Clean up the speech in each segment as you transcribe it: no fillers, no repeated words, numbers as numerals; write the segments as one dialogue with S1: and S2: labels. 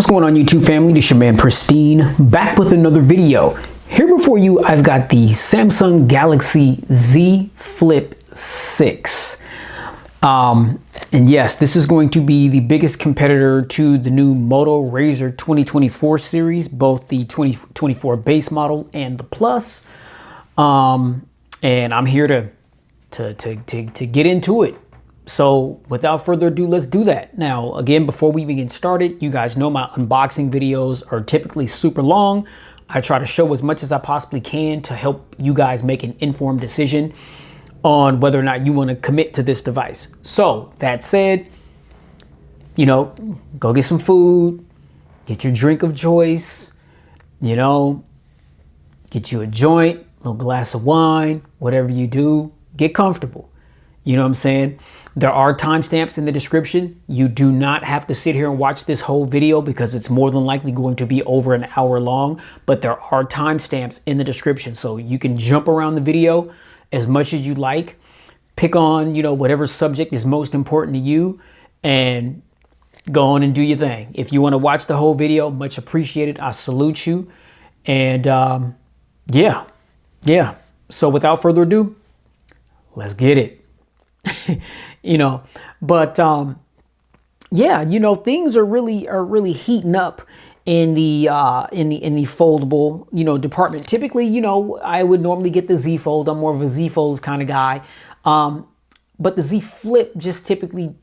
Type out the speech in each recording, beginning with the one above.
S1: What's going on, YouTube family? This is your man Pristine, back with another video. Here before you, I've got the Samsung Galaxy Z Flip 6. And yes, this is going to be the biggest competitor to the new Moto Razr 2024 series, both the 2024 base model and the Plus. And I'm here to get into it. So without further ado, let's do that. Now, again, before we even get started, you guys know my unboxing videos are typically super long. I try to show as much as I possibly can to help you guys make an informed decision on whether or not you want to commit to this device. So that said, go get some food, get your drink of choice, get you a joint, a little glass of wine, whatever you do, get comfortable. You know what I'm saying? There are timestamps in the description. You do not have to sit here and watch this whole video because it's more than likely going to be over an hour long, but there are timestamps in the description. So you can jump around the video as much as you like, pick on, whatever subject is most important to you and go on and do your thing. If you want to watch the whole video, much appreciated. I salute you. And yeah. So without further ado, let's get it. Things are really heating up in the foldable, department. Typically, I would normally get the Z Fold. I'm more of a Z Fold kind of guy. But the Z Flip just typically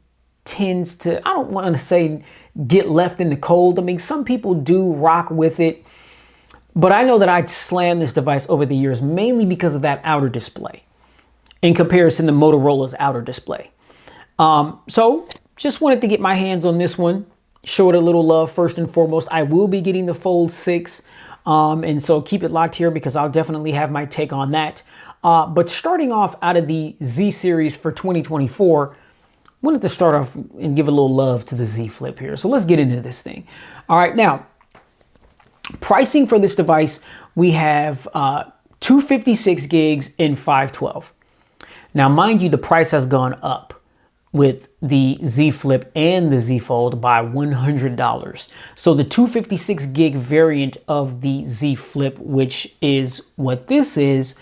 S1: tends to, I don't want to say get left in the cold. I mean, some people do rock with it, but I know that I'd slammed this device over the years, mainly because of that outer display in comparison to Motorola's outer display. So just wanted to get my hands on this one, show it a little love first and foremost. I will be getting the Fold 6, and so keep it locked here because I'll definitely have my take on that. But starting off out of the Z series for 2024, wanted to start off and give a little love to the Z Flip here. So let's get into this thing. All right, now, pricing for this device, we have 256 gigs and 512. Now, mind you, the price has gone up with the Z Flip and the Z Fold by $100. So the 256 gig variant of the Z Flip, which is what this is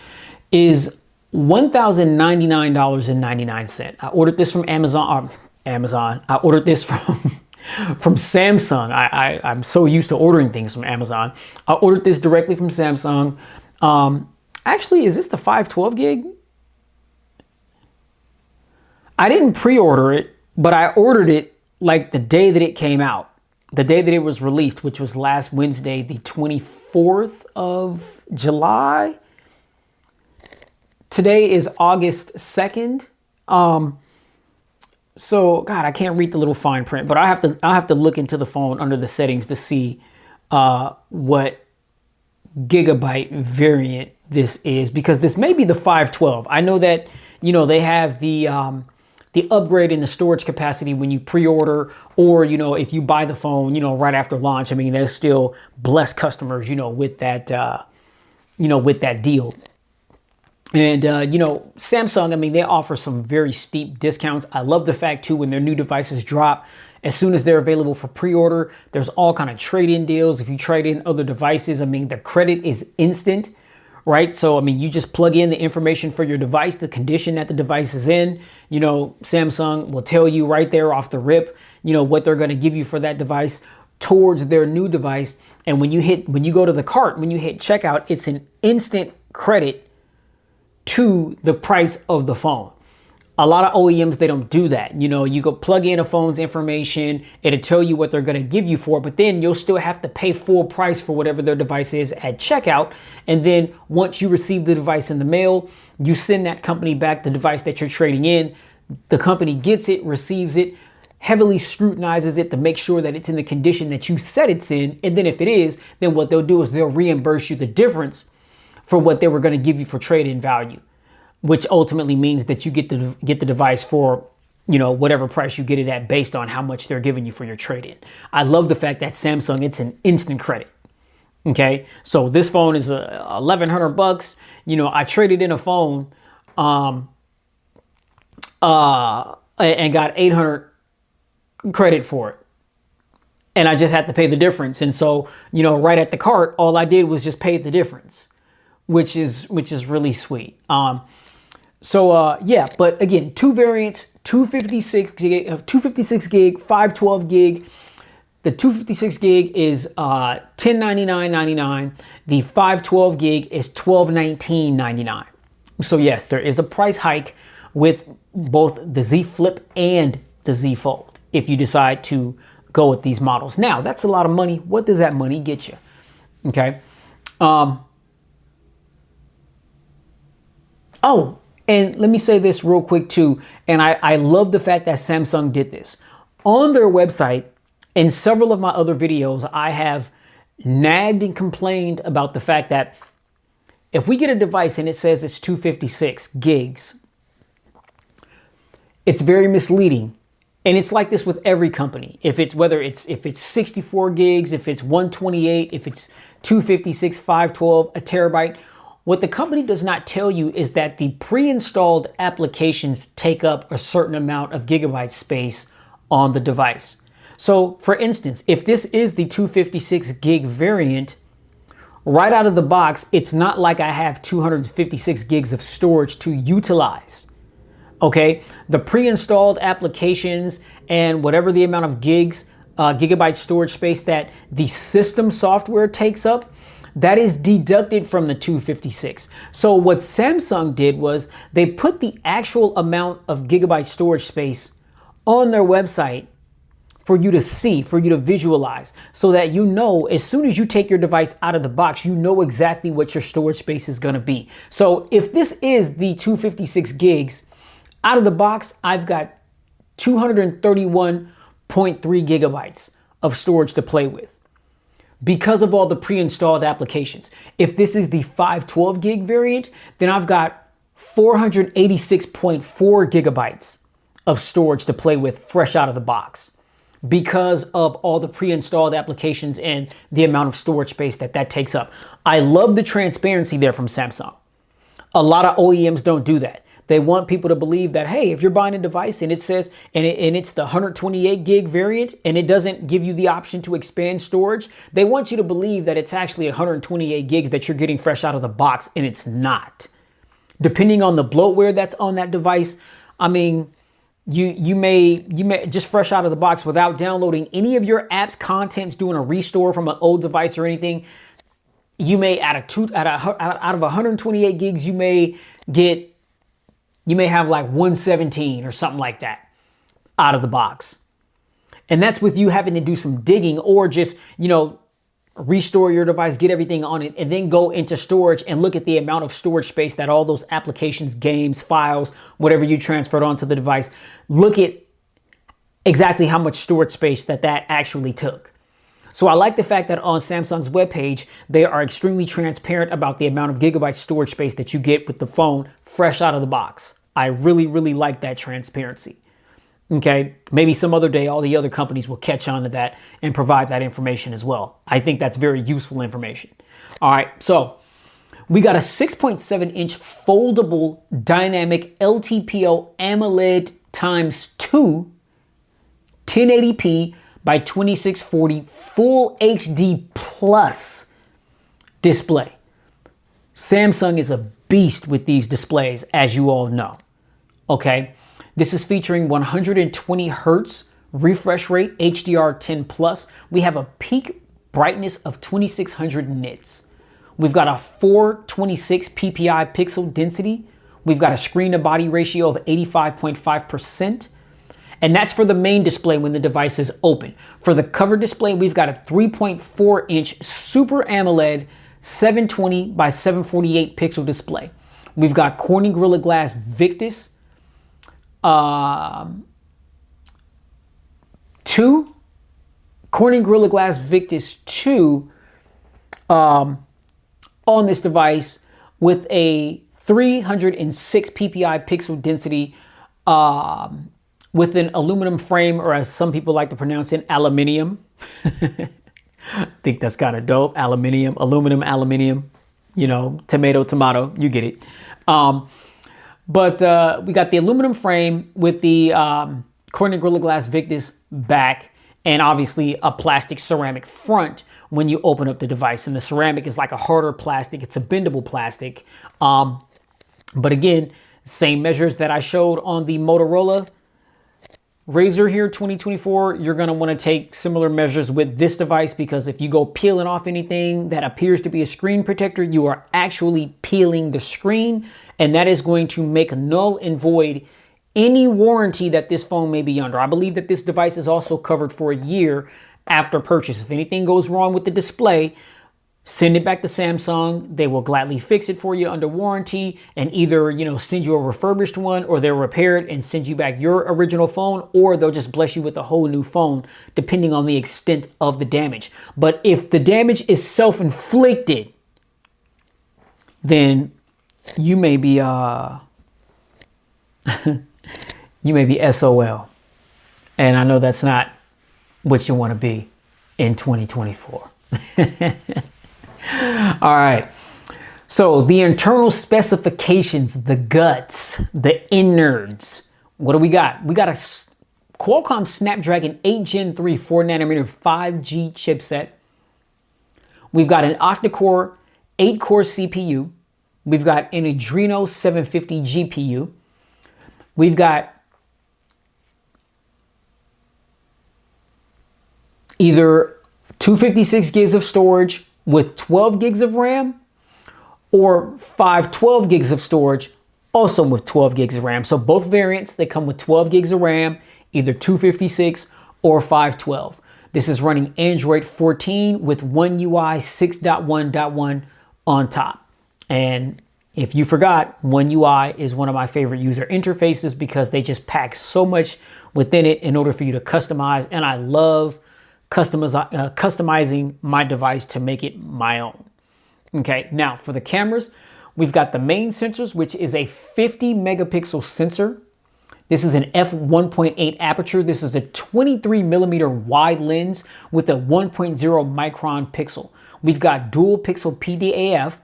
S1: $1,099.99. I ordered this from Amazon. I ordered this from Samsung. I'm so used to ordering things from Amazon. I ordered this directly from Samsung. Actually, is this the 512 gig? I didn't pre-order it, but I ordered it like the day that it came out, the day that it was released, which was last Wednesday, the 24th of July. Today is August 2nd. So God, I can't read the little fine print, but I have to look into the phone under the settings to see what gigabyte variant this is, because this may be the 512. I know that, they have the upgrade in the storage capacity when you pre-order, or, if you buy the phone, right after launch. I mean, there's still blessed customers, with that deal. And, Samsung, I mean, they offer some very steep discounts. I love the fact, too, when their new devices drop, as soon as they're available for pre-order, there's all kind of trade-in deals. If you trade in other devices, I mean, the credit is instant, right? So, I mean, you just plug in the information for your device, the condition that the device is in. Samsung will tell you right there off the rip, what they're going to give you for that device towards their new device. And when you go to the cart, when you hit checkout, it's an instant credit to the price of the phone. A lot of OEMs, they don't do that. You go plug in a phone's information, it'll tell you what they're going to give you for it, but then you'll still have to pay full price for whatever their device is at checkout. And then once you receive the device in the mail, you send that company back the device that you're trading in. The company gets it, receives it, heavily scrutinizes it to make sure that it's in the condition that you said it's in. And then if it is, then what they'll do is they'll reimburse you the difference for what they were going to give you for trade-in value, which ultimately means that you get the device for, whatever price you get it at based on how much they're giving you for your trade-in. I love the fact that Samsung, it's an instant credit. Okay, so this phone is $1,100. I traded in a phone and got 800 credit for it. and I just had to pay the difference. And so, you know, right at the cart, all I did was just pay the difference, which is really sweet. Yeah, but again, two variants, 256 gig, 512 gig. The 256 gig is $1099.99. The 512 gig is $1219.99. So yes, there is a price hike with both the Z Flip and the Z Fold if you decide to go with these models. Now, that's a lot of money. What does that money get you? Okay. Oh, and let me say this real quick too. And I love the fact that Samsung did this. On their website, in several of my other videos, I have nagged and complained about the fact that if we get a device and it says it's 256 gigs, it's very misleading. And it's like this with every company. If it's 64 gigs, if it's 128, if it's 256, 512, a terabyte, what the company does not tell you is that the pre-installed applications take up a certain amount of gigabyte space on the device. So for instance, if this is the 256 gig variant, right out of the box, it's not like I have 256 gigs of storage to utilize. Okay, the pre-installed applications and whatever the amount of gigabyte storage space that the system software takes up, that is deducted from the 256. So what Samsung did was they put the actual amount of gigabyte storage space on their website for you to see, for you to visualize, so that you know as soon as you take your device out of the box, you know exactly what your storage space is going to be. So if this is the 256 gigs, out of the box, I've got 231.3 gigabytes of storage to play with because of all the pre-installed applications. If this is the 512 gig variant, then I've got 486.4 gigabytes of storage to play with fresh out of the box because of all the pre-installed applications and the amount of storage space that takes up. I love the transparency there from Samsung. A lot of OEMs don't do that. They want people to believe that, hey, if you're buying a device and it says, and it's the 128 gig variant and it doesn't give you the option to expand storage, they want you to believe that it's actually 128 gigs that you're getting fresh out of the box, and it's not. Depending on the bloatware that's on that device, I mean, you may just fresh out of the box without downloading any of your app's contents, doing a restore from an old device or anything. You may out of 128 gigs, you may have like 117 or something like that out of the box. And that's with you having to do some digging or just, you know, restore your device, get everything on it, and then go into storage and look at the amount of storage space that all those applications, games, files, whatever you transferred onto the device, look at exactly how much storage space that actually took. So I like the fact that on Samsung's webpage, they are extremely transparent about the amount of gigabyte storage space that you get with the phone fresh out of the box. I really, really like that transparency. Okay, maybe some other day, all the other companies will catch on to that and provide that information as well. I think that's very useful information. All right, so we got a 6.7-inch foldable dynamic LTPO AMOLED ×2 1080p by 2640 Full HD Plus display. Samsung is a beast with these displays, as you all know. Okay. This is featuring 120 hertz refresh rate, HDR10 plus. We have a peak brightness of 2600 nits. We've got a 426 ppi pixel density. We've got a screen to body ratio of 85.5%. And that's for the main display when the device is open. For the cover display, we've got a 3.4 inch Super AMOLED 720 by 748 pixel display. We've got Corning Gorilla Glass Victus 2, Corning Gorilla Glass Victus 2 on this device with a 306 ppi pixel density with an aluminum frame, or as some people like to pronounce it, aluminium. I think that's kind of dope. Aluminum, you know, tomato, you get it. But we got the aluminum frame with the Corning Gorilla Glass Victus back, and obviously a plastic ceramic front when you open up the device. And the ceramic is like a harder plastic. It's a bendable plastic. But again, same measures that I showed on the Motorola Razr here 2024, you're going to want to take similar measures with this device, because if you go peeling off anything that appears to be a screen protector, you are actually peeling the screen, and that is going to make null and void any warranty that this phone may be under. I believe that this device is also covered for a year after purchase. If anything goes wrong with the display, send it back to Samsung. They will gladly fix it for you under warranty, and either, send you a refurbished one, or they'll repair it and send you back your original phone, or they'll just bless you with a whole new phone, depending on the extent of the damage. But if the damage is self-inflicted, then you may be SOL. And I know that's not what you want to be in 2024. All right, so the internal specifications, the guts, the innards. What do we got? We got a Qualcomm Snapdragon 8 Gen 3 4nm 5G chipset. We've got an octa-core 8-core CPU. We've got an Adreno 750 GPU. We've got either 256 gigs of storage with 12 gigs of RAM, or 512 gigs of storage also with 12 gigs of RAM. So both variants, they come with 12 gigs of RAM, either 256 or 512. This is running Android 14 with One UI 6.1.1 on top. And if you forgot, One UI is one of my favorite user interfaces, because they just pack so much within it in order for you to customize. And I love customizing my device to make it my own. Okay, now for the cameras, we've got the main sensors, which is a 50 megapixel sensor. This is an f1.8 aperture. This is a 23 millimeter wide lens with a 1.0 micron pixel. We've got dual pixel PDAF,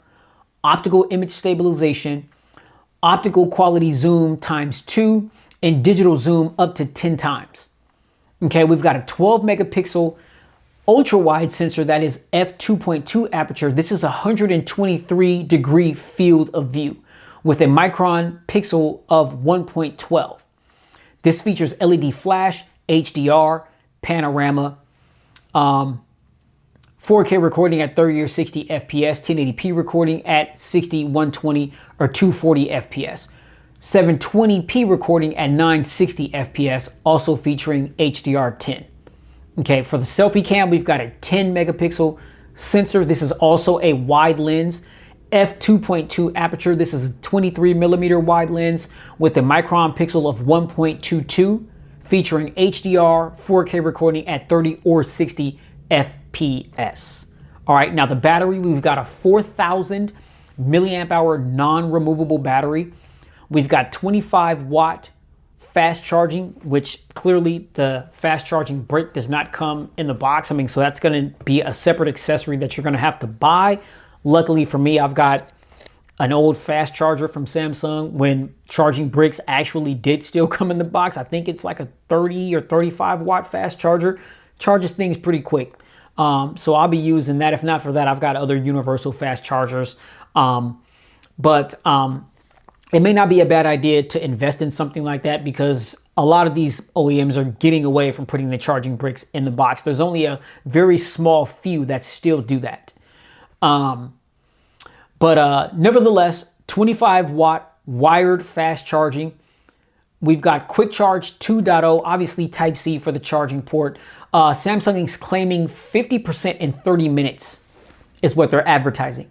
S1: optical image stabilization, optical quality zoom ×2, and digital zoom up to 10 times. Okay, we've got a 12 megapixel ultra wide sensor that is f2.2 aperture. This is a 123 degree field of view with a micron pixel of 1.12. This features LED flash, HDR, panorama, 4K recording at 30 or 60 FPS, 1080p recording at 60, 120, or 240 FPS. 720p recording at 960 FPS, also featuring HDR10. Okay, for the selfie cam, we've got a 10 megapixel sensor. This is also a wide lens, f2.2 aperture. This is a 23 millimeter wide lens with a micron pixel of 1.22, featuring HDR, 4K recording at 30 or 60 FPS. All right, now the battery, we've got a 4,000 milliamp hour non-removable battery. We've got 25 watt fast charging, which clearly the fast charging brick does not come in the box. So that's going to be a separate accessory that you're going to have to buy. Luckily for me, I've got an old fast charger from Samsung when charging bricks actually did still come in the box. I think it's like a 30 or 35 watt fast charger. Charges things pretty quick. So I'll be using that. If not for that, I've got other universal fast chargers. It may not be a bad idea to invest in something like that, because a lot of these OEMs are getting away from putting the charging bricks in the box. There's only a very small few that still do that. Nevertheless, 25 watt wired fast charging. We've got quick charge 2.0, obviously Type-C for the charging port. Samsung is claiming 50% in 30 minutes is what they're advertising.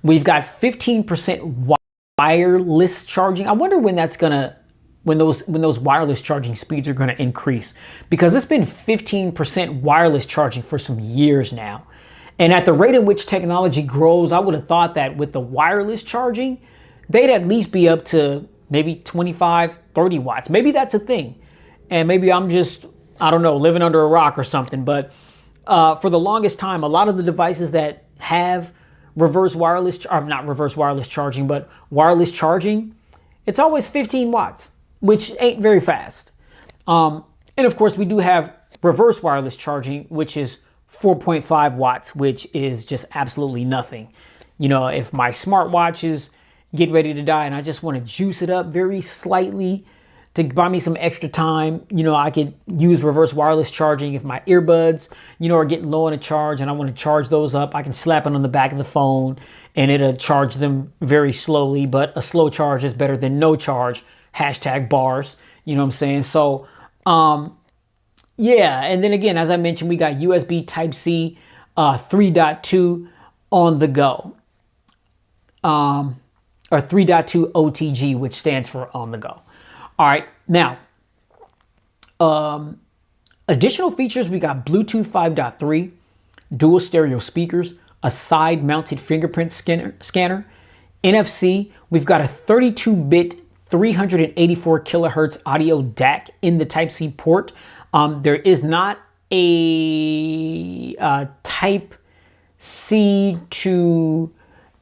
S1: We've got 15% wireless charging. I wonder when that's gonna, when those wireless charging speeds are gonna increase, because it's been 15% wireless charging for some years now. And at the rate at which technology grows, I would have thought that with the wireless charging, they'd at least be up to maybe 25, 30 watts. Maybe that's a thing. And maybe I'm just, I don't know, living under a rock or something. But for the longest time, a lot of the devices that have wireless charging, it's always 15 watts, which ain't very fast. And of course, we do have reverse wireless charging, which is 4.5 watts, which is just absolutely nothing. You know, if my smartwatch is getting ready to die and I just want to juice it up very slightly to buy me some extra time, you know, I could use reverse wireless charging. If my earbuds, you know, are getting low on a charge and I want to charge those up, I can slap it on the back of the phone and it'll charge them very slowly. But a slow charge is better than no charge. Hashtag bars, you know what I'm saying? So, yeah. And then again, as I mentioned, we got USB Type-C 3.2 on the go. Or 3.2 OTG, which stands for on the go. All right, now, additional features, we got Bluetooth 5.3, dual stereo speakers, a side-mounted fingerprint scanner, NFC. We've got a 32-bit, 384 kilohertz audio DAC in the Type-C port. There is not a Type-C to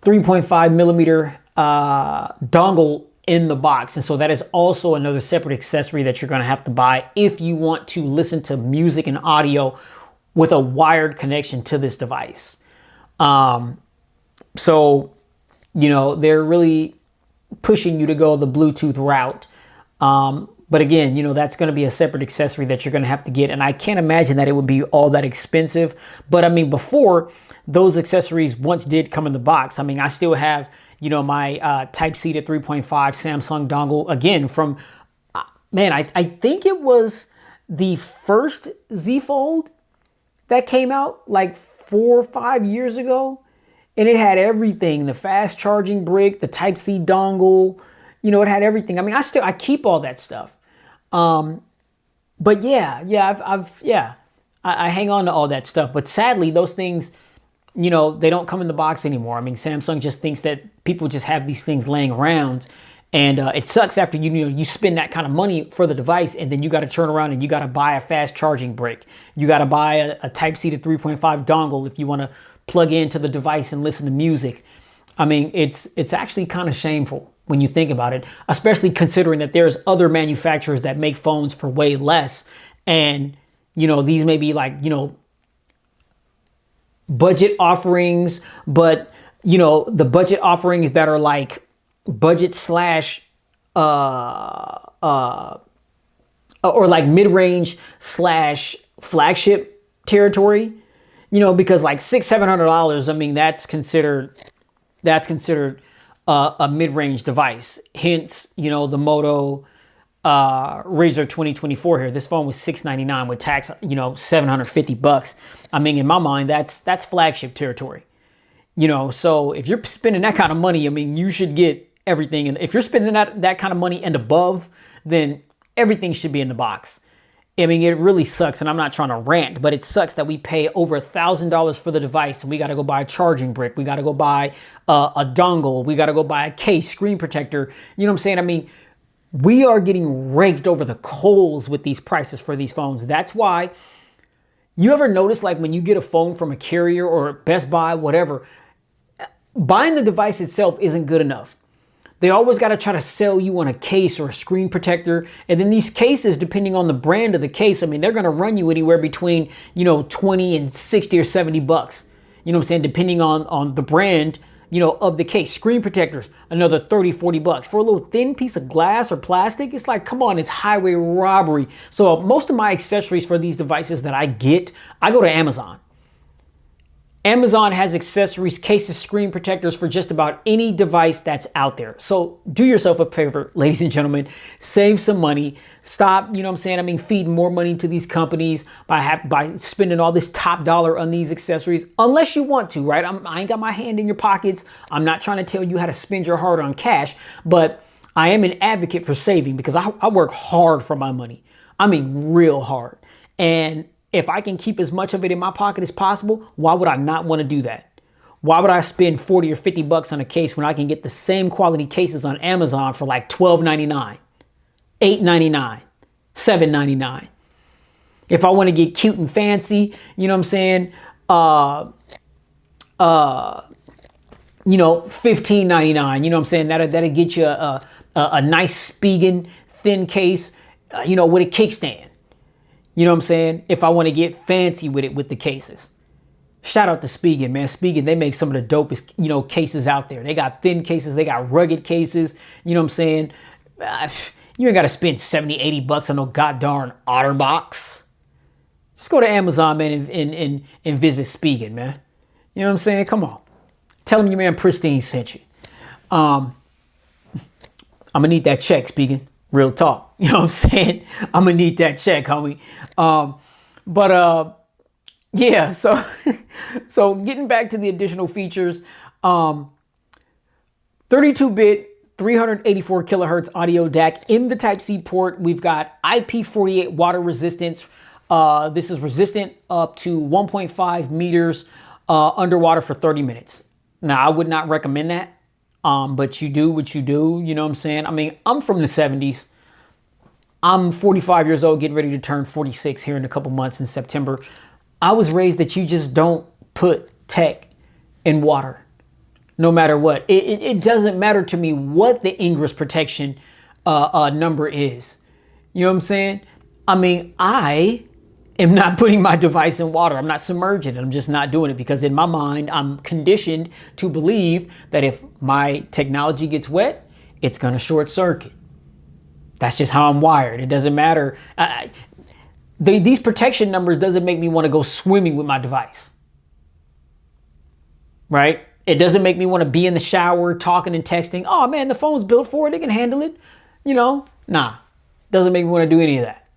S1: 3.5 millimeter dongle in the box, and so that is also another separate accessory that you're going to have to buy if you want to listen to music and audio with a wired connection to this device. So, you know, they're really pushing you to go the Bluetooth route. But again, you know, that's going to be a separate accessory that you're going to have to get, and I can't imagine that it would be all that expensive. But I mean, before, those accessories once did come in the box. I mean, I still have, you know, my Type-C to 3.5 Samsung dongle, again, from, man, I think it was the first Z Fold that came out like 4 or 5 years ago. And it had everything, the fast charging brick, the Type-C dongle, you know, it had everything. I mean, I keep all that stuff. But yeah, I hang on to all that stuff. But sadly, those things, you know, they don't come in the box anymore. I mean, Samsung just thinks that people just have these things laying around, and it sucks after you spend that kind of money for the device, and then you got to turn around and you got to buy a fast charging brick. You got to buy a Type-C to 3.5 dongle if you want to plug into the device and listen to music. I mean, it's actually kind of shameful when you think about it, especially considering that there's other manufacturers that make phones for way less, and you know, these may be like, you know, budget offerings, but you know, the budget offerings that are like budget slash or like mid-range slash flagship territory, you know, because like $600-700, I mean, that's considered a mid-range device. Hence, you know, the Moto Razr 2024 here. This phone was $699 with tax, you know, $750. I mean, in my mind, that's flagship territory. You know, so if you're spending that kind of money, I mean, you should get everything. And if you're spending that kind of money and above, then everything should be in the box. I mean, it really sucks, and I'm not trying to rant, but it sucks that we pay over $1,000 for the device, and we got to go buy a charging brick, we got to go buy a dongle, we got to go buy a case, screen protector. You know what I'm saying? I mean, we are getting raked over the coals with these prices for these phones. That's why, you ever notice, like when you get a phone from a carrier or Best Buy, whatever, buying the device itself isn't good enough. They always got to try to sell you on a case or a screen protector. And then these cases, depending on the brand of the case, I mean, they're going to run you anywhere between, you know, 20 and 60 or 70 bucks. You know what I'm saying? Depending on the brand, you know, of the case. Screen protectors, another 30, 40 bucks. For a little thin piece of glass or plastic, it's like, come on, it's highway robbery. So most of my accessories for these devices that I get, I go to Amazon. Amazon has accessories, cases, screen protectors for just about any device that's out there. So do yourself a favor, ladies and gentlemen, save some money. Stop, you know what I'm saying? I mean, feeding more money to these companies by spending all this top dollar on these accessories, unless you want to, right? I ain't got my hand in your pockets. I'm not trying to tell you how to spend your hard-earned cash, but I am an advocate for saving because I work hard for my money. I mean, real hard. And if I can keep as much of it in my pocket as possible, why would I not want to do that? Why would I spend 40 or 50 bucks on a case when I can get the same quality cases on Amazon for like $12.99, $8.99, $7.99? If I want to get cute and fancy, you know what I'm saying? You know, $15.99, you know what I'm saying? That'll get you a nice Spigen thin case, you know, with a kickstand. You You know what I'm saying? If I want to get fancy with it with the cases. Shout out to Spigen, man. Spigen, they make some of the dopest, cases out there. They got thin cases. They got rugged cases. You know what I'm saying? You ain't got to spend 70, 80 bucks on no goddamn OtterBox. Just go to Amazon, man, and visit Spigen, man. You know what I'm saying? Come on. Tell them your man Pristine sent you. I'm going to need that check, Spigen. Real talk. You know what I'm saying? I'm going to need that check, homie. Yeah, so getting back to the additional features, 32-bit, 384 kilohertz audio DAC in the Type-C port. We've got IP48 water resistance. This is resistant up to 1.5 meters underwater for 30 minutes. Now, I would not recommend that, but you do what you do. You know what I'm saying? I mean, I'm from the 70s. I'm 45 years old, getting ready to turn 46 here in a couple months in September. I was raised that you just don't put tech in water, no matter what. It doesn't matter to me what the ingress protection number is. You know what I'm saying? I mean, I am not putting my device in water. I'm not submerging it. I'm just not doing it because in my mind, I'm conditioned to believe that if my technology gets wet, it's going to short circuit. That's just how I'm wired. It doesn't matter. These protection numbers doesn't make me want to go swimming with my device, right? It doesn't make me want to be in the shower talking and texting. Oh man, the phone's built for it. It can handle it. Nah, doesn't make me want to do any of that,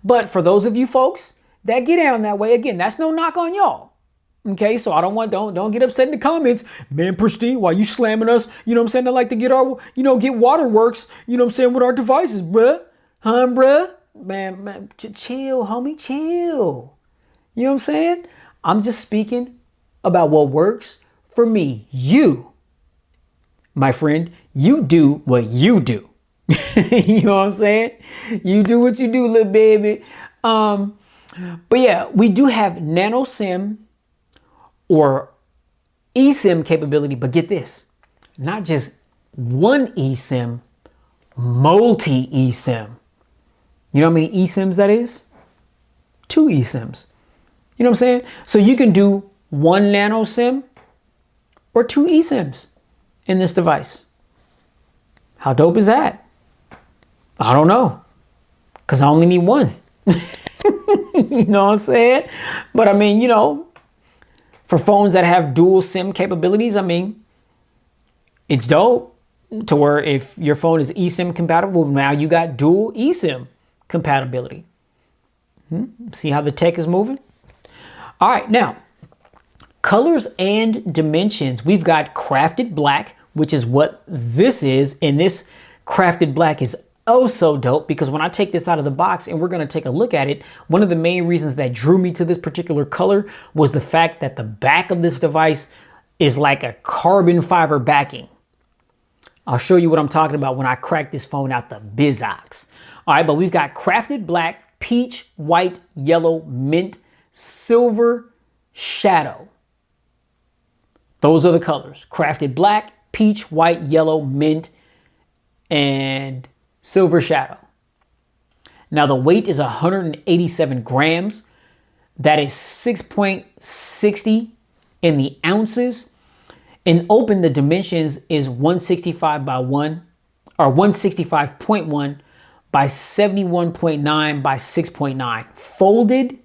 S1: But for those of you folks that get down that way, again, that's no knock on y'all. Okay, so I don't get upset in the comments. Man, Pristine, why you slamming us? You know what I'm saying? I like to get our, get waterworks, with our devices, bruh. Huh, bruh? Man, chill, homie, chill. You know what I'm saying? I'm just speaking about what works for me. You, my friend, you do what you do. You know what I'm saying? You do what you do, little baby. But yeah, we do have nano SIM or eSIM capability, but get this, not just one eSIM, multi eSIM. You know how many eSIMs that is? 2 eSIMs. You know what I'm saying? So you can do 1 nano SIM or 2 eSIMs in this device. How dope is that? I don't know, because I only need 1. You know what I'm saying? But I mean, for phones that have dual SIM capabilities, I mean, it's dope to where if your phone is eSIM compatible, now you got dual eSIM compatibility. See how the tech is moving? All right, now, colors and dimensions. We've got crafted black, which is what this is, and this crafted black is oh so dope because when I take this out of the box and we're going to take a look at it, one of the main reasons that drew me to this particular color was the fact that the back of this device is like a carbon fiber backing. I'll show you what I'm talking about when I crack this phone out the Bizox. All right, but we've got crafted black, peach, white, yellow, mint, silver, shadow. Those are the colors. Crafted black, peach, white, yellow, mint, and silver shadow. Now the weight is 187 grams. That is 6.60 in the ounces. And open, the dimensions is 165 by 1 or 165.1 by 71.9 by 6.9. Folded,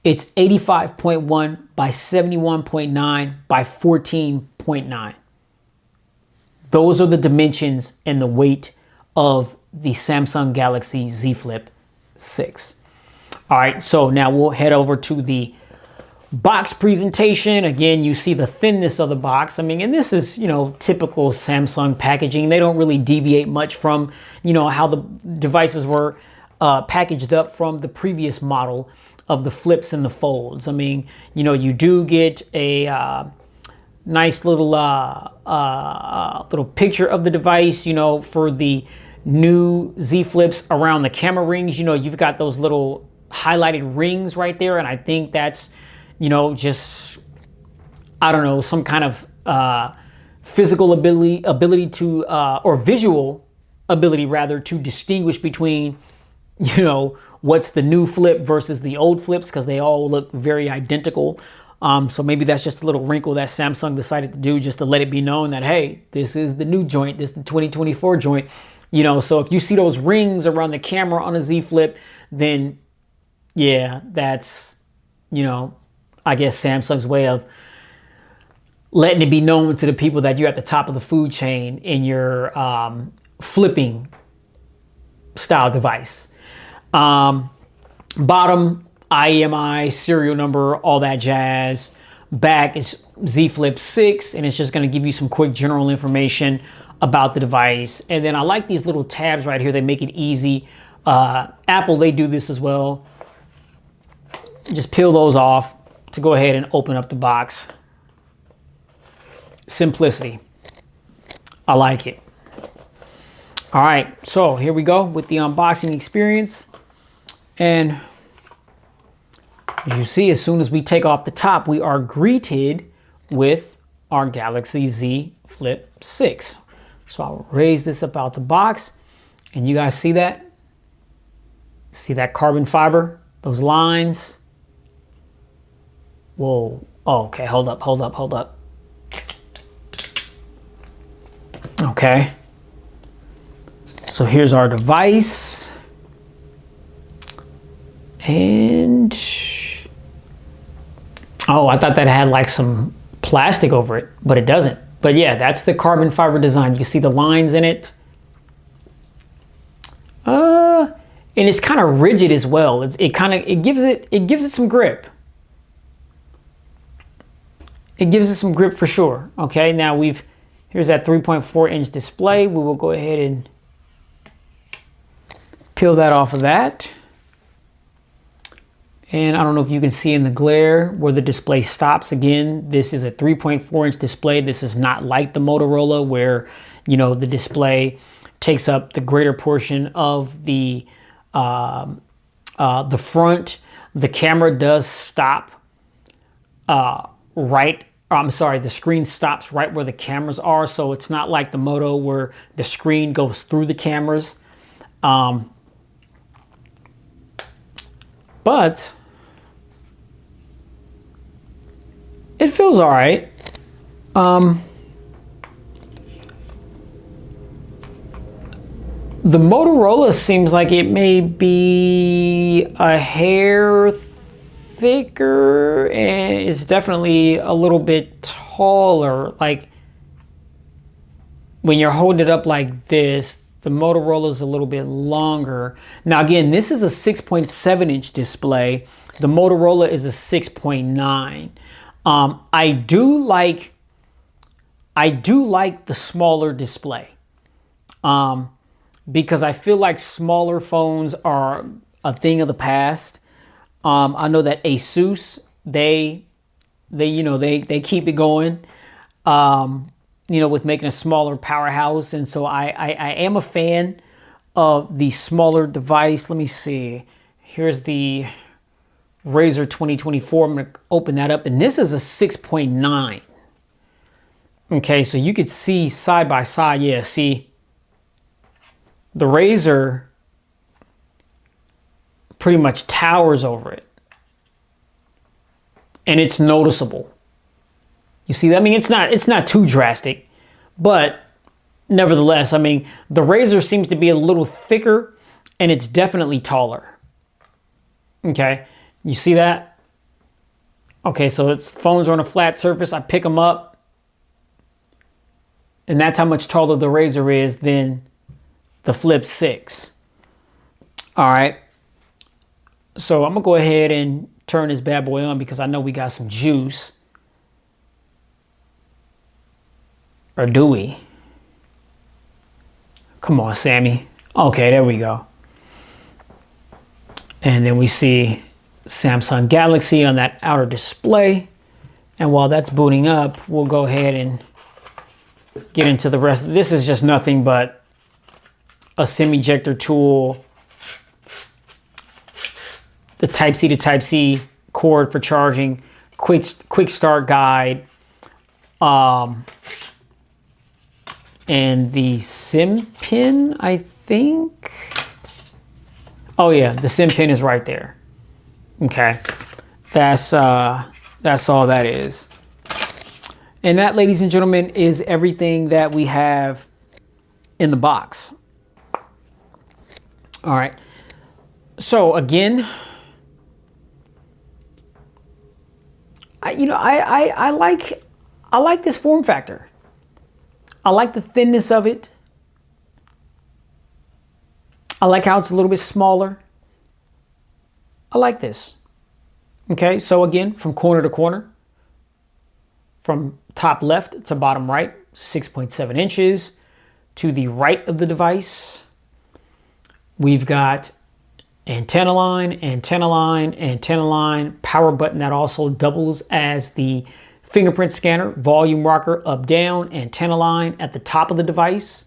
S1: it's 85.1 by 71.9 by 14.9. Those are the dimensions and the weight of the Samsung Galaxy Z Flip 6. All right, so now we'll head over to the box presentation. Again, you see the thinness of the box. I mean, and this is, typical Samsung packaging. They don't really deviate much from, how the devices were packaged up from the previous model of the flips and the folds. I mean, you do get a nice little little picture of the device, for the new Z Flips around the camera rings. You've got those little highlighted rings right there. And I think that's, just, I don't know, some kind of physical ability to, or visual ability rather, to distinguish between you know, what's the new flip versus the old flips, because they all look very identical. So maybe that's just a little wrinkle that Samsung decided to do just to let it be known that, hey, this is the new joint, this is the 2024 joint. You know, so if you see those rings around the camera on a Z Flip, then yeah, that's, you know, I guess Samsung's way of letting it be known to the people that you're at the top of the food chain in your flipping style device. Bottom, IMEI, serial number, all that jazz. Back is Z Flip 6, and it's just going to give you some quick general information about the device. And then I like these little tabs right here. They make it easy. Apple, they do this as well. Just peel those off to go ahead and open up the box. Simplicity. I like it. All right, so here we go with the unboxing experience. And as you see, as soon as we take off the top, we are greeted with our Galaxy Z Flip 6. So I'll raise this up out the box, and you guys see that? See that carbon fiber? Those lines? Whoa. Oh, okay, hold up. Okay. So here's our device. And oh, I thought that had like some plastic over it, but it doesn't. But yeah, that's the carbon fiber design. You see the lines in it. And it's kind of rigid as well. It gives it some grip. It gives it some grip for sure. Okay, now here's that 3.4-inch display. We will go ahead and peel that off of that. And I don't know if you can see in the glare where the display stops. Again, this is a 3.4-inch display. This is not like the Motorola where, you know, the display takes up the greater portion of the front. The camera does stop the screen stops right where the cameras are. So it's not like the Moto where the screen goes through the cameras. But it feels all right. The Motorola seems like it may be a hair thicker, and it's definitely a little bit taller. Like when you're holding it up like this, the Motorola is a little bit longer. Now again, this is a 6.7-inch display. The Motorola is a 6.9. I do like the smaller display. Because I feel like smaller phones are a thing of the past. I know that Asus, they keep it going, with making a smaller powerhouse. And so I am a fan of the smaller device. Let me see. Here's the Razer 2024. I'm going to open that up. And this is a 6.9. Okay, so you could see side by side. Yeah, see. The Razer pretty much towers over it. And it's noticeable. You see that? I mean, it's not too drastic, but nevertheless, I mean, the Razer seems to be a little thicker and it's definitely taller. Okay, you see that? Okay, so phones are on a flat surface. I pick them up, and that's how much taller the Razer is than the Flip 6. All right. So I'm going to go ahead and turn this bad boy on because I know we got some juice. Or do we? Come on, Sammy. Okay, there we go. And then we see Samsung Galaxy on that outer display. And while that's booting up, we'll go ahead and get into the rest. This is just nothing but a SIM ejector tool, the Type-C to Type-C cord for charging, quick start guide, and the SIM pin, I think. Oh yeah, the SIM pin is right there. Okay, that's all that is. And that, ladies and gentlemen, is everything that we have in the box. All right. So again, I like this form factor. I like the thinness of it. I like how it's a little bit smaller. I like this. Okay, so again, from corner to corner, from top left to bottom right, 6.7 inches. To the right of the device, we've got antenna line, antenna line, antenna line, power button that also doubles as the fingerprint scanner, volume rocker, up, down, antenna line at the top of the device,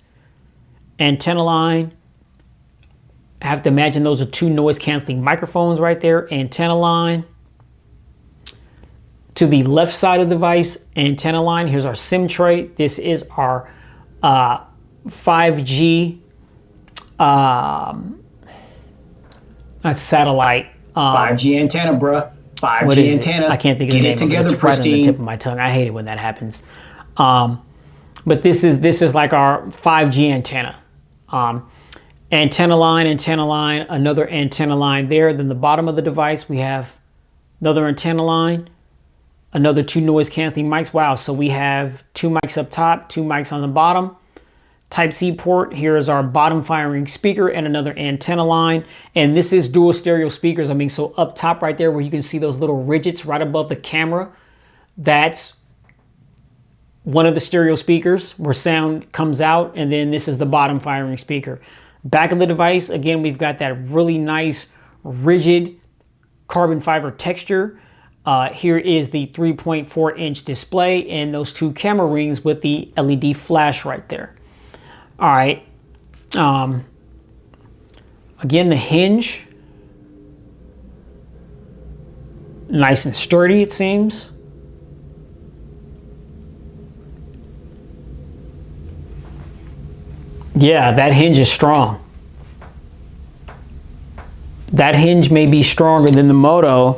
S1: antenna line. I have to imagine those are two noise canceling microphones right there, antenna line. To the left side of the device, antenna line. Here's our SIM tray. This is our 5G, not satellite.
S2: 5G antenna, bruh. 5G antenna.
S1: I can't think of the name.
S2: Get it together,
S1: it's right on the
S2: pristine.
S1: tip of my tongue. I hate it when that happens. But this is like our 5G antenna. Antenna line, another antenna line there. Then the bottom of the device, we have another antenna line, another two noise canceling mics. Wow, so we have two mics up top, two mics on the bottom. Type-C port, here is our bottom firing speaker and another antenna line. And this is dual stereo speakers. I mean, so up top right there where you can see those little ridgets right above the camera, that's one of the stereo speakers where sound comes out. And then this is the bottom firing speaker. Back of the device, again, we've got that really nice rigid carbon fiber texture. Here is the 3.4 inch display and those two camera rings with the LED flash right there. All right. Again, the hinge, nice and sturdy, it seems. Yeah, that hinge is strong. That hinge may be stronger than the Moto.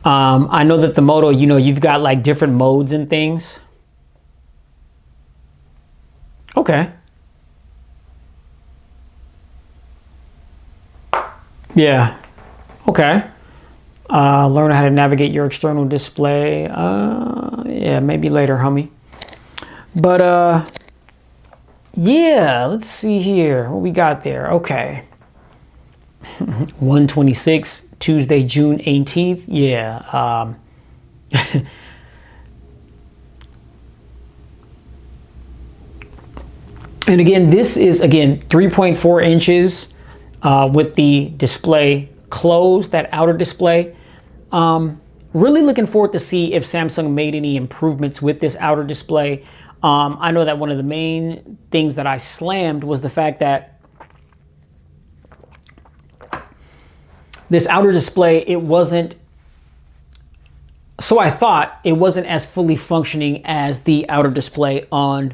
S1: I know that the Moto, you've got like different modes and things. Okay. Yeah. Okay. Learn how to navigate your external display. Yeah, maybe later, homie. But yeah, let's see here. What we got there? Okay. 126, Tuesday, June 18th. Yeah. And again, this is, 3.4 inches with the display closed, that outer display. Really looking forward to see if Samsung made any improvements with this outer display. I know that one of the main things that I slammed was the fact that this outer display, it wasn't, so I thought it wasn't as fully functioning as the outer display on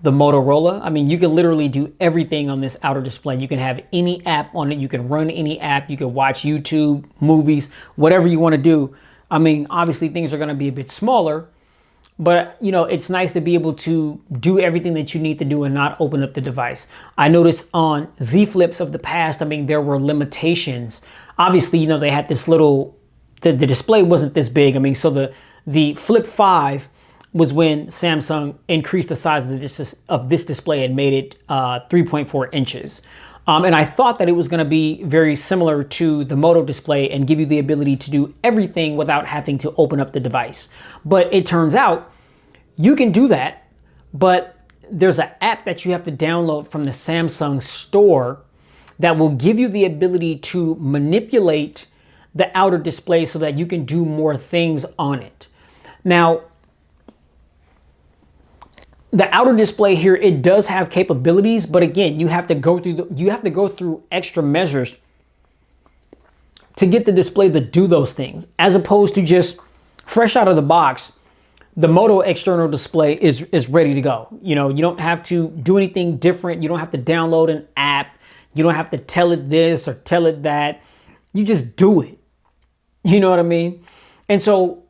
S1: the Motorola. I mean, you can literally do everything on this outer display. You can have any app on it. You can run any app. You can watch YouTube, movies, whatever you want to do. I mean, obviously things are going to be a bit smaller, but it's nice to be able to do everything that you need to do and not open up the device. I noticed on Z Flips of the past, I mean, there were limitations. Obviously, they had this little, the display wasn't this big. I mean, so the Flip 5 was when Samsung increased the size of this display and made it 3.4 inches. And I thought that it was going to be very similar to the Moto display and give you the ability to do everything without having to open up the device. But it turns out you can do that, but there's an app that you have to download from the Samsung store that will give you the ability to manipulate the outer display so that you can do more things on it. Now, the outer display here, it does have capabilities, but again, you have to go through extra measures to get the display to do those things, as opposed to just fresh out of the box. The Moto external display is ready to go. You don't have to do anything different. You don't have to download an app. You don't have to tell it this or tell it that. You just do it. You know what I mean? And so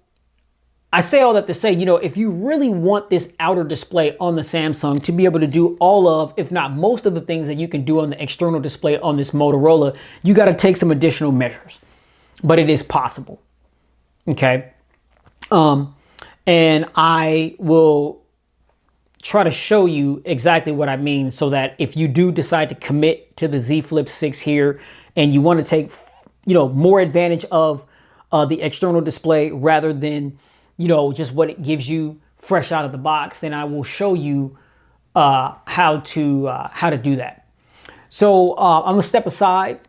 S1: I say all that to say, if you really want this outer display on the Samsung to be able to do all of, if not most of the things that you can do on the external display on this Motorola, you got to take some additional measures. But it is possible. Okay. And I will try to show you exactly what I mean so that if you do decide to commit to the Z Flip 6 here and you want to take, more advantage of the external display rather than, just what it gives you fresh out of the box, then I will show you how to do that. So I'm gonna step aside,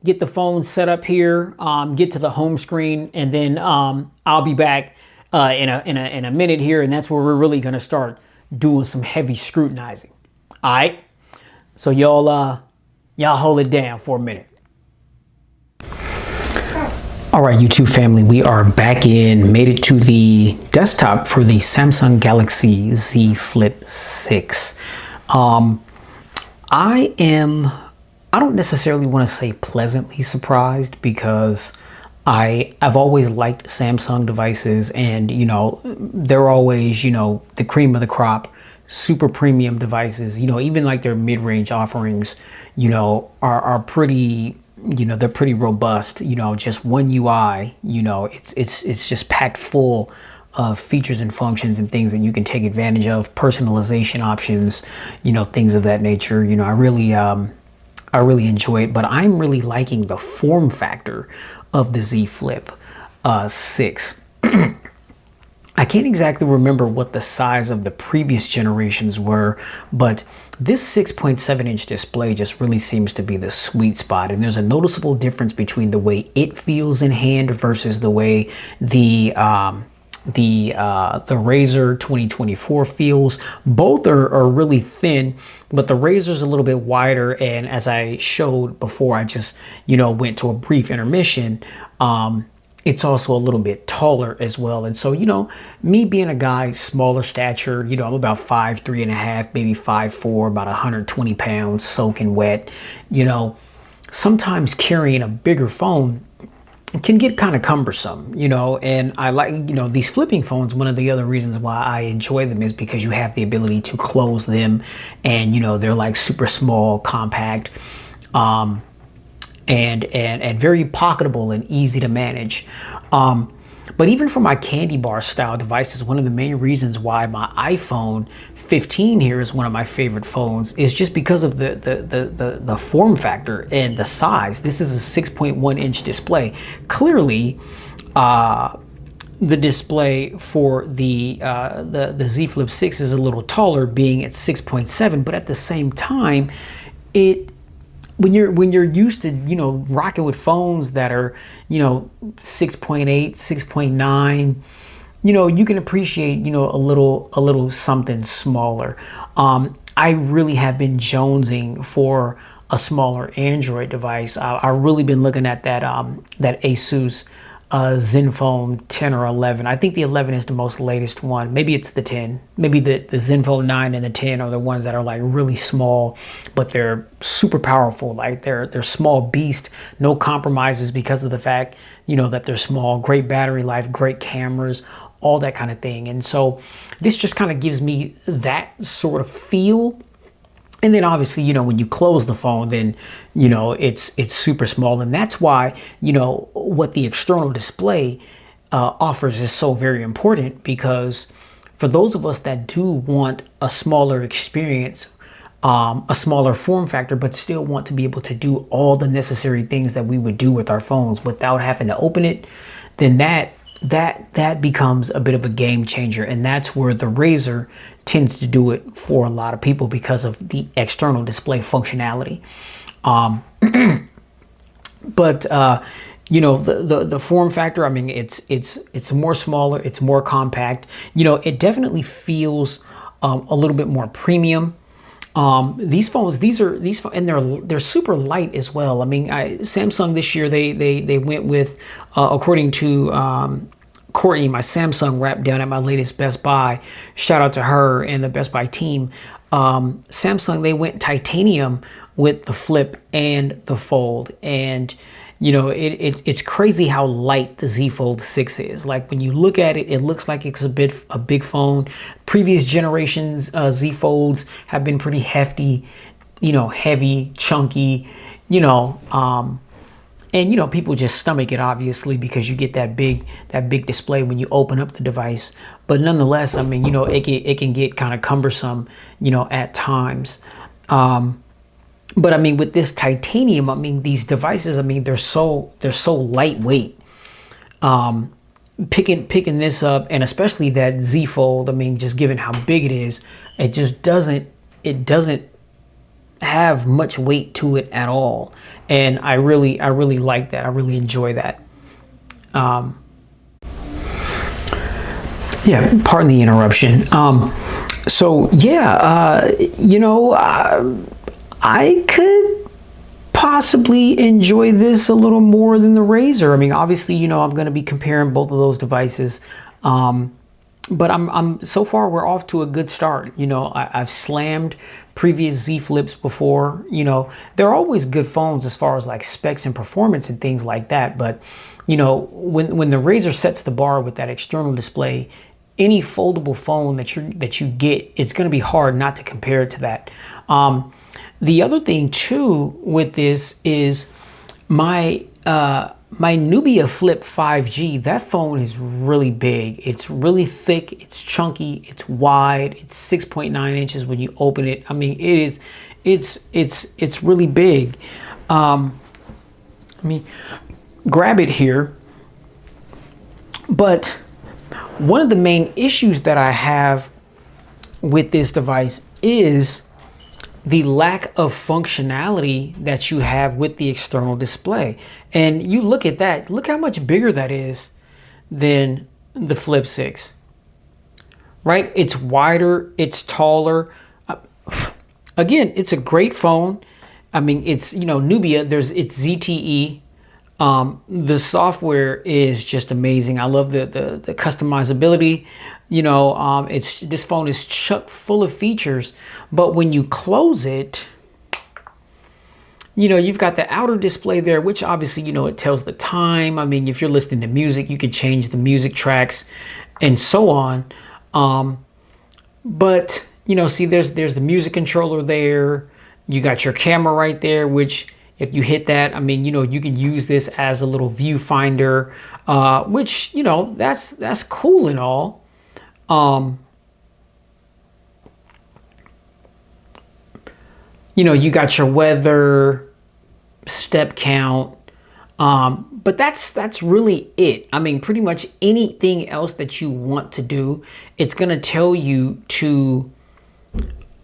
S1: get the phone set up here, get to the home screen, and then I'll be back in a minute here, and that's where we're really gonna start doing some heavy scrutinizing. All right, so y'all hold it down for a minute. All right, YouTube family, we are back in, made it to the desktop for the Samsung Galaxy Z Flip 6. I don't necessarily want to say pleasantly surprised because I've always liked Samsung devices, and they're always the cream of the crop, super premium devices. Even like their mid-range offerings are pretty, they're pretty robust. Just one UI, it's just packed full of features and functions and things that you can take advantage of, personalization options, things of that nature. I really enjoy it, but I'm really liking the form factor of the Z Flip 6. I can't exactly remember what the size of the previous generations were, but this 6.7 inch display just really seems to be the sweet spot. And there's a noticeable difference between the way it feels in hand versus the way the Razer 2024 feels. Both are really thin, but the Razer's a little bit wider. And as I showed before, I just, went to a brief intermission. It's also a little bit taller as well. And so, me being a guy, smaller stature, I'm about 5'3.5", maybe 5'4", about 120 pounds, soaking wet. Sometimes carrying a bigger phone can get kind of cumbersome, and I like, these flipping phones. One of the other reasons why I enjoy them is because you have the ability to close them, and, they're like super small, compact, and very pocketable and easy to manage. But even for my candy bar style devices, one of the main reasons why my iPhone 15 here is one of my favorite phones is just because of the form factor and the size. This is a 6.1 inch display. Clearly, the display for the Z Flip 6 is a little taller, being at 6.7, but at the same time, when you're used to rocking with phones that are 6.8, 6.9, you can appreciate a little something smaller. I really have been jonesing for a smaller Android device. I've really been looking at that Asus Zenfone 10 or 11. I think the 11 is the most latest one. Maybe it's the 10. Maybe the Zenfone 9 and the 10 are the ones that are like really small, but they're super powerful. Like they're small beast, no compromises because of the fact, that they're small, great battery life, great cameras, all that kind of thing. And so this just kind of gives me that sort of feel. And then obviously, when you close the phone, then, it's super small. And that's why, what the external display offers is so very important, because for those of us that do want a smaller experience, a smaller form factor, but still want to be able to do all the necessary things that we would do with our phones without having to open it, then that becomes a bit of a game changer. And that's where the Razer tends to do it for a lot of people because of the external display functionality. But the form factor, I mean, it's more smaller, it's more compact. It definitely feels a little bit more premium. These phones, and they're super light as well. I mean, Samsung this year, they went with, according to Courtney, my Samsung rep down at my latest Best Buy, shout out to her and the Best Buy team. Samsung, they went titanium with the Flip and the Fold. And, you know, it's crazy how light the Z Fold 6 is. Like when you look at it, it looks like it's a big phone. Previous generations Z Folds have been pretty hefty, you know, heavy, chunky, you know, and, you know, people just stomach it, obviously, because you get that big display when you open up the device. But nonetheless, I mean, you know, it can get kind of cumbersome, you know, at times. But I mean, with this titanium, I mean, these devices, I mean, they're so lightweight. Picking this up, and especially that Z Fold, I mean, just given how big it is, it just doesn't have much weight to it at all. And I really like that. I really enjoy that. Yeah, pardon the interruption. So yeah, you know, I could possibly enjoy this a little more than the Razer. I mean, obviously, you know, I'm going to be comparing both of those devices. But I'm so far we're off to a good start. You know, I've slammed previous Z Flips before. You know, they're always good phones as far as like specs and performance and things like that. But, you know, when the Razer sets the bar with that external display, any foldable phone that you get, it's going to be hard not to compare it to that. The other thing too with this is my Nubia Flip 5G. That phone is really big. It's really thick. It's chunky. It's wide. It's 6.9 inches when you open it. I mean, it's really big. Let me grab it here. But one of the main issues that I have with this device is the lack of functionality that you have with the external display. And you look at that, look how much bigger that is than the Flip 6, right? It's wider, it's taller. Again, it's a great phone. I mean, it's, you know, Nubia, it's ZTE. The software is just amazing. I love the customizability. You know, this phone is chock full of features, but when you close it, you know, you've got the outer display there, which obviously, you know, it tells the time. I mean, if you're listening to music, you can change the music tracks and so on. But, you know, see, there's the music controller there. You got your camera right there, which if you hit that, I mean, you know, you can use this as a little viewfinder, which, you know, that's cool and all. You know, you got your weather, step count, but that's really it. I mean, pretty much anything else that you want to do, it's going to tell you to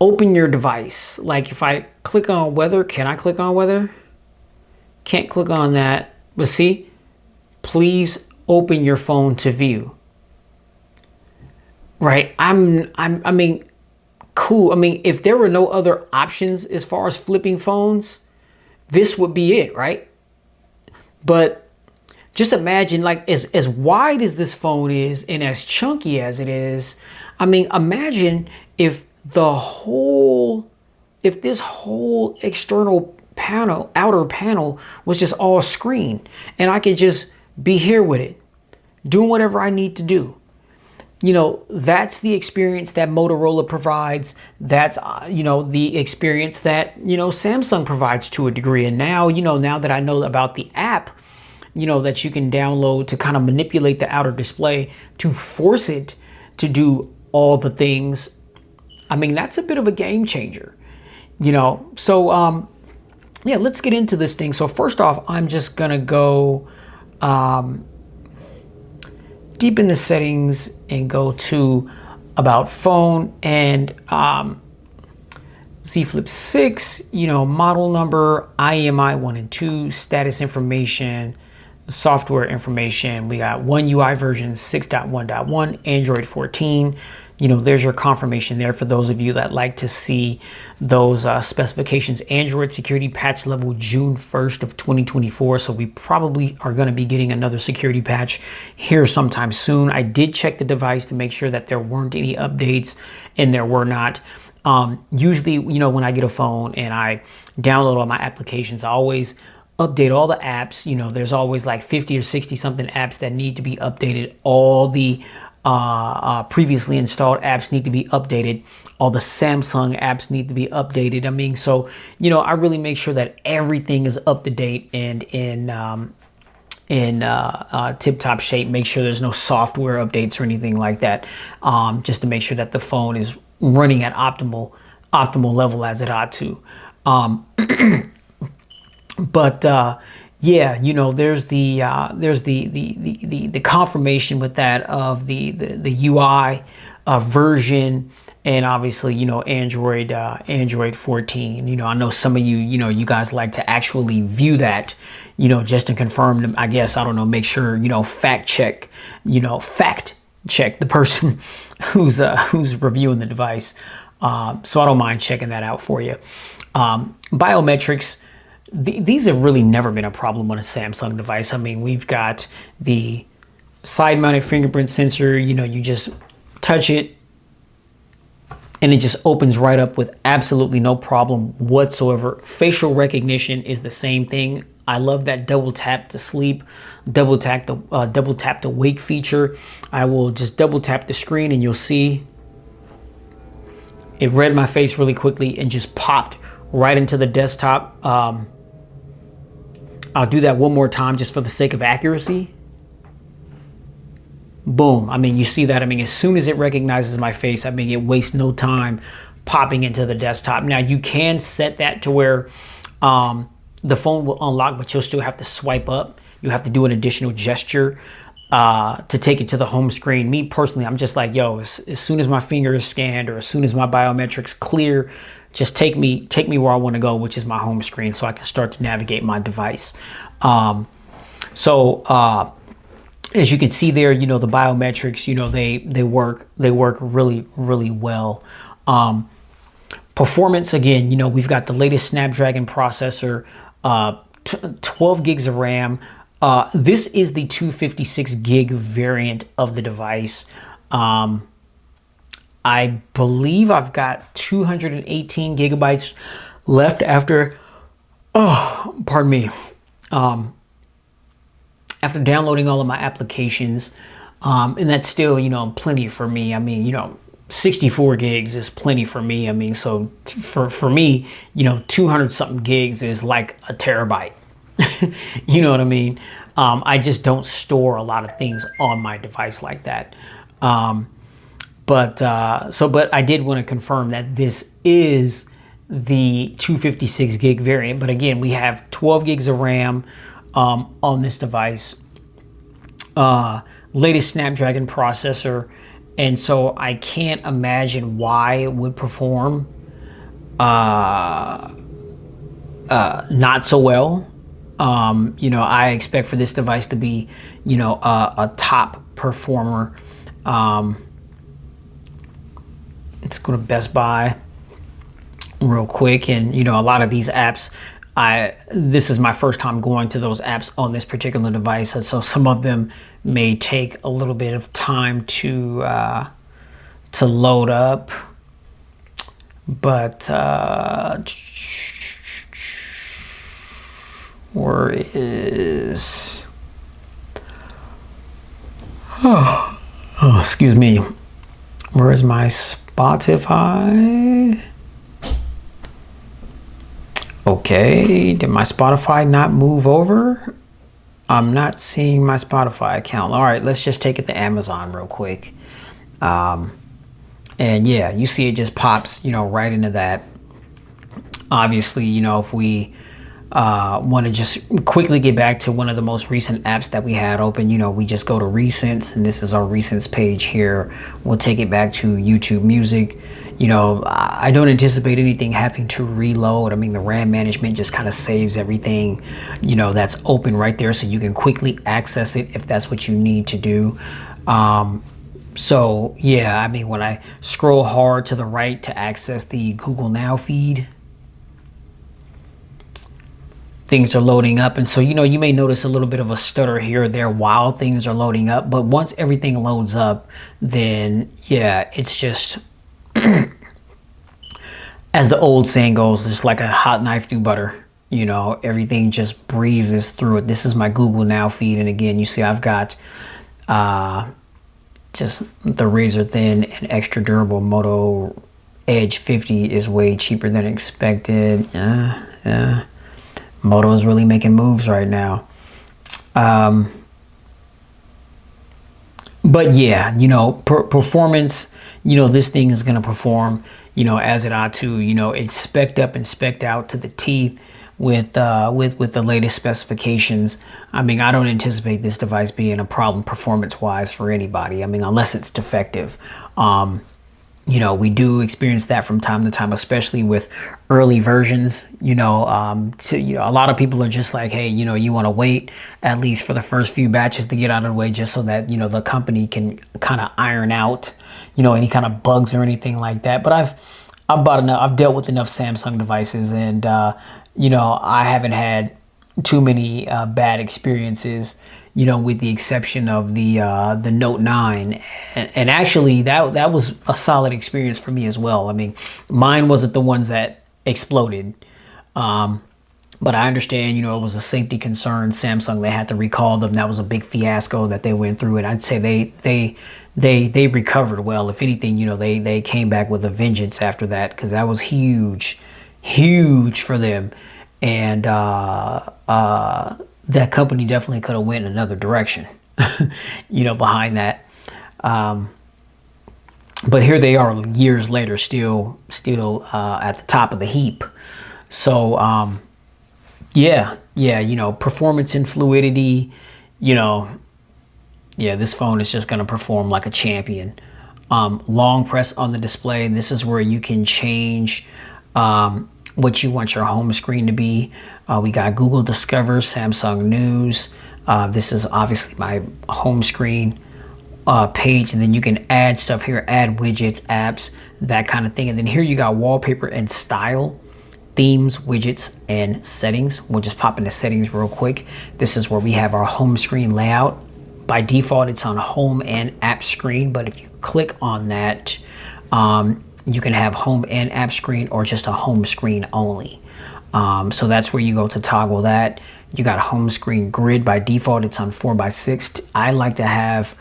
S1: open your device. Like if I click on weather, can I click on weather? Can't click on that, but see, please open your phone to view. Right? I mean, cool. I mean, if there were no other options as far as flipping phones, this would be it, right? But just imagine, like, as wide as this phone is and as chunky as it is, I mean, imagine if this whole external panel, outer panel, was just all screen, and I could just be here with it, doing whatever I need to do. You know, that's the experience that Motorola provides. That's, you know, the experience that, you know, Samsung provides to a degree. And now, you know, now that I know about the app, you know, that you can download to kind of manipulate the outer display to force it to do all the things, I mean, that's a bit of a game changer, you know. So, yeah, let's get into this thing. So first off, I'm just going to go deep in the settings and go to about phone and Z Flip 6, you know, model number, IMI 1 and 2, status information, software information. We got One UI version 6.1.1, Android 14. You know, there's your confirmation there for those of you that like to see those specifications. Android security patch level June 1st of 2024. So we probably are going to be getting another security patch here sometime soon. I did check the device to make sure that there weren't any updates, and there were not. Usually, you know, when I get a phone and I download all my applications, I always update all the apps. You know, there's always like 50 or 60 something apps that need to be updated. All the previously installed apps need to be updated. All the Samsung apps need to be updated. I mean, so, you know, I really make sure that everything is up to date and in tip-top shape. Make sure there's no software updates or anything like that, just to make sure that the phone is running at optimal level as it ought to. But yeah, you know, there's the confirmation with that of the UI version, and obviously, you know, Android 14. You know, I know some of you, you know, you guys like to actually view that, you know, just to confirm them. I guess, I don't know, make sure, you know, fact check the person who's reviewing the device. So I don't mind checking that out for you. Biometrics, these have really never been a problem on a Samsung device. I mean, we've got the side mounted fingerprint sensor. You know, you just touch it and it just opens right up with absolutely no problem whatsoever. Facial recognition is the same thing. I love that double tap to sleep, double tap the wake feature. I will just double tap the screen and you'll see it read my face really quickly and just popped right into the desktop. I'll do that one more time just for the sake of accuracy. Boom. I mean, you see that? I mean, as soon as it recognizes my face, I mean, it wastes no time popping into the desktop. Now, you can set that to where the phone will unlock, but you'll still have to swipe up. You have to do an additional gesture to take it to the home screen. Me personally, I'm just like, yo, as soon as my finger is scanned or as soon as my biometrics clear, just take me where I want to go, which is my home screen, so I can start to navigate my device. As you can see there, you know, the biometrics, you know, they work really, really well. Performance, again, you know, we've got the latest Snapdragon processor, 12 gigs of RAM. This is the 256 gig variant of the device. I believe I've got 218 gigabytes left after, pardon me, after downloading all of my applications. And that's still, you know, plenty for me. I mean, you know, 64 gigs is plenty for me. I mean, so for me, you know, 200 something gigs is like a terabyte. You know what I mean? I just don't store a lot of things on my device like that. But I did want to confirm that this is the 256 gig variant. But again, we have 12 gigs of RAM on this device, latest Snapdragon processor. And so I can't imagine why it would perform not so well. You know, I expect for this device to be, you know, a top performer. Let's go to Best Buy real quick. And, you know, a lot of these apps, this is my first time going to those apps on this particular device. And so some of them may take a little bit of time to load up. But where is, oh, excuse me. Where is my Spotify? Okay, did my Spotify not move over? I'm not seeing my Spotify account. All right, let's just take it to Amazon real quick. And yeah, you see it just pops, you know, right into that. Obviously, you know, if we want to just quickly get back to one of the most recent apps that we had open, you know, we just go to Recents, and this is our Recents page here. We'll take it back to YouTube Music. You know, I don't anticipate anything having to reload. I mean, the RAM management just kind of saves everything, you know, that's open right there, so you can quickly access it if that's what you need to do. So yeah, I mean, when I scroll hard to the right to access the Google Now feed, things are loading up. And so, you know, you may notice a little bit of a stutter here or there while things are loading up, but once everything loads up, then yeah, it's just as the old saying goes, it's like a hot knife through butter. You know, everything just breezes through it. This is my Google Now feed. And again, you see I've got just the razor thin and extra durable Moto Edge 50 is way cheaper than expected. Yeah. Moto is really making moves right now. But yeah, you know, performance, you know, this thing is going to perform, you know, as it ought to. You know, it's spec'd up and spec'd out to the teeth with the latest specifications. I mean, I don't anticipate this device being a problem performance wise for anybody. I mean, unless it's defective. You know, we do experience that from time to time, especially with early versions. You know, a lot of people are just like, hey, you know, you want to wait at least for the first few batches to get out of the way, just so that, you know, the company can kind of iron out, you know, any kind of bugs or anything like that. But I've dealt with enough Samsung devices, and you know, I haven't had too many bad experiences, you know, with the exception of the Note 9. And actually, that was a solid experience for me as well. I mean, mine wasn't the ones that exploded. But I understand, you know, it was a safety concern. Samsung, they had to recall them. That was a big fiasco that they went through. And I'd say they recovered well. If anything, you know, they came back with a vengeance after that, because that was huge for them. And that company definitely could have went in another direction, you know, behind that. But here they are years later, still at the top of the heap. So yeah, you know, performance and fluidity, you know, yeah, this phone is just going to perform like a champion. Long press on the display. This is where you can change what you want your home screen to be. We got Google Discover, Samsung News. This is obviously my home screen page, and then you can add stuff here, add widgets, apps, that kind of thing. And then here you got wallpaper and style, themes, widgets, and settings. We'll just pop into settings real quick. This is where we have our home screen layout. By default, it's on home and app screen, but if you click on that, you can have home and app screen, or just a home screen only. So that's where you go to toggle that. You got home screen grid. By default, it's on 4:6. I like to have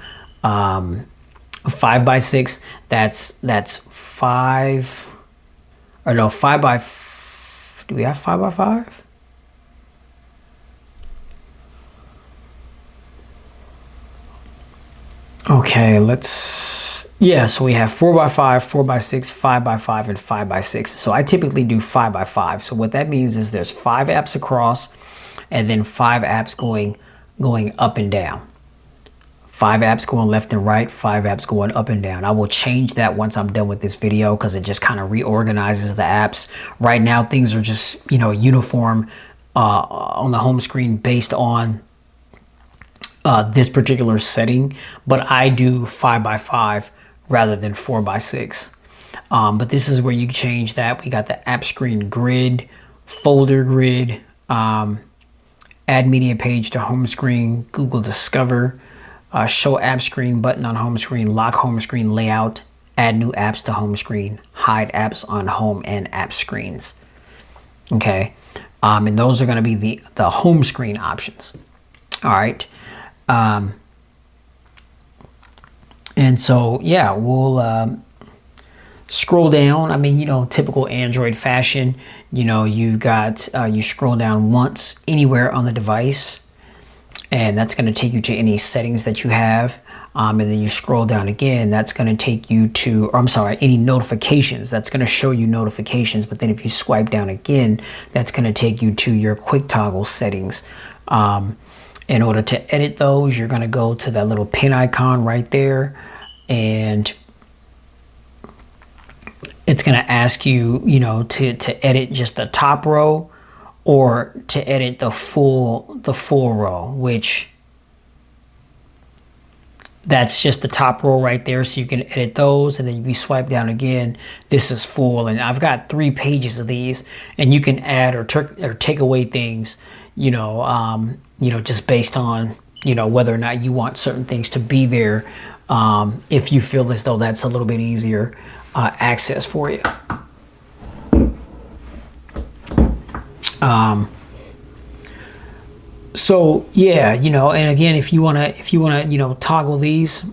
S1: 5:6. That's 5, or no, 5 do we have 5:5? Okay, so we have 4:5, 4:6, 5:5, and 5:6. So I typically do 5:5. So what that means is there's 5 apps across, and then 5 apps going up and down. 5 apps going left and right, 5 apps going up and down. I will change that once I'm done with this video, because it just kind of reorganizes the apps. Right now, things are just, you know, uniform on the home screen based on this particular setting, but I do 5:5 rather than 4:6. But this is where you change that. We got the app screen grid, folder grid, add media page to home screen, Google Discover, show app screen button on home screen, lock home screen layout, add new apps to home screen, hide apps on home and app screens. Okay, and those are going to be the home screen options. All right. And so, yeah, we'll scroll down. I mean, you know, typical Android fashion, you know, you got, you scroll down once anywhere on the device, and that's going to take you to any settings that you have. And then you scroll down again, that's going to take you to, or I'm sorry, any notifications. That's going to show you notifications. But then if you swipe down again, that's going to take you to your quick toggle settings. In order to edit those, you're going to go to that little pin icon right there, and it's going to ask you, you know, to edit just the top row, or to edit the full row, which that's just the top row right there. So you can edit those, and then if you swipe down again, this is full. And I've got 3 pages of these, and you can add or take away things, you know, just based on, you know, whether or not you want certain things to be there, if you feel as though that's a little bit easier access for you. So yeah, and again, if you wanna, toggle these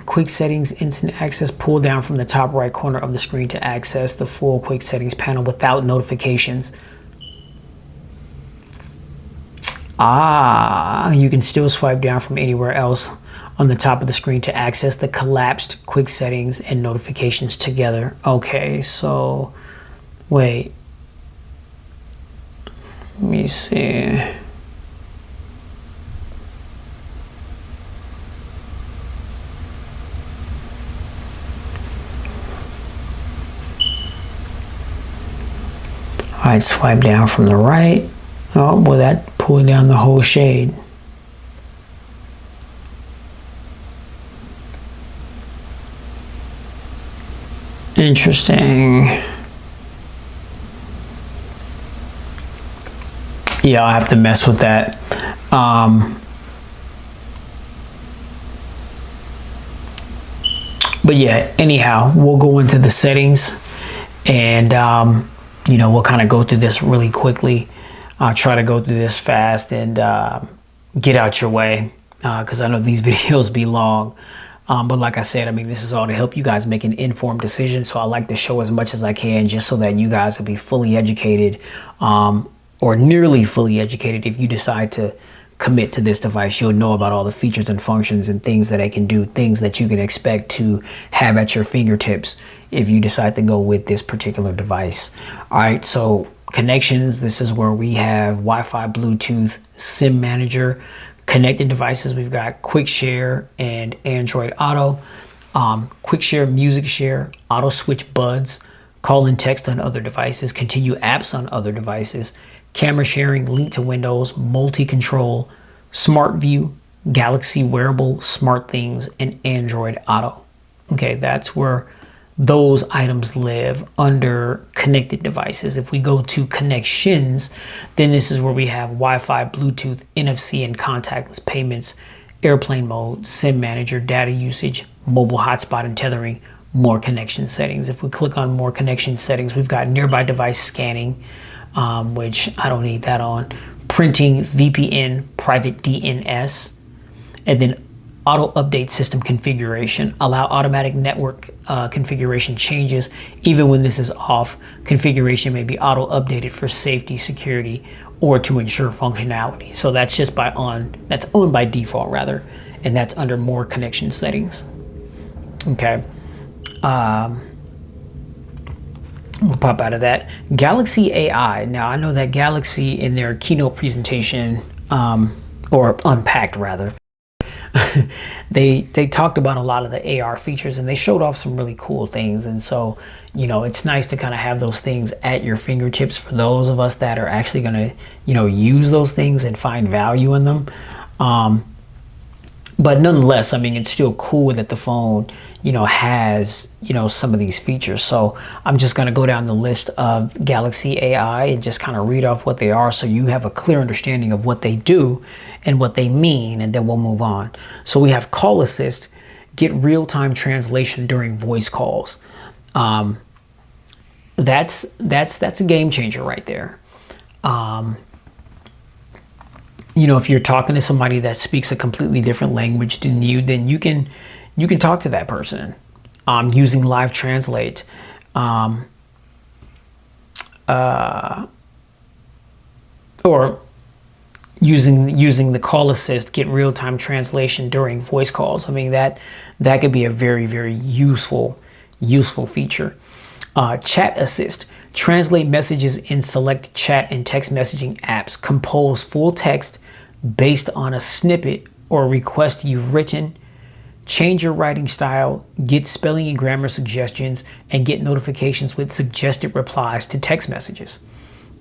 S1: quick settings, instant access, pull down from the top right corner of the screen to access the full quick settings panel without notifications. You can still swipe down from anywhere else on the top of the screen to access the collapsed quick settings and notifications together. Okay, so wait. Let me see. Alright, swipe down from the right. Oh, well, that pulled down the whole shade. Interesting. Yeah, I'll have to mess with that. But yeah, anyhow, we'll go into the settings and, we'll kind of go through this really quickly. I'll try to go through this fast and get out your way because I know these videos be long. But like I said, I mean, this is all to help you guys make an informed decision. So I like to show as much as I can just so that you guys will be fully educated or nearly fully educated. If you decide to commit to this device, you'll know about all the features and functions and things that it can do, things that you can expect to have at your fingertips if you decide to go with this particular device. All right, so connections, this is where we have Wi-Fi, Bluetooth, SIM manager. Connected devices, we've got quick share and Android Auto, quick share, music share, auto switch buds, call and text on other devices, continue apps on other devices, camera sharing, link to Windows, multi-control, smart view, Galaxy wearable, smart things, and Android Auto. Okay, that's where those items live under connected devices. If we go to connections, then this is where we have Wi-Fi, Bluetooth, NFC, and contactless payments, airplane mode, SIM manager, data usage, mobile hotspot and tethering, more connection settings. If we click on more connection settings, we've got nearby device scanning, which I don't need that on, printing, VPN, private DNS, and then auto update system configuration, allow automatic network configuration changes. Even when this is off, configuration may be auto updated for safety, security, or to ensure functionality. So that's just that's on by default rather, and that's under more connection settings. Okay. We'll pop out of that. Galaxy AI. Now I know that Galaxy in their keynote presentation, or Unpacked rather, they talked about a lot of the AR features and they showed off some really cool things. And so, it's nice to kind of have those things at your fingertips for those of us that are actually going to, use those things and find value in them. But nonetheless, I mean, it's still cool that the phone, has, some of these features. So I'm just going to go down the list of Galaxy AI and just kind of read off what they are so you have a clear understanding of what they do and what they mean, and then we'll move on. So we have Call Assist, get real-time translation during voice calls. That's a game changer right there. If you're talking to somebody that speaks a completely different language than you, then you can talk to that person using Live Translate. Or using the Call Assist, get real-time translation during voice calls. I mean, that could be a very, very useful feature. Chat Assist, translate messages in select chat and text messaging apps, compose full text based on a snippet or request you've written, change your writing style, get spelling and grammar suggestions, and get notifications with suggested replies to text messages.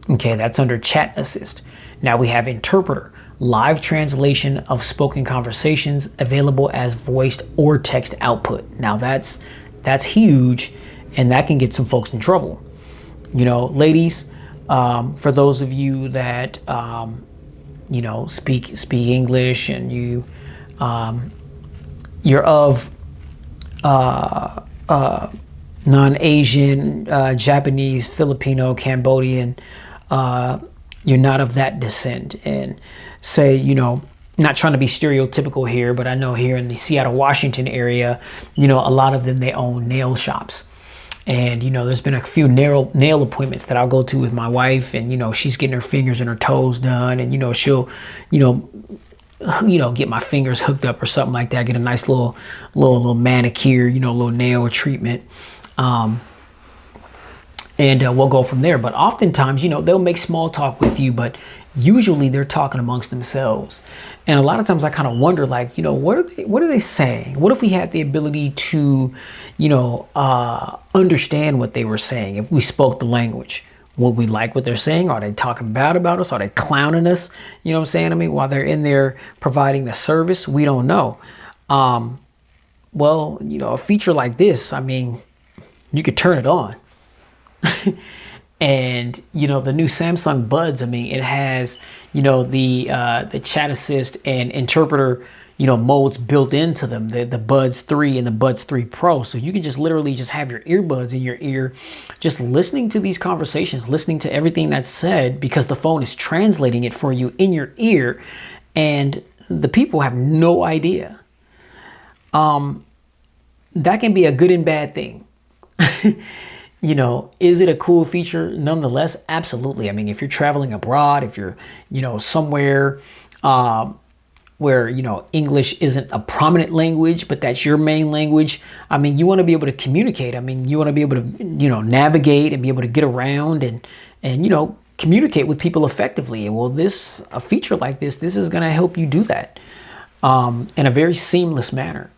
S1: Okay, that's under Chat Assist. Now we have Interpreter, live translation of spoken conversations available as voiced or text output. Now that's huge, and that can get some folks in trouble. Ladies, for those of you that speak English and you're of non-Asian, Japanese, Filipino, Cambodian, you're not of that descent, and say, not trying to be stereotypical here, but I know here in the Seattle, Washington area, a lot of them, they own nail shops. And, there's been a few nail appointments that I'll go to with my wife, and, she's getting her fingers and her toes done, and, she'll, get my fingers hooked up or something like that, get a nice little manicure, little nail treatment. And we'll go from there. But oftentimes, they'll make small talk with you, but usually they're talking amongst themselves. And a lot of times I kind of wonder, like, what are they saying? What if we had the ability to, understand what they were saying? If we spoke the language, would we like what they're saying? Are they talking bad about us? Are they clowning us? You know what I'm saying? I mean, while they're in there providing the service, we don't know. Well, a feature like this, I mean, you could turn it on. And the new Samsung Buds, I mean, it has the chat assist and interpreter modes built into them, the Buds 3 and the Buds 3 Pro. So you can just literally just have your earbuds in your ear, just listening to these conversations, listening to everything that's said, because the phone is translating it for you in your ear, and the people have no idea. That can be a good and bad thing. Is it a cool feature? Nonetheless, absolutely. I mean, if you're traveling abroad, if you're, somewhere where, English isn't a prominent language, but that's your main language. I mean, you want to be able to communicate. I mean, you want to be able to, navigate and be able to get around and communicate with people effectively. And well, a feature like this is going to help you do that in a very seamless manner.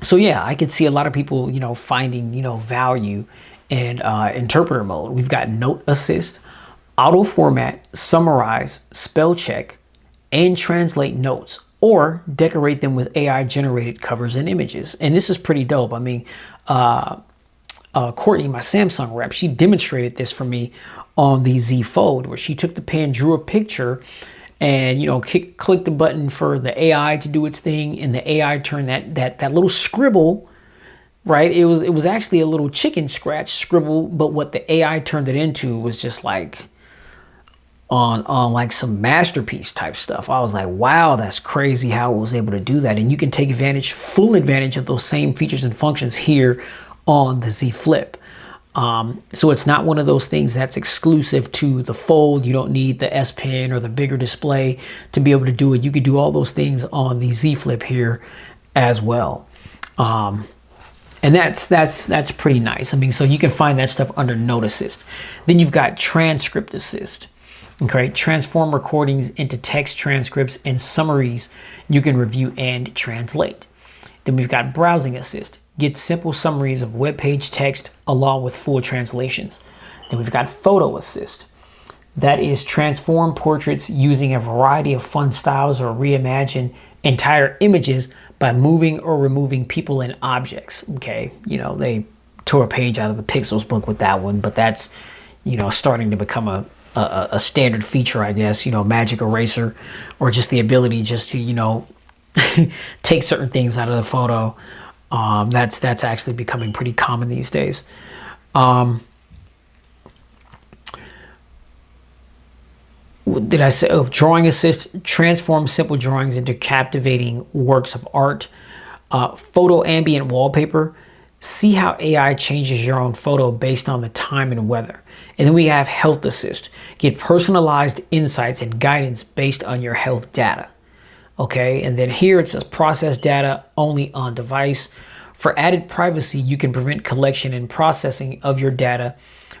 S1: So yeah, I could see a lot of people, finding, value in interpreter mode. We've got note assist, auto format, summarize, spell check, and translate notes, or decorate them with AI generated covers and images. And this is pretty dope. I mean, Courtney, my Samsung rep, she demonstrated this for me on the Z Fold, where she took the pen, drew a picture, and click the button for the AI to do its thing, and the AI turned that little scribble, right? It was actually a little chicken scratch scribble, but what the AI turned it into was just like on like some masterpiece type stuff. I was like, wow, that's crazy how it was able to do that. And you can take full advantage of those same features and functions here on the Z Flip. So it's not one of those things that's exclusive to the Fold. You don't need the S Pen or the bigger display to be able to do it. You could do all those things on the Z Flip here as well. And that's pretty nice. I mean, so you can find that stuff under Note Assist. Then you've got Transcript Assist. Okay, transform recordings into text transcripts and summaries you can review and translate. Then we've got Browsing Assist. Get simple summaries of web page text along with full translations. Then we've got Photo Assist. That is transform portraits using a variety of fun styles or reimagine entire images by moving or removing people and objects. Okay, they tore a page out of the Pixels book with that one, but that's, starting to become a standard feature, I guess, Magic Eraser, or just the ability just to, take certain things out of the photo. That's actually becoming pretty common these days. Did I say Drawing Assist? Transform simple drawings into captivating works of art. Photo ambient wallpaper. See how AI changes your own photo based on the time and weather. And then we have Health Assist. Get personalized insights and guidance based on your health data. Okay, and then here it says process data only on device. For added privacy, you can prevent collection and processing of your data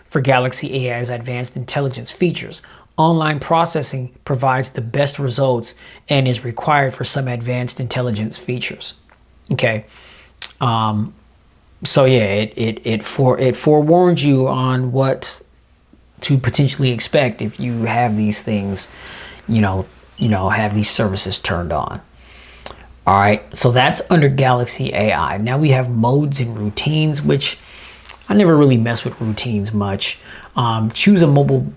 S1: for Galaxy AI's advanced intelligence features. Online processing provides the best results and is required for some advanced intelligence features. Okay, so yeah, it forewarns you on what to potentially expect if you have these things, have these services turned on. All right, so that's under Galaxy AI. Now we have modes and routines, which I never really mess with routines much. Choose a mode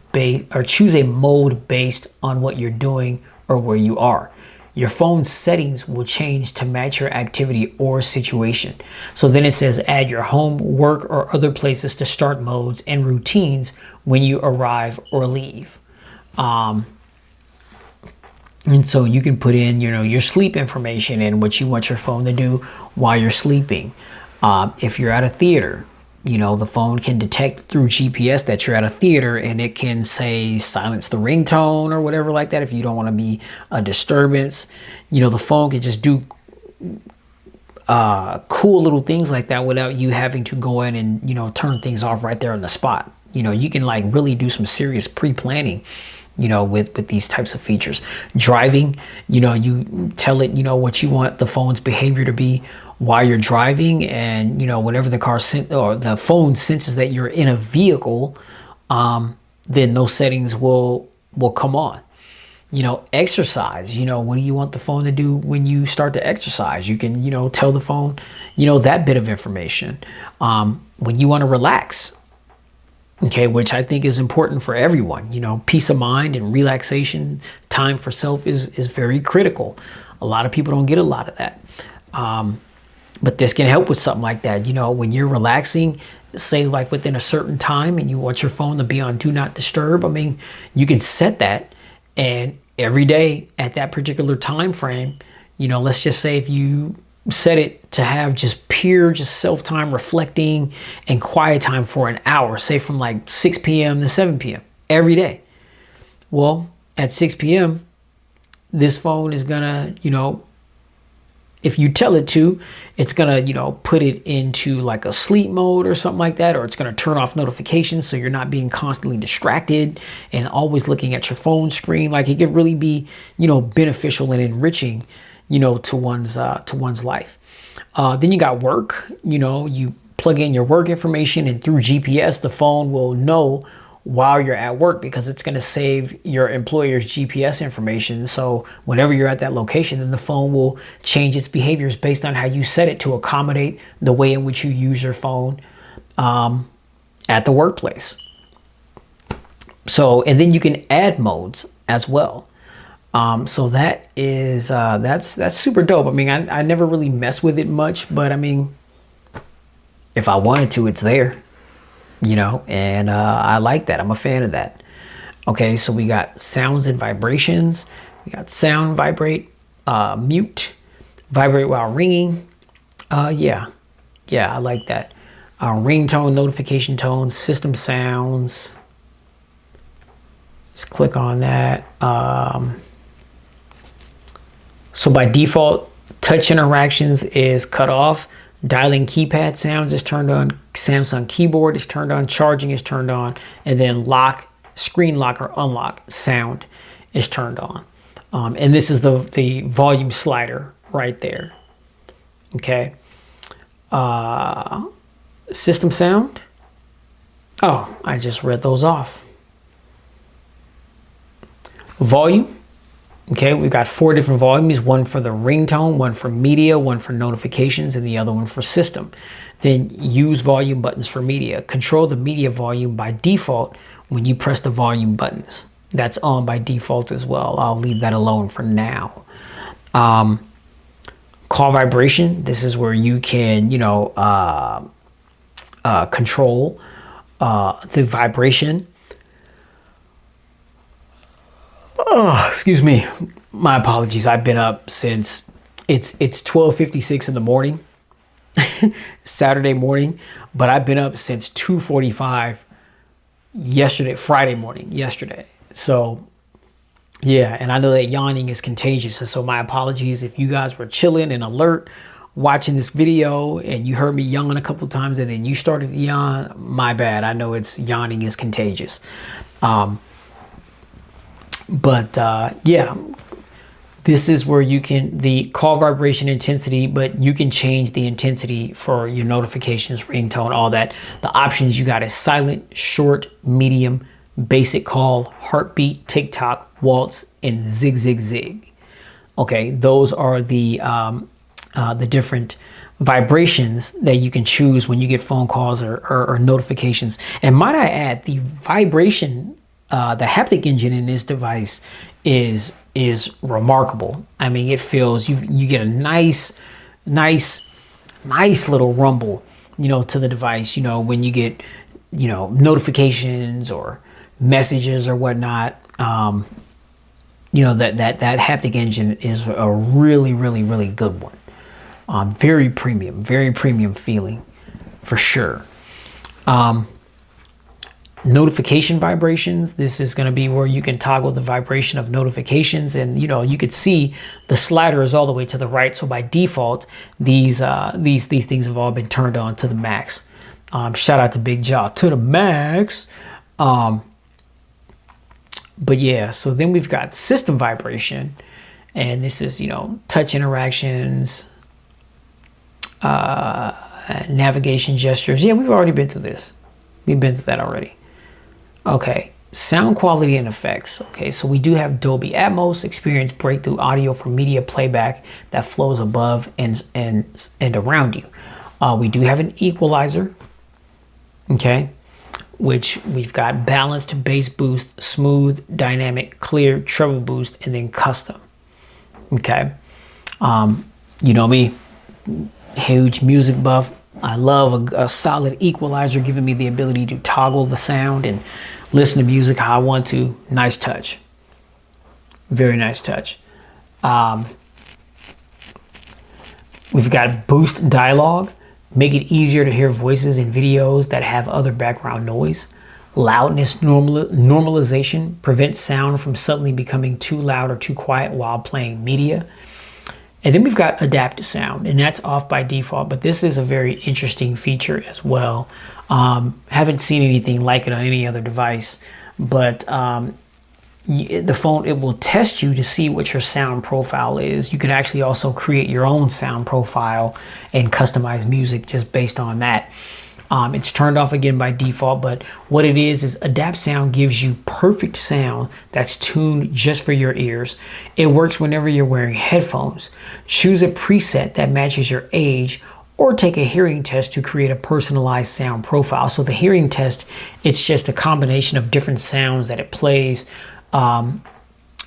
S1: based on what you're doing or where you are. your phone's settings will change to match your activity or situation. So then it says add your home, work, or other places to start modes and routines when you arrive or leave. And so you can put in, your sleep information and what you want your phone to do while you're sleeping. If you're at a theater, the phone can detect through GPS that you're at a theater, and it can say silence the ringtone or whatever like that if you don't want to be a disturbance. The phone can just do cool little things like that without you having to go in and, turn things off right there on the spot. You can like really do some serious pre-planning, with these types of features. Driving, you tell it, what you want the phone's behavior to be while you're driving, and whenever the phone senses that you're in a vehicle, then those settings will come on. Exercise, what do you want the phone to do when you start to exercise? You can tell the phone that bit of information. When you want to relax, okay, which I think is important for everyone. Peace of mind and relaxation, time for self is very critical. A lot of people don't get a lot of that. But this can help with something like that. When you're relaxing, say like within a certain time, and you want your phone to be on do not disturb, you can set that, and every day at that particular time frame, let's just say if you set it to have just pure self-time, reflecting and quiet time for an hour, say from like 6 p.m. to 7 p.m. every day. Well, at 6 p.m., this phone is gonna, if you tell it to, it's gonna, put it into like a sleep mode or something like that, or it's gonna turn off notifications so you're not being constantly distracted and always looking at your phone screen. Like it could really be, beneficial and enriching, to one's life. Then you got work. You plug in your work information, and through GPS, the phone will know while you're at work, because it's going to save your employer's GPS information. So whenever you're at that location, then the phone will change its behaviors based on how you set it to accommodate the way in which you use your phone at the workplace. So, and then you can add modes as well. So that is that's super dope. I never really mess with it much, but if I wanted to, it's there. And I like that. I'm a fan of that. Okay, so we got sounds and vibrations. We got sound, vibrate, mute, vibrate while ringing. Yeah, I like that. Ringtone, notification tone, system sounds. Let's click on that. So by default, touch interactions is cut off. Dialing keypad sounds is turned on. Samsung keyboard is turned on. Charging is turned on. And then lock, screen lock or unlock sound is turned on. And this is the volume slider right there. Okay. System sound. Oh, I just read those off. Volume. Okay, we've got 4 different volumes, one for the ringtone, one for media, one for notifications, and the other one for system. Then use volume buttons for media. Control the media volume by default when you press the volume buttons. That's on by default as well. I'll leave that alone for now. Call vibration. This is where you can, control the vibration. Oh, excuse me. My apologies. I've been up since it's 12:56 in the morning, Saturday morning, but I've been up since 2:45 yesterday, Friday morning, yesterday. So yeah, and I know that yawning is contagious. And so my apologies if you guys were chilling and alert watching this video and you heard me yawn a couple times and then you started to yawn. My bad. I know yawning is contagious. Yeah, this is where you can, the call vibration intensity, but you can change the intensity for your notifications, ringtone, all that. The options you got is silent, short, medium, basic call, heartbeat, TikTok, waltz, and zig, zig, zig. Okay, those are the different vibrations that you can choose when you get phone calls or notifications. And might I add, the vibration the haptic engine in this device is remarkable. I mean, it feels, you get a nice little rumble, you know, to the device, you know, when you get, you know, notifications or messages or whatnot. You know, that haptic engine is a really good one. Very premium feeling for sure. Notification vibrations. This is going to be where you can toggle the vibration of notifications, and you know, you could see the slider is all the way to the right. So by default, these things have all been turned on to the max. Shout out to Big Jaw to the max. But yeah, so then we've got system vibration, and this is, you know, touch interactions, navigation gestures. Yeah, we've already been through this. We've been through that already. Okay, sound quality and effects. Okay, so we do have Dolby Atmos, experience breakthrough audio for media playback that flows above and around you. We do have an equalizer. Okay, which we've got balanced, bass boost, smooth, dynamic, clear, treble boost, and then custom. Okay, you know me, huge music buff. I love a solid equalizer, giving me the ability to toggle the sound and listen to music how I want to. Nice touch. Very nice touch. We've got boost dialogue. Make it easier to hear voices in videos that have other background noise. Loudness normalization. Prevents sound from suddenly becoming too loud or too quiet while playing media. And then we've got adapt sound, and that's off by default, but this is a very interesting feature as well. Haven't seen anything like it on any other device, but the phone, it will test you to see what your sound profile is. You can actually also create your own sound profile and customize music just based on that. It's turned off again by default, but what it is adapt sound gives you perfect sound that's tuned just for your ears. It works whenever you're wearing headphones. Choose a preset that matches your age, or take a hearing test to create a personalized sound profile. So the hearing test, it's just a combination of different sounds that it plays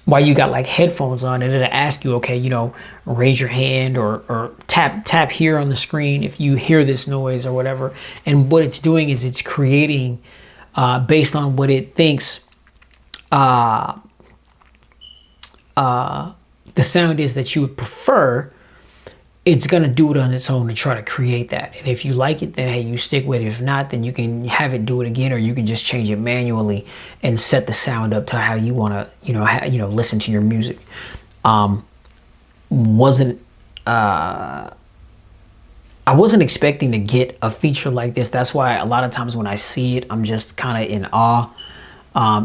S1: while you got like headphones on, and it'll ask you, okay, you know, raise your hand or tap here on the screen if you hear this noise or whatever. And what it's doing is it's creating based on what it thinks the sound is that you would prefer. It's going to do it on its own to try to create that. And if you like it, then hey, you stick with it. If not, then you can have it do it again, or you can just change it manually and set the sound up to how you want to, listen to your music. I wasn't expecting to get a feature like this. That's why a lot of times when I see it, I'm just kind of in awe.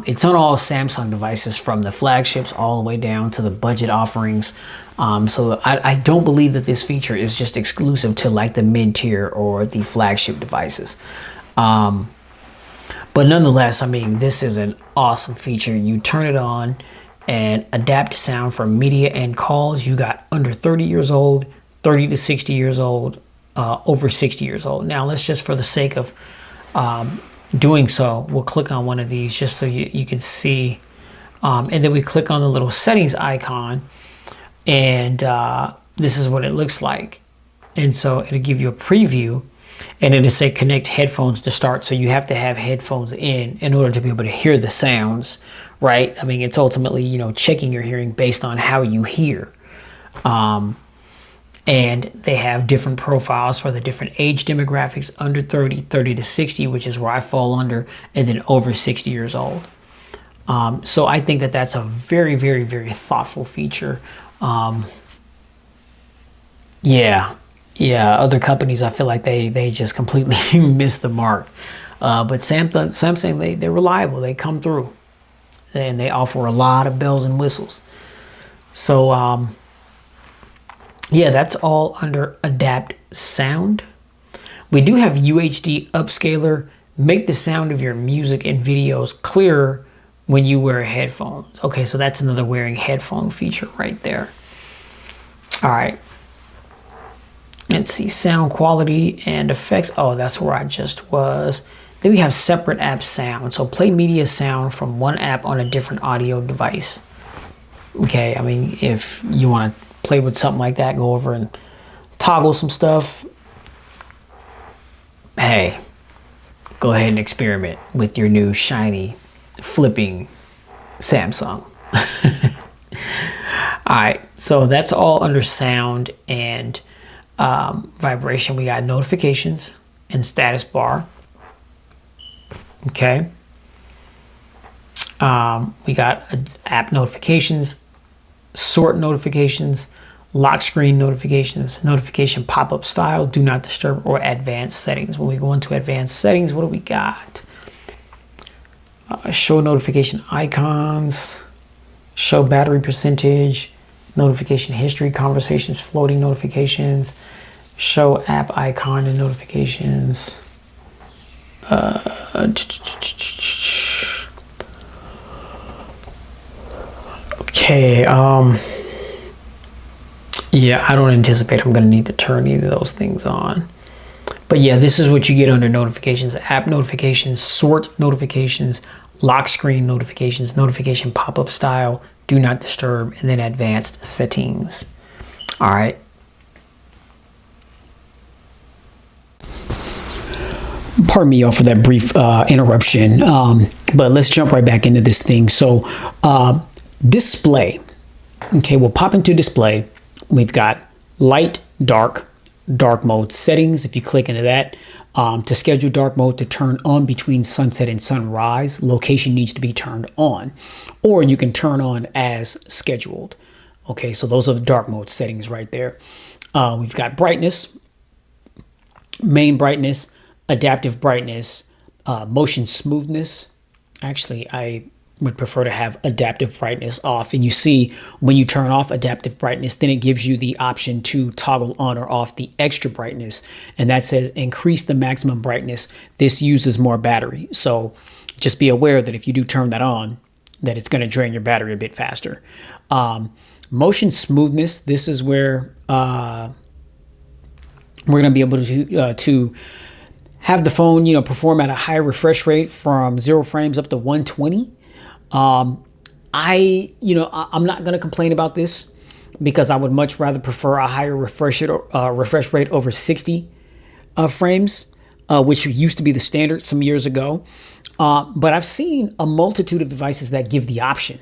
S1: It's on all Samsung devices, from the flagships all the way down to the budget offerings. So I don't believe that this feature is just exclusive to like the mid-tier or the flagship devices. But nonetheless, I mean, this is an awesome feature. You turn it on and adapt sound for media and calls. You got under 30 years old, 30 to 60 years old, over 60 years old. Now let's just, for the sake of doing so, we'll click on one of these just so you can see, and then we click on the little settings icon, and this is what it looks like. And so it'll give you a preview, and it'll say connect headphones to start. So you have to have headphones in order to be able to hear the sounds, right? I mean, it's ultimately, checking your hearing based on how you hear. And they have different profiles for the different age demographics: under 30, 30 to 60, which is where I fall under, and then over 60 years old. So I think that that's a very, very, very thoughtful feature. Other companies, I feel like they just completely missed the mark. But Samsung, they're reliable. They come through, and they offer a lot of bells and whistles. So, yeah, that's all under Adapt Sound. We do have UHD Upscaler. Make the sound of your music and videos clearer when you wear headphones. Okay, so that's another wearing headphone feature right there. All right. Let's see, sound quality and effects. Oh, that's where I just was. Then we have separate app sound. So play media sound from one app on a different audio device. Okay, I mean, if you want to play with something like that, go over and toggle some stuff. Hey, go ahead and experiment with your new shiny flipping Samsung. All right, so that's all under sound and vibration. We got notifications and status bar. Okay. We got app notifications, sort notifications, lock screen notifications, notification pop-up style, do not disturb, or advanced settings. When we go into advanced settings, what do we got? Show notification icons, show battery percentage, notification history, conversations, floating notifications, show app icon and notifications. Okay, yeah, I don't anticipate I'm going to need to turn either of those things on. But yeah, this is what you get under notifications: app notifications, sort notifications, lock screen notifications, notification pop-up style, do not disturb, and then advanced settings. All right. Pardon me, y'all, for that brief interruption, but let's jump right back into this thing. So display. Okay, we'll pop into display. We've got light, dark mode settings. If you click into that, to schedule dark mode to turn on between sunset and sunrise, location needs to be turned on, or you can turn on as scheduled. Okay, so those are the dark mode settings right there. We've got brightness, main brightness, adaptive brightness, motion smoothness. Actually, I would prefer to have adaptive brightness off. And you see when you turn off adaptive brightness, then it gives you the option to toggle on or off the extra brightness. And that says increase the maximum brightness. This uses more battery. So just be aware that if you do turn that on, that it's going to drain your battery a bit faster. Motion smoothness. This is where we're going to be able to have the phone, perform at a high refresh rate from 0 frames up to 120. I'm not going to complain about this because I would much rather prefer a higher refresh rate over 60 frames, which used to be the standard some years ago. But I've seen a multitude of devices that give the option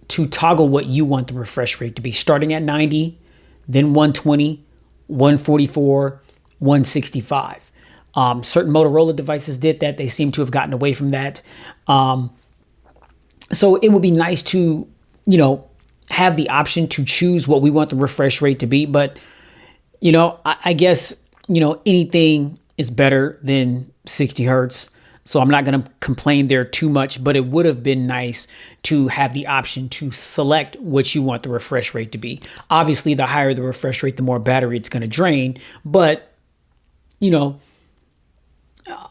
S1: to toggle what you want the refresh rate to be, starting at 90, then 120, 144, 165. Certain Motorola devices did that. They seem to have gotten away from that. So it would be nice to, have the option to choose what we want the refresh rate to be. But, I guess, anything is better than 60 hertz. So I'm not going to complain there too much, but it would have been nice to have the option to select what you want the refresh rate to be. Obviously, the higher the refresh rate, the more battery it's going to drain. But,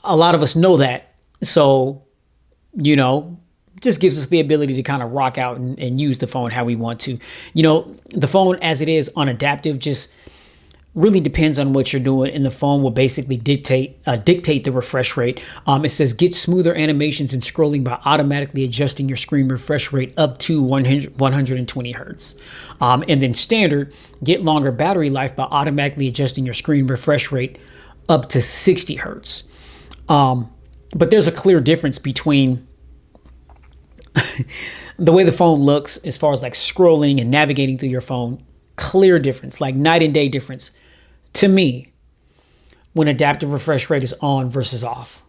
S1: a lot of us know that. So, just gives us the ability to kind of rock out and use the phone how we want to. The phone as it is on adaptive just really depends on what you're doing, and the phone will basically dictate the refresh rate. It says get smoother animations and scrolling by automatically adjusting your screen refresh rate up to 120 hertz. And then standard, get longer battery life by automatically adjusting your screen refresh rate up to 60 hertz. But there's a clear difference between the way the phone looks as far as like scrolling and navigating through your phone. Clear difference, like night and day difference to me when adaptive refresh rate is on versus off.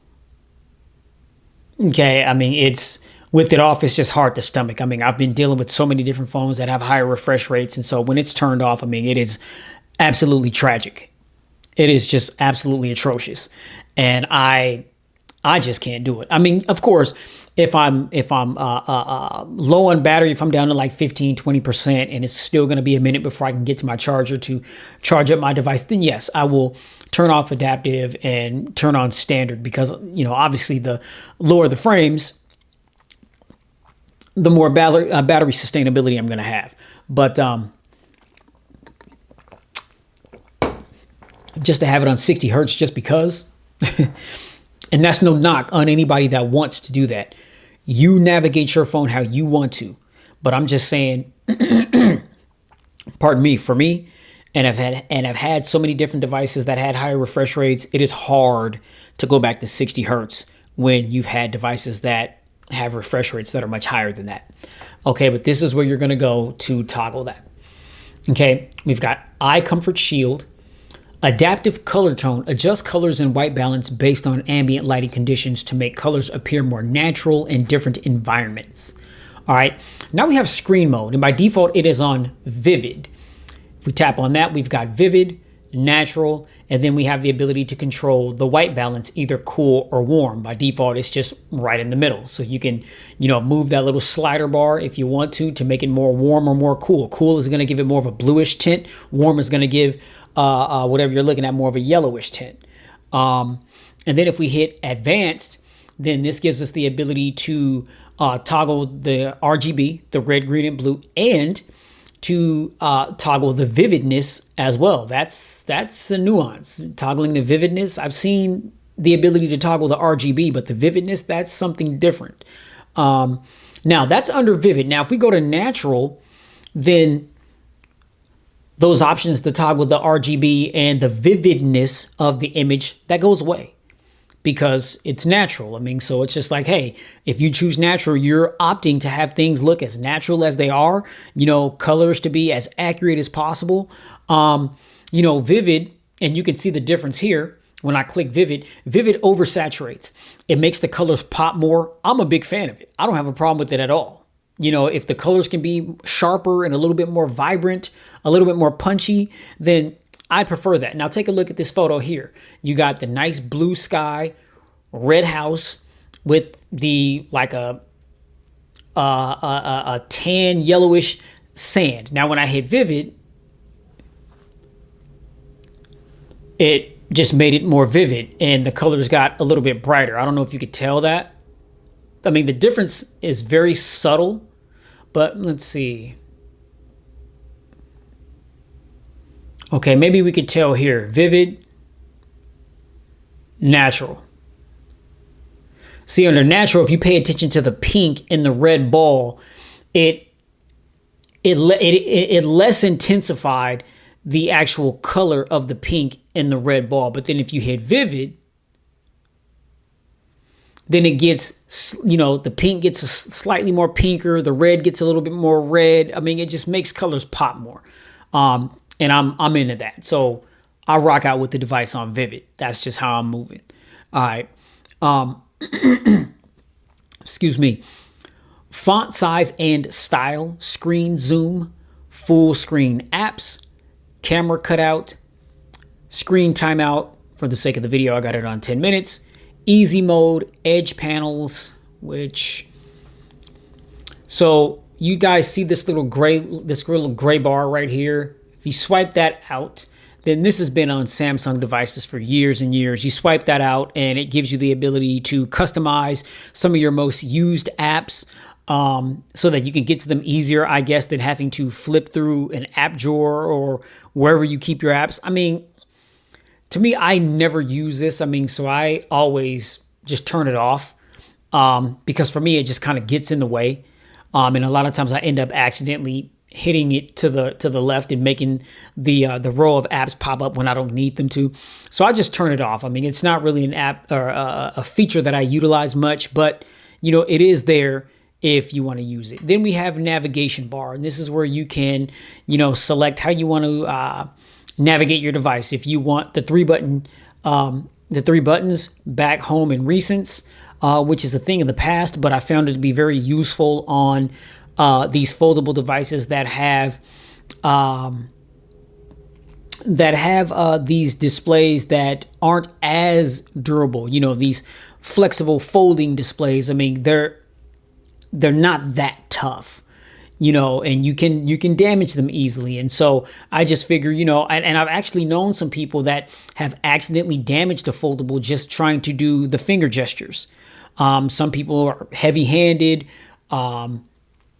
S1: Okay, I mean, it's with it off, it's just hard to stomach. I mean, I've been dealing with so many different phones that have higher refresh rates, and so when it's turned off, I mean, it is absolutely tragic. It is just absolutely atrocious, and I just can't do it. I mean, of course, if I'm low on battery, if I'm down to like 15, 20%, and it's still going to be a minute before I can get to my charger to charge up my device, then yes, I will turn off adaptive and turn on standard because, obviously the lower the frames, the more battery sustainability I'm going to have. But just to have it on 60 hertz just because And that's no knock on anybody that wants to do that. You navigate your phone how you want to. But I'm just saying, pardon me, for me, and I've had so many different devices that had higher refresh rates, it is hard to go back to 60 hertz when you've had devices that have refresh rates that are much higher than that. Okay, but this is where you're gonna go to toggle that. Okay, we've got Eye Comfort Shield. Adaptive color tone, adjust colors and white balance based on ambient lighting conditions to make colors appear more natural in different environments. All right, now we have screen mode, and by default, it is on vivid. If we tap on that, we've got vivid, natural, and then we have the ability to control the white balance, either cool or warm. By default, it's just right in the middle. So you can, move that little slider bar if you want to make it more warm or more cool. Cool is gonna give it more of a bluish tint. Warm is gonna give whatever you're looking at more of a yellowish tint. And then if we hit advanced, then this gives us the ability to toggle the RGB, the red, green, and blue, and to toggle the vividness as well. That's a nuance. Toggling the vividness, I've seen the ability to toggle the RGB, but the vividness, that's something different. Now that's under vivid. Now if we go to natural, then those options to toggle the RGB and the vividness of the image, that goes away because it's natural. I mean, so it's just like, hey, if you choose natural, you're opting to have things look as natural as they are, colors to be as accurate as possible. Vivid, and you can see the difference here. When I click vivid oversaturates. It makes the colors pop more. I'm a big fan of it. I don't have a problem with it at all. If the colors can be sharper and a little bit more vibrant, a little bit more punchy, then I prefer that. Now take a look at this photo here. You got the nice blue sky, red house with the like a tan yellowish sand. Now when I hit vivid, it just made it more vivid and the colors got a little bit brighter. I don't know if you could tell that. I mean, the difference is very subtle, but let's see. Okay, maybe we could tell here. Vivid, natural. See, under natural, if you pay attention to the pink in the red ball, it less intensified the actual color of the pink in the red ball. But then if you hit vivid, then it gets, the pink gets slightly more pinker. The red gets a little bit more red. I mean, it just makes colors pop more. And I'm into that. So I rock out with the device on vivid. That's just how I'm moving. All right. Excuse me. Font size and style, screen zoom, full screen apps, camera cutout, screen timeout. For the sake of the video, I got it on 10 minutes. Easy mode, edge panels, so you guys see this little gray bar right here. If you swipe that out, then this has been on Samsung devices for years and years. You swipe that out and it gives you the ability to customize some of your most used apps so that you can get to them easier, I guess, than having to flip through an app drawer or wherever you keep your apps. I mean, to me, I never use this. I mean, so I always just turn it off because for me, it just kind of gets in the way. And a lot of times I end up accidentally hitting it to the left and making the row of apps pop up when I don't need them to. So I just turn it off. I mean, it's not really an app or a feature that I utilize much, but it is there if you want to use it. Then we have navigation bar, and this is where you can, select how you want to navigate your device. If you want the three buttons, back, home, and recents, which is a thing in the past, but I found it to be very useful on these foldable devices that have these displays that aren't as durable. These flexible folding displays. I mean, they're not that tough. And you can damage them easily. And so I just figure, and I've actually known some people that have accidentally damaged a foldable just trying to do the finger gestures. Some people are heavy-handed.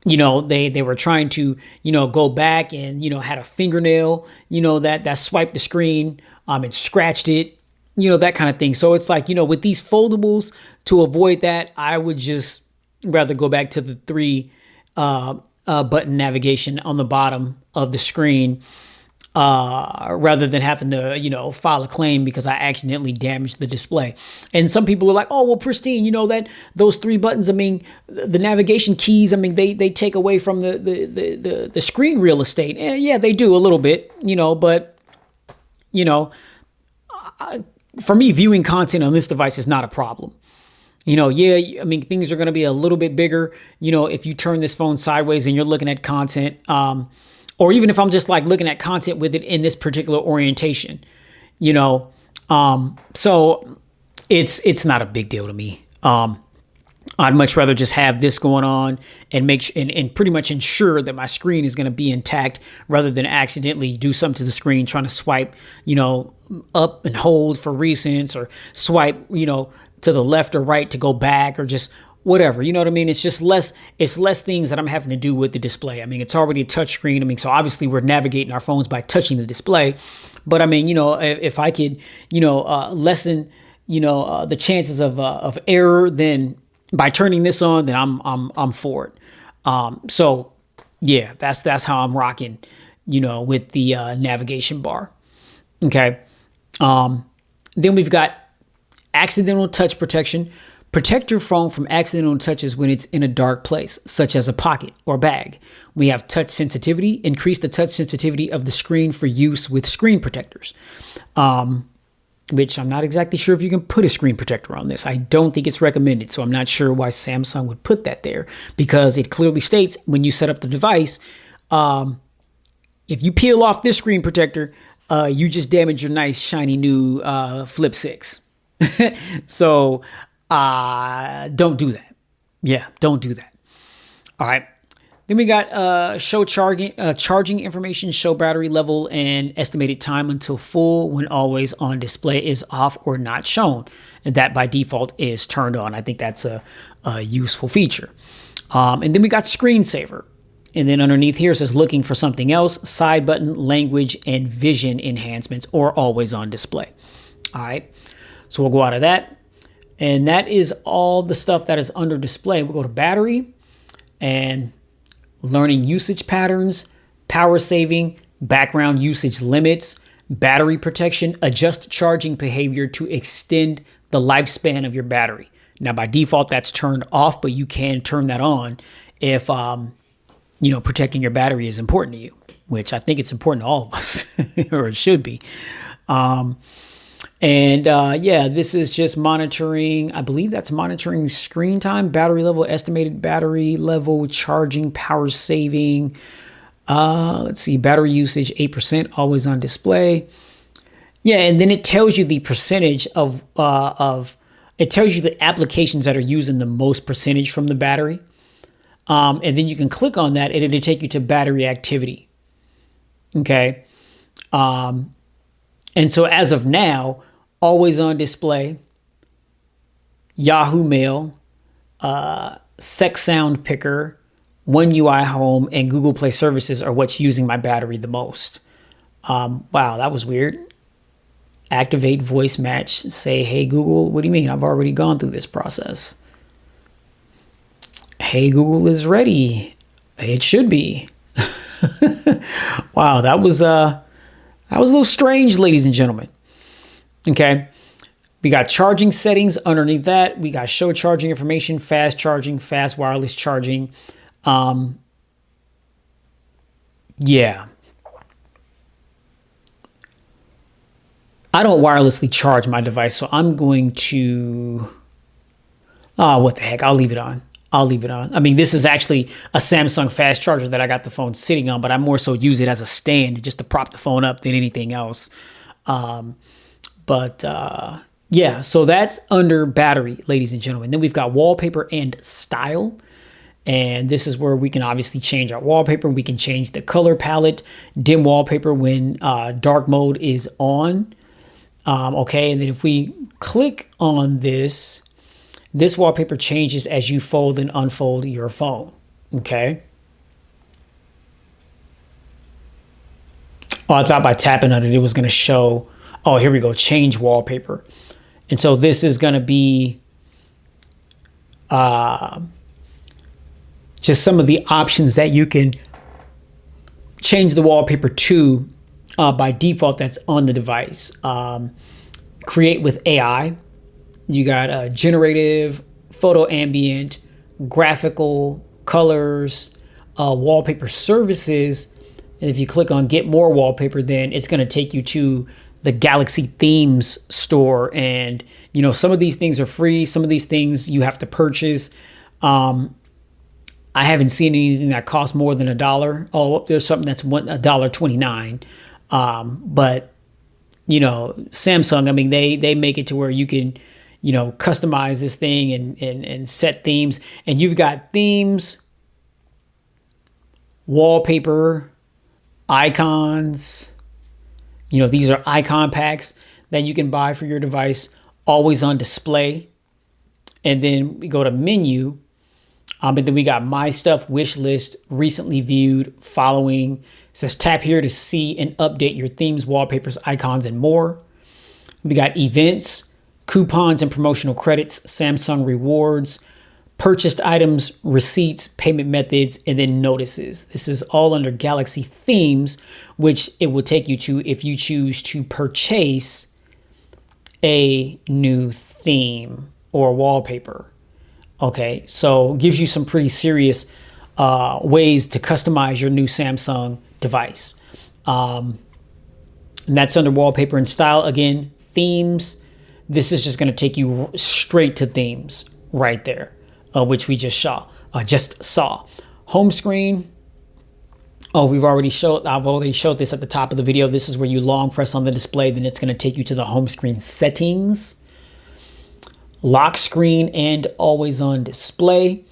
S1: They were trying to, go back and, had a fingernail, that swiped the screen, and scratched it. that kind of thing. So it's like, with these foldables, to avoid that, I would just rather go back to the three button navigation on the bottom of the screen, rather than having to, file a claim because I accidentally damaged the display. And some people are like, oh, well, pristine, that those three buttons, the navigation keys, they take away from the screen real estate. And yeah, they do a little bit, but, for me, viewing content on this device is not a problem. Things are going to be a little bit bigger, if you turn this phone sideways and you're looking at content, or even if I'm just like looking at content with it in this particular orientation, so it's not a big deal to me. I'd much rather just have this going on and and pretty much ensure that my screen is going to be intact rather than accidentally do something to the screen, trying to swipe, up and hold for recents, or swipe, to the left or right to go back, or just whatever, you know what I mean? It's just less things that I'm having to do with the display. It's already a touch screen. So obviously we're navigating our phones by touching the display, but if I could, lessen, the chances of error, then by turning this on, then I'm for it. So yeah, that's how I'm rocking, with the navigation bar. Okay. Then we've got accidental touch protection. Protect your phone from accidental touches when it's in a dark place, such as a pocket or bag. We have touch sensitivity. Increase the touch sensitivity of the screen for use with screen protectors, which I'm not exactly sure if you can put a screen protector on this. I don't think it's recommended, so I'm not sure why Samsung would put that there, because it clearly states when you set up the device, if you peel off this screen protector, you just damage your nice shiny new Flip 6. So don't do that. Yeah, don't do that. All right. Then we got show charging information, show battery level, and estimated time until full when always on display is off or not shown. And that by default is turned on. I think that's a useful feature. And then we got screensaver. And then underneath here it says looking for something else, side button, language, and vision enhancements, or always on display. All right. So we'll go out of that. And that is all the stuff that is under display. We'll go to battery and learning usage patterns, power saving, background usage limits, battery protection, adjust charging behavior to extend the lifespan of your battery. Now, by default, that's turned off, but you can turn that on if, protecting your battery is important to you, which I think it's important to all of us, or it should be. This is just monitoring. I believe that's monitoring screen time, battery level, estimated battery level, charging, power saving. Let's see, battery usage, 8%, always on display. Yeah, and then it tells you the percentage it tells you the applications that are using the most percentage from the battery. And then you can click on that and it'll take you to battery activity. Okay. And so as of now, always on display, Yahoo Mail, Sex Sound Picker, One UI Home, and Google Play Services are what's using my battery the most. Wow, that was weird. Activate voice match, say, hey, Google, what do you mean? I've already gone through this process. Hey, Google is ready. It should be. Wow, that was a little strange, ladies and gentlemen. Okay. We got charging settings underneath that. We got show charging information, fast charging, fast wireless charging. Yeah. I don't wirelessly charge my device, so I'm going to, what the heck? I'll leave it on. This is actually a Samsung fast charger that I got the phone sitting on, but I more so use it as a stand just to prop the phone up than anything else. So that's under battery, ladies and gentlemen. Then we've got wallpaper and style. And this is where we can obviously change our wallpaper. We can change the color palette, dim wallpaper when dark mode is on. Okay, and then if we click on this wallpaper changes as you fold and unfold your phone. Okay. Oh, I thought by tapping on it, it was going to show. Oh, here we go. Change wallpaper. And so this is going to be just some of the options that you can change the wallpaper to by default that's on the device. Create with AI. You got generative, photo ambient, graphical, colors, wallpaper services. And if you click on get more wallpaper, then it's going to take you to the Galaxy Themes store. And, you know, some of these things are free. Some of these things you have to purchase. I haven't seen anything that costs more than $1. Oh, there's something that's $1.29. But, you know, Samsung, I mean, they make it to where you can, you know, customize this thing and set themes. And you've got themes, wallpaper, icons. You know, these are icon packs that you can buy for your device, always on display. And then we go to menu. And then we got my stuff, wish list, recently viewed, following. It says tap here to see and update your themes, wallpapers, icons, and more. We got events, coupons and promotional credits, Samsung rewards, purchased items, receipts, payment methods, and then notices. This is all under Galaxy Themes, which it will take you to if you choose to purchase a new theme or wallpaper. Okay, so gives you some pretty serious ways to customize your new Samsung device. And that's under wallpaper and style. Again, themes. This is just going to take you straight to themes right there, which we just saw. Home screen. Oh, I've already showed this at the top of the video. This is where you long press on the display. Then it's going to take you to the home screen settings. Lock screen and always on display.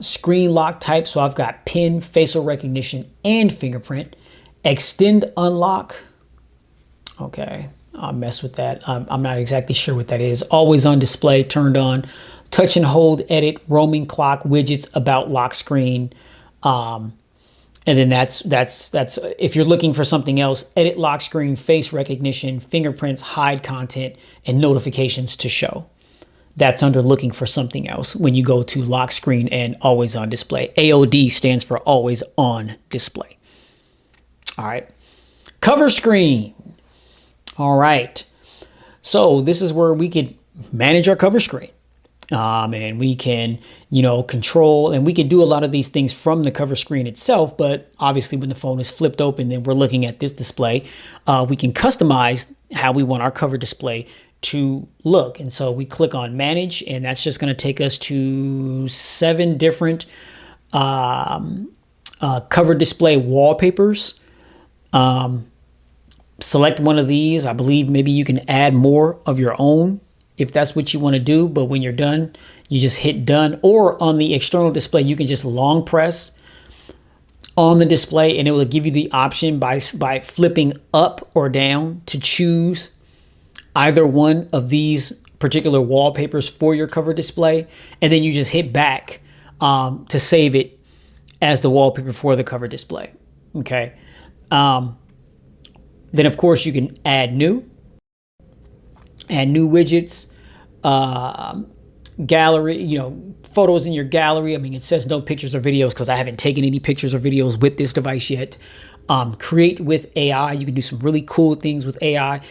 S1: Screen lock type. So I've got pin, facial recognition, and fingerprint. Extend unlock. Okay, I'll mess with that. I'm not exactly sure what that is. Always on display, turned on. Touch and hold, edit, roaming clock, widgets, about lock screen. And then that's if you're looking for something else, edit lock screen, face recognition, fingerprints, hide content, and notifications to show. That's under looking for something else when you go to lock screen and always on display. AOD stands for always on display. All right. Cover screen. All right. So this is where we could manage our cover screen. And we can, you know, control, and we can do a lot of these things from the cover screen itself. But obviously when the phone is flipped open, then we're looking at this display. We can customize how we want our cover display to look. And so we click on manage, and that's just going to take us to 7 different cover display wallpapers. Select one of these. I believe maybe you can add more of your own if that's what you want to do. But when you're done, you just hit done. Or on the external display, you can just long press on the display, and it will give you the option by flipping up or down to choose either one of these particular wallpapers for your cover display. And then you just hit back to save it as the wallpaper for the cover display. Okay. Then of course you can add new widgets, gallery, you know, photos in your gallery. I mean, it says no pictures or videos because I haven't taken any pictures or videos with this device yet. Create with AI. You can do some really cool things with AI.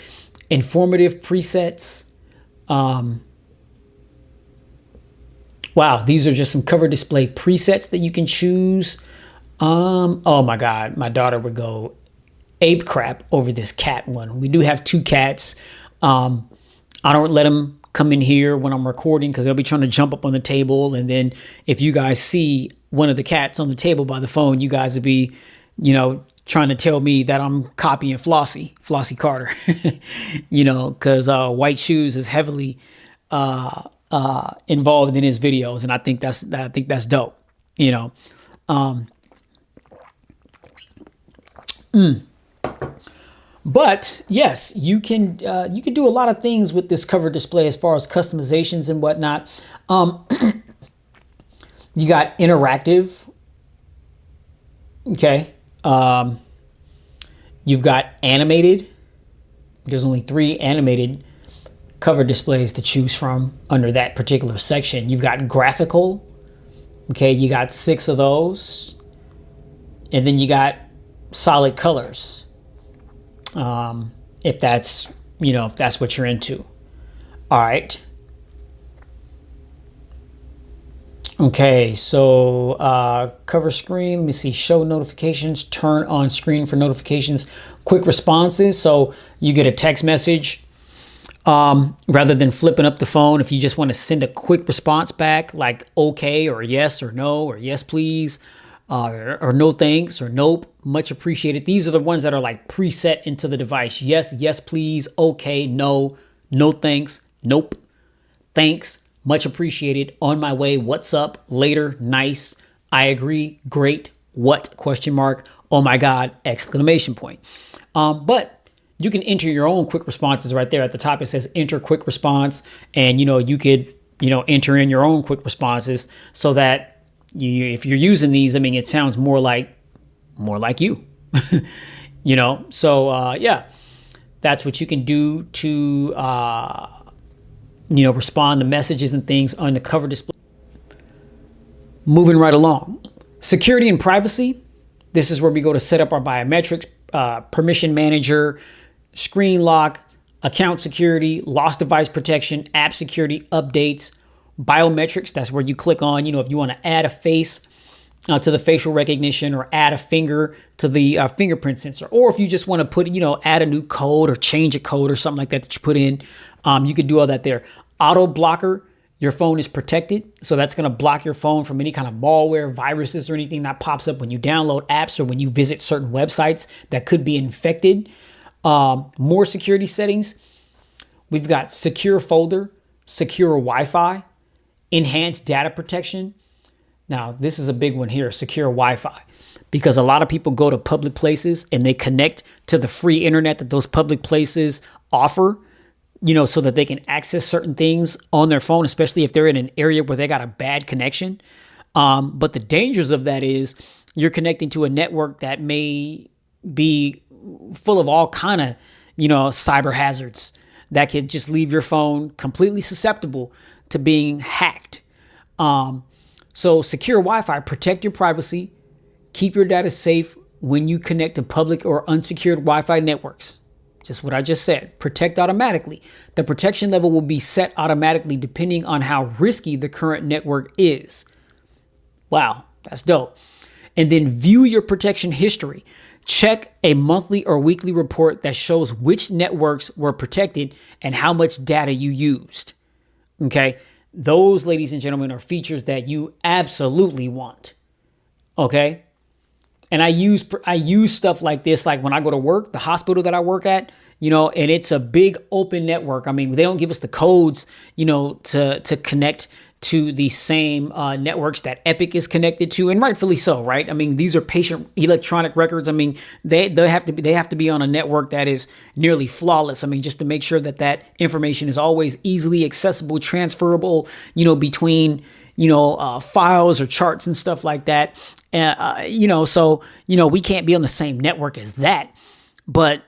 S1: Informative presets. Wow, these are just some cover display presets that you can choose. Oh my God, my daughter would go ape crap over this cat one. We do have 2 cats. I don't let them come in here when I'm recording because they'll be trying to jump up on the table. And then if you guys see one of the cats on the table by the phone, you guys would be, you know, trying to tell me that I'm copying Flossie Carter, you know, because White Shoes is heavily involved in his videos, and I think that's dope, you know. But yes, you can do a lot of things with this cover display as far as customizations and whatnot. You got interactive. Okay. You've got animated. There's only 3 animated cover displays to choose from under that particular section. You've got graphical. Okay, you got 6 of those. And then you got solid colors. If that's, if that's what you're into. All right. Okay, so cover screen, let me see, show notifications, turn on screen for notifications, quick responses. So you get a text message rather than flipping up the phone. If you just want to send a quick response back, like okay, or yes, or no, or yes, please, or no thanks, or nope, much appreciated. These are the ones that are like preset into the device. Yes, yes, please, okay, no, no thanks, nope, thanks, much appreciated, on my way, what's up, later, nice, I agree, great, what, question mark, oh my God, exclamation point. But you can enter your own quick responses right there at the top. It says enter quick response. And, you could, enter in your own quick responses so that if you're using these, it sounds more like you, So, yeah, that's what you can do to, respond to messages and things on the cover display. Moving right along. Security and privacy. This is where we go to set up our biometrics, permission manager, screen lock, account security, lost device protection, app security, updates, biometrics. That's where you click on, if you want to add a face to the facial recognition or add a finger to the fingerprint sensor. Or if you just want to put, add a new code or change a code or something like that you put in, you could do all that there. Auto blocker, your phone is protected. So that's going to block your phone from any kind of malware, viruses, or anything that pops up when you download apps or when you visit certain websites that could be infected. More security settings. We've got secure folder, secure Wi-Fi, enhanced data protection. Now, this is a big one here, secure Wi-Fi, because a lot of people go to public places and they connect to the free internet that those public places offer, so that they can access certain things on their phone, especially if they're in an area where they got a bad connection. But the dangers of that is you're connecting to a network that may be full of all kind of, cyber hazards that could just leave your phone completely susceptible to being hacked. So secure Wi-Fi, protect your privacy, keep your data safe when you connect to public or unsecured Wi-Fi networks. Just what I just said, protect automatically. The protection level will be set automatically depending on how risky the current network is. Wow, that's dope. And then view your protection history. Check a monthly or weekly report that shows which networks were protected and how much data you used. Okay, those, ladies and gentlemen, are features that you absolutely want. Okay. And I use stuff like this, like when I go to work, the hospital that I work at, and it's a big open network. They don't give us the codes, to connect to the same networks that Epic is connected to, and rightfully so, right? These are patient electronic records. They have to be on a network that is nearly flawless. Just to make sure that information is always easily accessible, transferable, between files or charts and stuff like that. So we can't be on the same network as that, but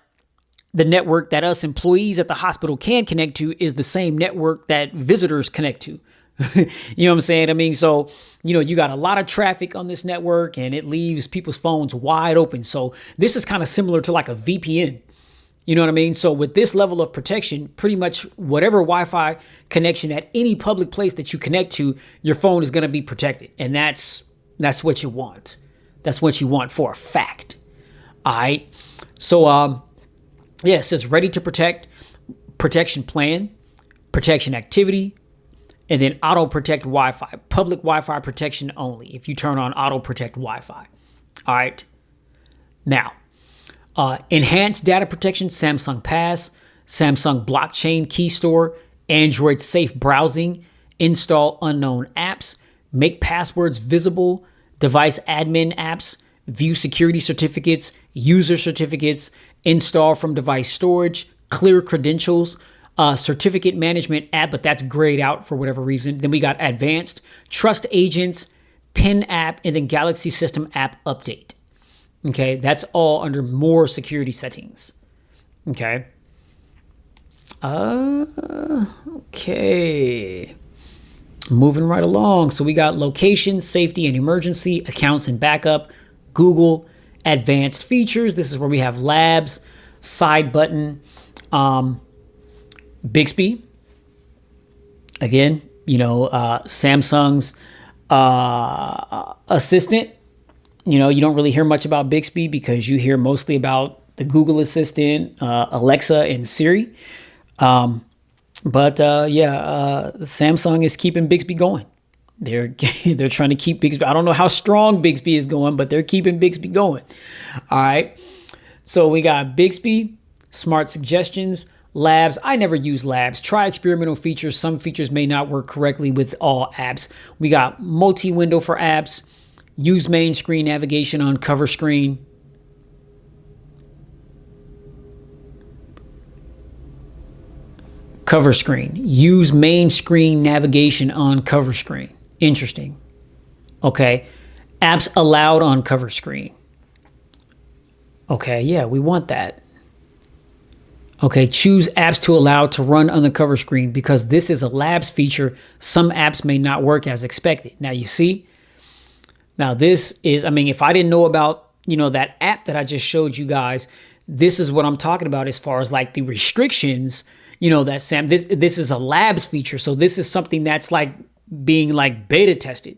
S1: the network that us employees at the hospital can connect to is the same network that visitors connect to. You know what I'm saying? So, you got a lot of traffic on this network and it leaves people's phones wide open. So this is kind of similar to like a VPN. You know what I mean? So with this level of protection, pretty much whatever Wi-Fi connection at any public place that you connect to, your phone is going to be protected. And that's what you want. That's what you want for a fact. All right. So, it says ready to protect, protection plan, protection activity, and then auto protect Wi-Fi, public Wi-Fi protection only if you turn on auto protect Wi-Fi. All right. Now, enhanced data protection, Samsung Pass, Samsung Blockchain Key Store, Android Safe Browsing, install unknown apps, make passwords visible, device admin apps, view security certificates, user certificates, install from device storage, clear credentials, certificate management app, but that's grayed out for whatever reason. Then we got advanced, trust agents, PIN app, and then Galaxy System app update. Okay, that's all under more security settings. Okay. Okay. Moving right along. So we got location, safety, and emergency, accounts and backup, Google, advanced features. This is where we have labs, side button, Bixby. Again, Samsung's assistant. You don't really hear much about Bixby because you hear mostly about the Google Assistant, Alexa, and Siri. Samsung is keeping Bixby going. They're trying to keep Bixby. I don't know how strong Bixby is going, but they're keeping Bixby going. All right. So we got Bixby, smart suggestions, labs. I never use labs. Try experimental features. Some features may not work correctly with all apps. We got multi-window for apps. Use main screen navigation on cover screen. Cover screen. Use main screen navigation on cover screen. Interesting. Okay. Apps allowed on cover screen. Okay, yeah, we want that. Okay, choose apps to allow to run on the cover screen because this is a labs feature. Some apps may not work as expected. Now you see, now this is, if I didn't know about, that app that I just showed you guys, this is what I'm talking about as far as like the restrictions, this is a labs feature. So this is something that's like being like beta tested.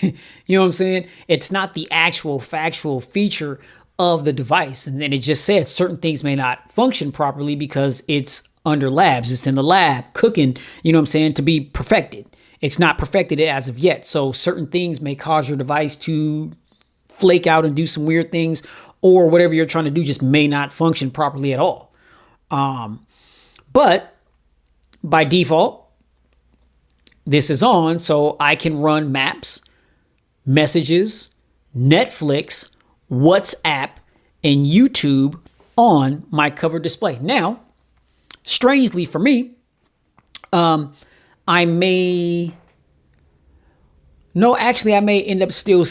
S1: You know what I'm saying? It's not the actual factual feature of the device. And then it just said certain things may not function properly because it's under labs. It's in the lab cooking, to be perfected. It's not perfected as of yet. So certain things may cause your device to flake out and do some weird things, or whatever you're trying to do just may not function properly at all. But by default, this is on, so I can run maps, messages, Netflix, WhatsApp, and YouTube on my cover display. Now, strangely for me, I may end up still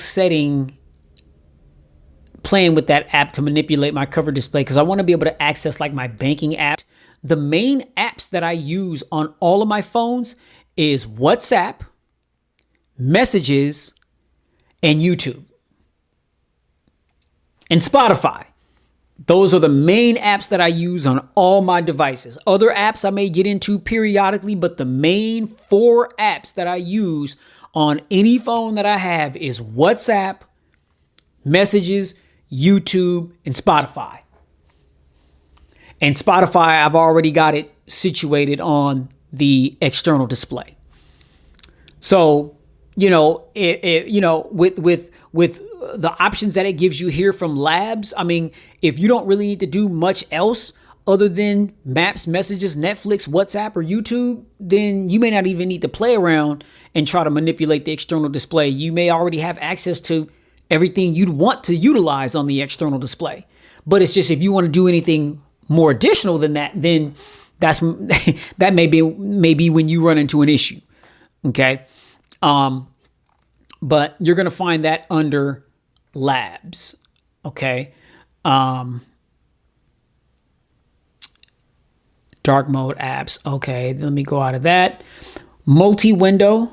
S1: playing with that app to manipulate my cover display because I want to be able to access like my banking app. The main apps that I use on all of my phones is WhatsApp, Messages, and YouTube. And Spotify. Those are the main apps that I use on all my devices. Other apps I may get into periodically, but the main 4 apps that I use on any phone that I have is WhatsApp, Messages, YouTube, and Spotify. And Spotify, I've already got it situated on the external display. So, with the options that it gives you here from labs, if you don't really need to do much else other than maps, messages, Netflix, WhatsApp, or YouTube, then you may not even need to play around and try to manipulate the external display. You may already have access to everything you'd want to utilize on the external display. But it's just if you want to do anything more additional than that, then that may be when you run into an issue. Okay. But you're going to find that under labs. Okay. Dark mode apps. Okay. Let me go out of that. Multi-window.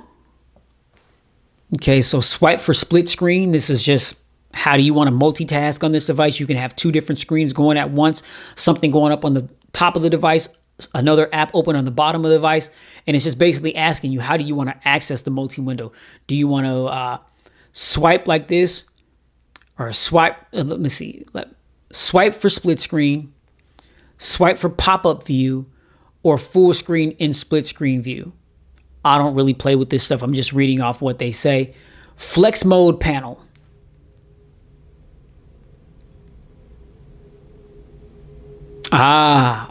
S1: Okay. So swipe for split screen. This is just how do you want to multitask on this device? You can have 2 different screens going at once, something going up on the top of the device, another app open on the bottom of the device. And it's just basically asking you, how do you want to access the multi-window? Do you want to swipe like this or swipe? Let me see. Swipe for split screen, swipe for pop-up view, or full screen in split screen view. I don't really play with this stuff. I'm just reading off what they say. Flex mode panel.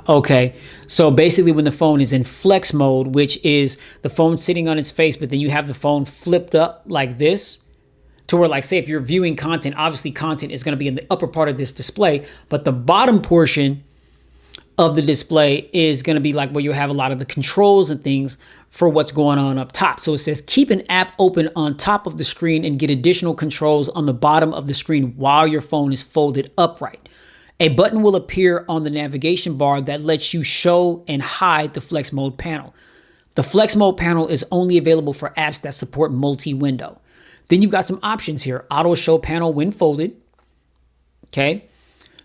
S1: Okay. So basically when the phone is in flex mode, which is the phone sitting on its face, but then you have the phone flipped up like this to where, like, say if you're viewing content, obviously content is going to be in the upper part of this display, but the bottom portion of the display is going to be like where you have a lot of the controls and things for what's going on up top. So it says keep an app open on top of the screen and get additional controls on the bottom of the screen while your phone is folded upright. A button will appear on the navigation bar that lets you show and hide the flex mode panel. The flex mode panel is only available for apps that support multi-window. Then you've got some options here. Auto show panel when folded. Okay.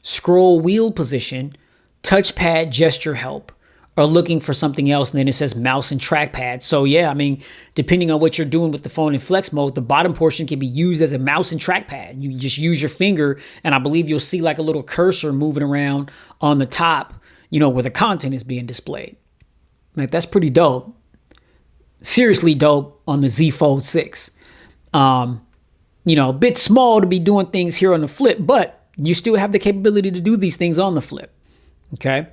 S1: Scroll wheel position, touchpad gesture help, or looking for something else. And then it says mouse and trackpad. So yeah, I mean, depending on what you're doing with the phone in flex mode, the bottom portion can be used as a mouse and trackpad. You just use your finger, and I believe you'll see like a little cursor moving around on the top, where the content is being displayed. Like, that's pretty dope. Seriously dope on the Z Fold 6. A bit small to be doing things here on the flip, but you still have the capability to do these things on the flip. Okay.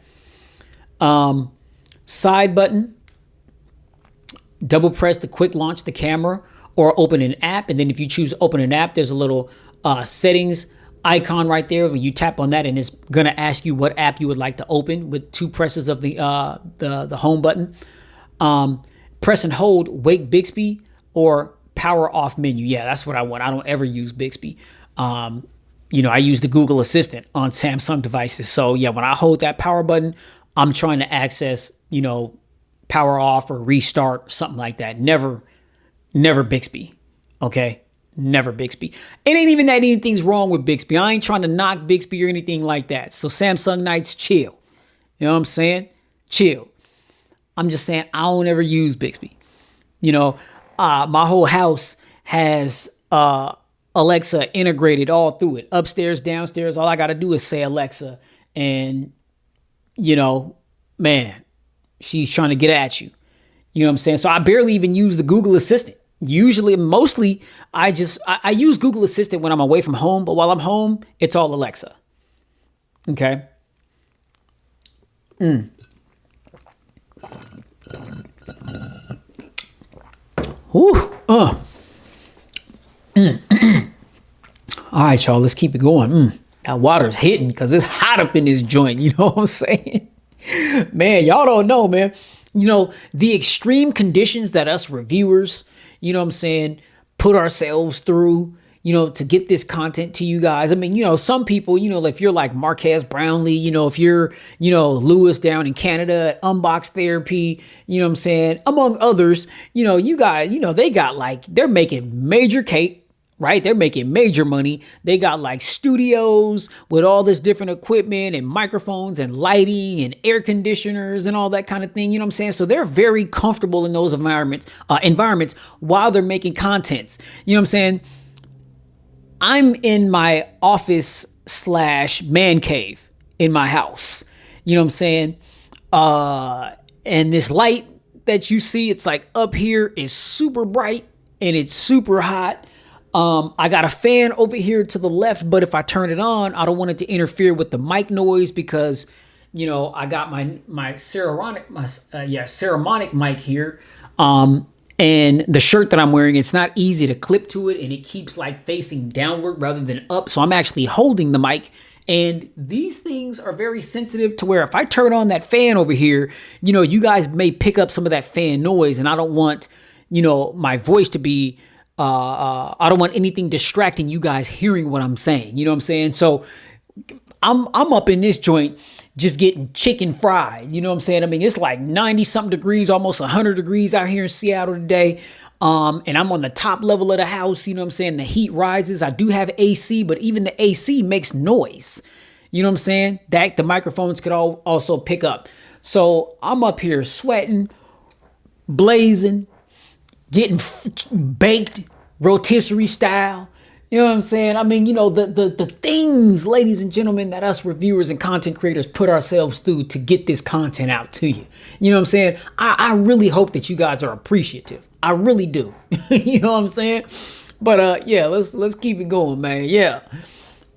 S1: Side button, double press to quick launch the camera or open an app. And then if you choose open an app, there's a little settings icon right there. When you tap on that, and it's going to ask you what app you would like to open with 2 presses of the home button. Press and hold wake Bixby or power off menu. Yeah, that's what I want. I don't ever use Bixby. I use the Google Assistant on Samsung devices. So yeah, when I hold that power button, I'm trying to access, power off or restart, something like that. Never Bixby. Okay. Never Bixby. It ain't even that anything's wrong with Bixby. I ain't trying to knock Bixby or anything like that. So Samsung Knights, chill. You know what I'm saying? Chill. I'm just saying I don't ever use Bixby. My whole house has Alexa integrated all through it. Upstairs, downstairs, all I got to do is say Alexa, and man, she's trying to get at you. You know what I'm saying? So I barely even use the Google Assistant. Mostly, I use Google Assistant when I'm away from home, but while I'm home, it's all Alexa. Okay. Whew. All right, y'all, let's keep it going. That water's hitting because it's hot up in this joint. You know what I'm saying? Man, y'all don't know, man. The extreme conditions that us reviewers, put ourselves through, to get this content to you guys. I mean, some people, if you're like Marquez Brownlee, if you're, Lewis down in Canada at Unboxed Therapy, among others, you guys, they got they're making major cake. Right? They're making major money. They got studios with all this different equipment and microphones and lighting and air conditioners and all that kind of thing. You know what I'm saying? So they're very comfortable in those environments while they're making contents. You know what I'm saying? I'm in my office / man cave in my house. You know what I'm saying? And this light that you see, it's up here is super bright and it's super hot. I got a fan over here to the left, but if I turn it on, I don't want it to interfere with the mic noise because, I got my ceremonic mic here. And the shirt that I'm wearing, it's not easy to clip to it, and it keeps facing downward rather than up. So I'm actually holding the mic, and these things are very sensitive to where if I turn on that fan over here, you guys may pick up some of that fan noise, and I don't want, my voice to be I don't want anything distracting you guys hearing what I'm saying. You know what I'm saying? So I'm up in this joint just getting chicken fried. You know what I'm saying? I mean, it's 90 something degrees, almost 100 degrees out here in Seattle today. And I'm on the top level of the house. You know what I'm saying? The heat rises. I do have AC, but even the AC makes noise. You know what I'm saying? That the microphones could also pick up. So I'm up here sweating, blazing, getting baked rotisserie style. You know what I'm saying? I mean, the things, ladies and gentlemen, that us reviewers and content creators put ourselves through to get this content out to you. You know what I'm saying? I really hope that you guys are appreciative. I really do. You know what I'm saying? But yeah, let's keep it going, man. Yeah.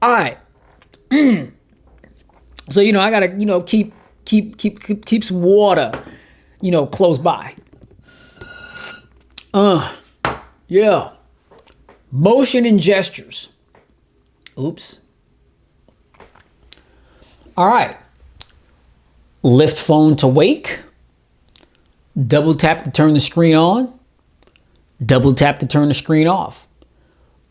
S1: All right. So, I gotta, keep some water, close by. Yeah. Motion and gestures. Oops. All right. Lift phone to wake. Double tap to turn the screen on. Double tap to turn the screen off.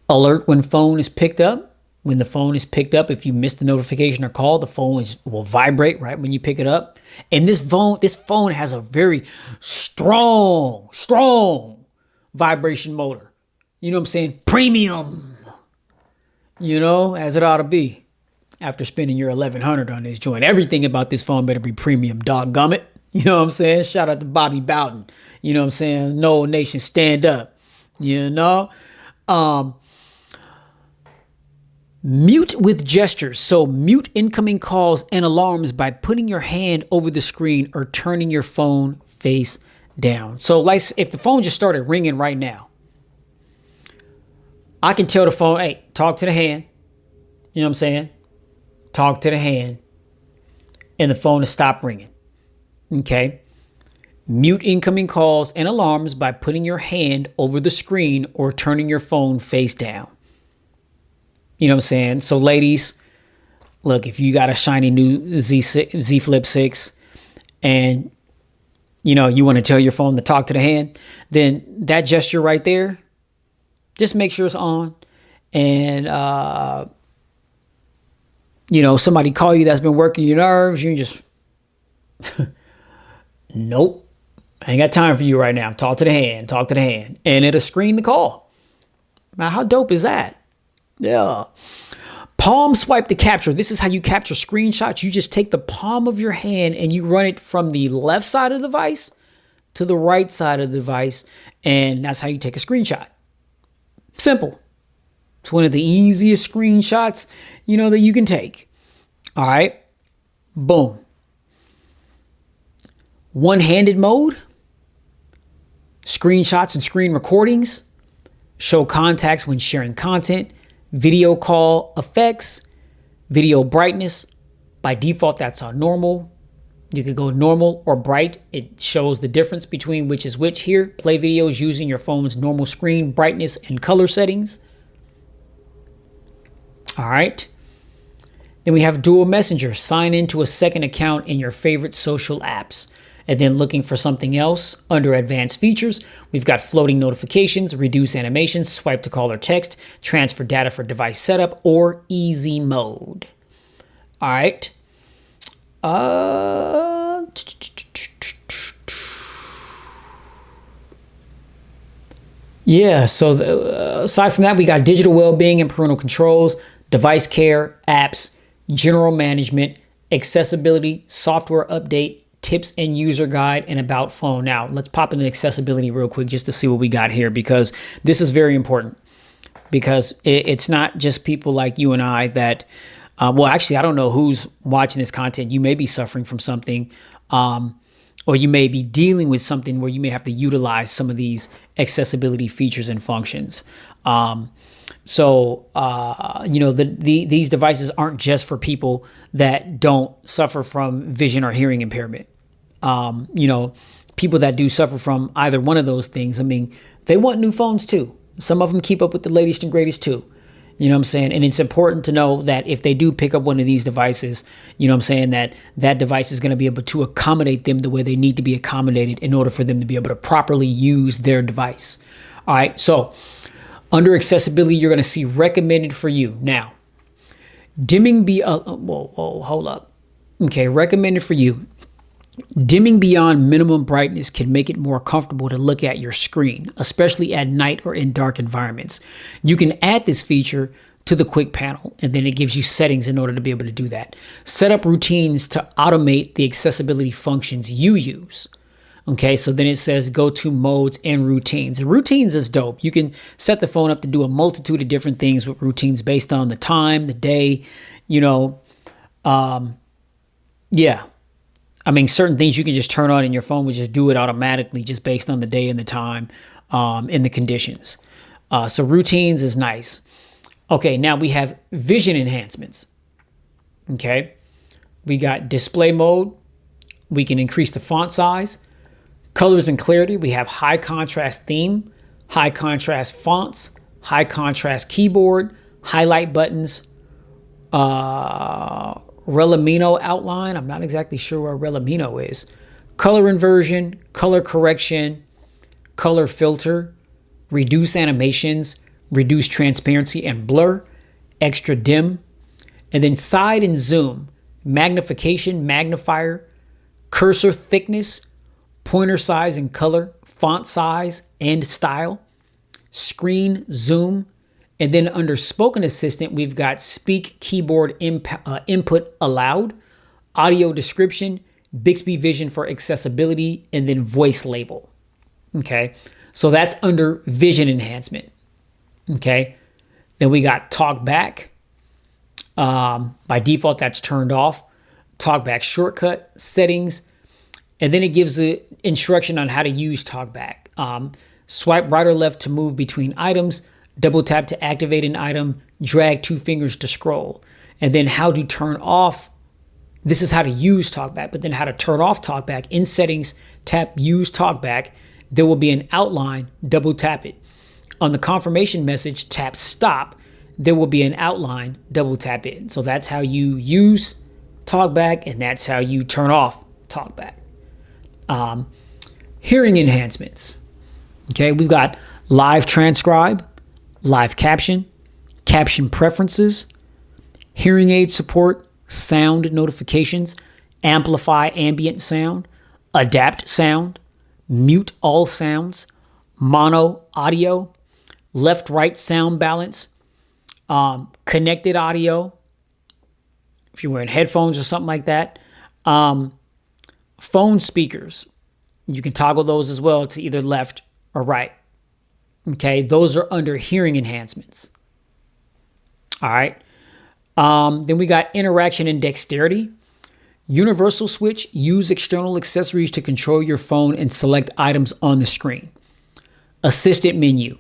S1: Alert when phone is picked up. When the phone is picked up, if you missed the notification or call, the phone will vibrate right when you pick it up. And this phone has a very strong vibration motor. You know what I'm saying? Premium. You know, as it ought to be. After spending your $1,100 on this joint, everything about this phone better be premium, doggummit. You know what I'm saying? Shout out to Bobby Bowden. You know what I'm saying? No Nation, stand up. You know? Mute with gestures. So mute incoming calls and alarms by putting your hand over the screen or turning your phone face down. So like if the phone just started ringing right now, I can tell the phone, hey, talk to the hand. You know what I'm saying? Talk to the hand. And the phone will stop ringing. Okay. Mute incoming calls and alarms by putting your hand over the screen or turning your phone face down. You know what I'm saying? So ladies, look, if you got a shiny new Z Flip 6 and, you know, you want to tell your phone to talk to the hand, then that gesture right there, just make sure it's on. And, you know, somebody call you that's been working your nerves, you just... Nope. I ain't got time for you right now. Talk to the hand. Talk to the hand. And it'll screen the call. Now, how dope is that? Yeah. Palm swipe to capture. This is how you capture screenshots. You just take the palm of your hand and you run it from the left side of the device to the right side of the device. And that's how you take a screenshot. Simple. It's one of the easiest screenshots, you know, that you can take. All right. Boom. One-handed mode, screenshots and screen recordings, show contacts when sharing content, video call effects, video brightness. By default, that's on normal. You could go normal or bright. It shows the difference between which is which here. Play videos using your phone's normal screen brightness and color settings. All right. Then we have dual messenger. Sign into a second account in your favorite social apps. And then looking for something else under advanced features, we've got floating notifications, reduce animations, swipe to call or text, transfer data for device setup, or easy mode. All right. Yeah, so aside from that, we got digital well-being and parental controls, device care, apps, general management, accessibility, software update, tips and user guide, and about phone. Now, let's pop into accessibility real quick just to see what we got here, because this is very important. Because it's not just people like you and I that, well, actually, I don't know who's watching this content. You may be suffering from something, or you may be dealing with something where you may have to utilize some of these accessibility features and functions. So, you know, these devices aren't just for people that don't suffer from vision or hearing impairment. You know, people that do suffer from either one of those things, I mean, they want new phones too. Some of them keep up with the latest and greatest too. You know what I'm saying? And it's important to know that if they do pick up one of these devices, you know what I'm saying, that device is going to be able to accommodate them the way they need to be accommodated in order for them to be able to properly use their device. All right. So under accessibility, you're going to see recommended for you. Now, dimming hold up. Okay, recommended for you. Dimming beyond minimum brightness can make it more comfortable to look at your screen, especially at night or in dark environments. You can add this feature to the quick panel, and then it gives you settings in order to be able to do that. Set up routines to automate the accessibility functions you use. Okay, so then it says go to modes and routines. And routines is dope. You can set the phone up to do a multitude of different things with routines based on the time, the day, you know. Yeah. I mean, certain things you can just turn on and your phone will just do it automatically just based on the day and the time and the conditions. So routines is nice. Okay, now we have vision enhancements. Okay, we got display mode. We can increase the font size. Colors and clarity, we have high contrast theme, high contrast fonts, high contrast keyboard, highlight buttons, Relamino outline. I'm not exactly sure where Relamino is. Color inversion, color correction, color filter, reduce animations, reduce transparency and blur, extra dim, and then side and zoom, magnification, magnifier, cursor thickness, pointer size and color, font size and style, screen zoom, and then under spoken assistant, we've got speak keyboard input allowed, audio description, Bixby Vision for accessibility, and then voice label. Okay, so that's under vision enhancement. Okay, then we got talk back. By default, that's turned off. Talk back shortcut, settings, and then it gives the instruction on how to use talk back. Swipe right or left to move between items, double tap to activate an item, drag 2 fingers to scroll. And then how to turn off. This is how to use talkback, but then how to turn off talkback. In settings, tap use talkback. There will be an outline, double tap it. On the confirmation message, tap stop. There will be an outline, double tap it. So that's how you use talkback, and that's how you turn off talkback. Hearing enhancements. Okay, we've got live transcribe, live caption, caption preferences, hearing aid support, sound notifications, amplify ambient sound, adapt sound, mute all sounds, mono audio, left-right sound balance, connected audio, if you're wearing headphones or something like that, phone speakers. You can toggle those as well to either left or right. Okay, those are under hearing enhancements. All right. Then we got interaction and dexterity. Universal switch, use external accessories to control your phone and select items on the screen. Assistant menu.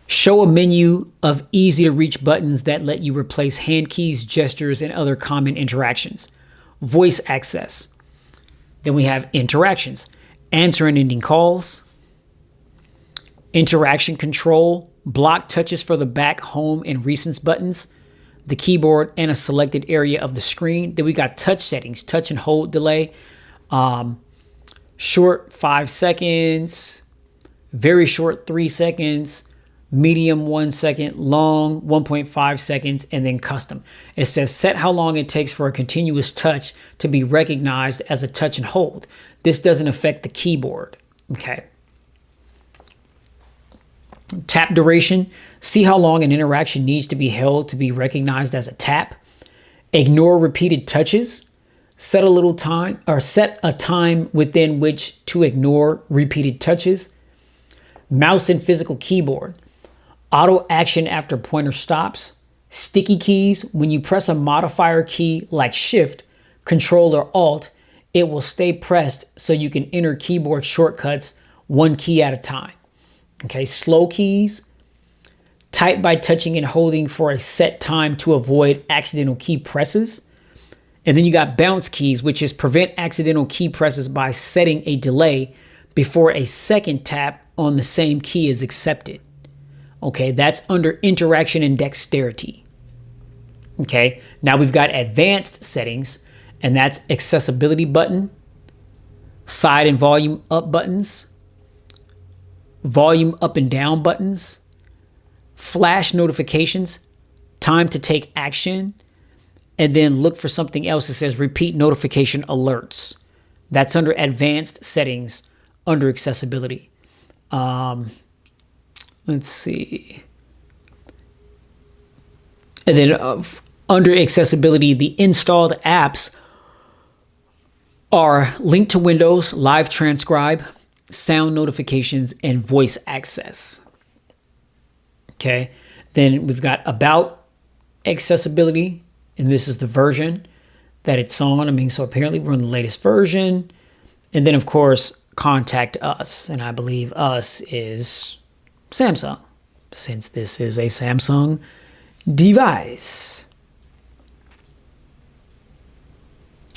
S1: Show a menu of easy to reach buttons that let you replace hand keys, gestures, and other common interactions. Voice access. Then we have interactions. Answer and ending calls. Interaction control. Block touches for the back, home, and recents buttons. The keyboard and a selected area of the screen. Then we got touch settings. Touch and hold delay. Short 5 seconds. Very short 3 seconds. Medium 1 second, long 1.5 seconds, and then custom. It says set how long it takes for a continuous touch to be recognized as a touch and hold. This doesn't affect the keyboard. Okay. Tap duration. See how long an interaction needs to be held to be recognized as a tap. Ignore repeated touches. Set a little time, or set a time within which to ignore repeated touches. Mouse and physical keyboard. Auto action after pointer stops. Sticky keys. When you press a modifier key like Shift, Control, or Alt, it will stay pressed so you can enter keyboard shortcuts one key at a time. Okay, slow keys. Type by touching and holding for a set time to avoid accidental key presses. And then you got bounce keys, which is prevent accidental key presses by setting a delay before a second tap on the same key is accepted. Okay, that's under interaction and dexterity. Okay, now we've got advanced settings, and that's accessibility button, side and volume up buttons, volume up and down buttons, flash notifications, time to take action, and then look for something else that says repeat notification alerts. That's under advanced settings under accessibility. Let's see. And then under accessibility, the installed apps are Link to Windows, Live Transcribe, Sound Notifications, and Voice Access. Okay. Then we've got About Accessibility, and this is the version that it's on. I mean, so apparently we're on the latest version. And then, of course, Contact Us. And I believe Us is Samsung, since this is a Samsung device.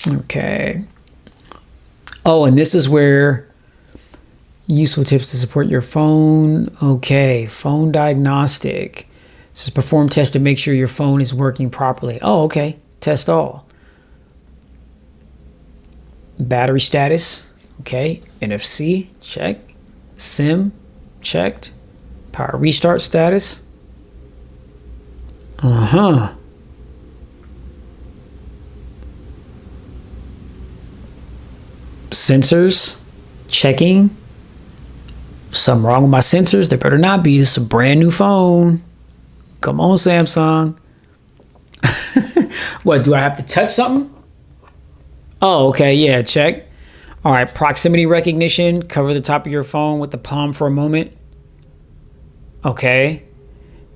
S1: Okay. Oh, and this is where useful tips to support your phone. Okay, phone diagnostic. This is perform test to make sure your phone is working properly. Oh, okay. Test all. Battery status. Okay. NFC, check. SIM, checked. Power restart status. Uh-huh. Sensors. Checking. Something wrong with my sensors? There better not be. This is a brand new phone. Come on, Samsung. What, do I have to touch something? Oh, okay, yeah, check. All right, proximity recognition. Cover the top of your phone with the palm for a moment. Okay.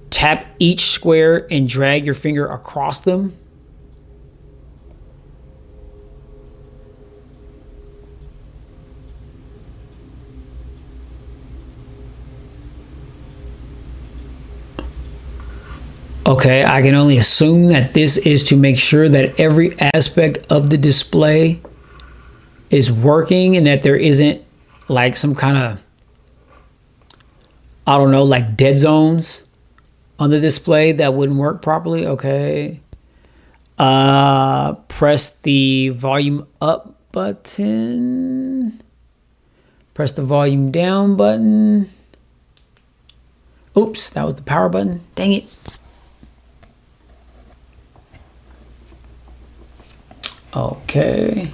S1: Tap each square and drag your finger across them. Okay, I can only assume that this is to make sure that every aspect of the display is working and that there isn't like some kind of, I don't know, like dead zones on the display that wouldn't work properly. Okay. Press the volume up button. Press the volume down button. Oops, that was the power button. Dang it. Okay.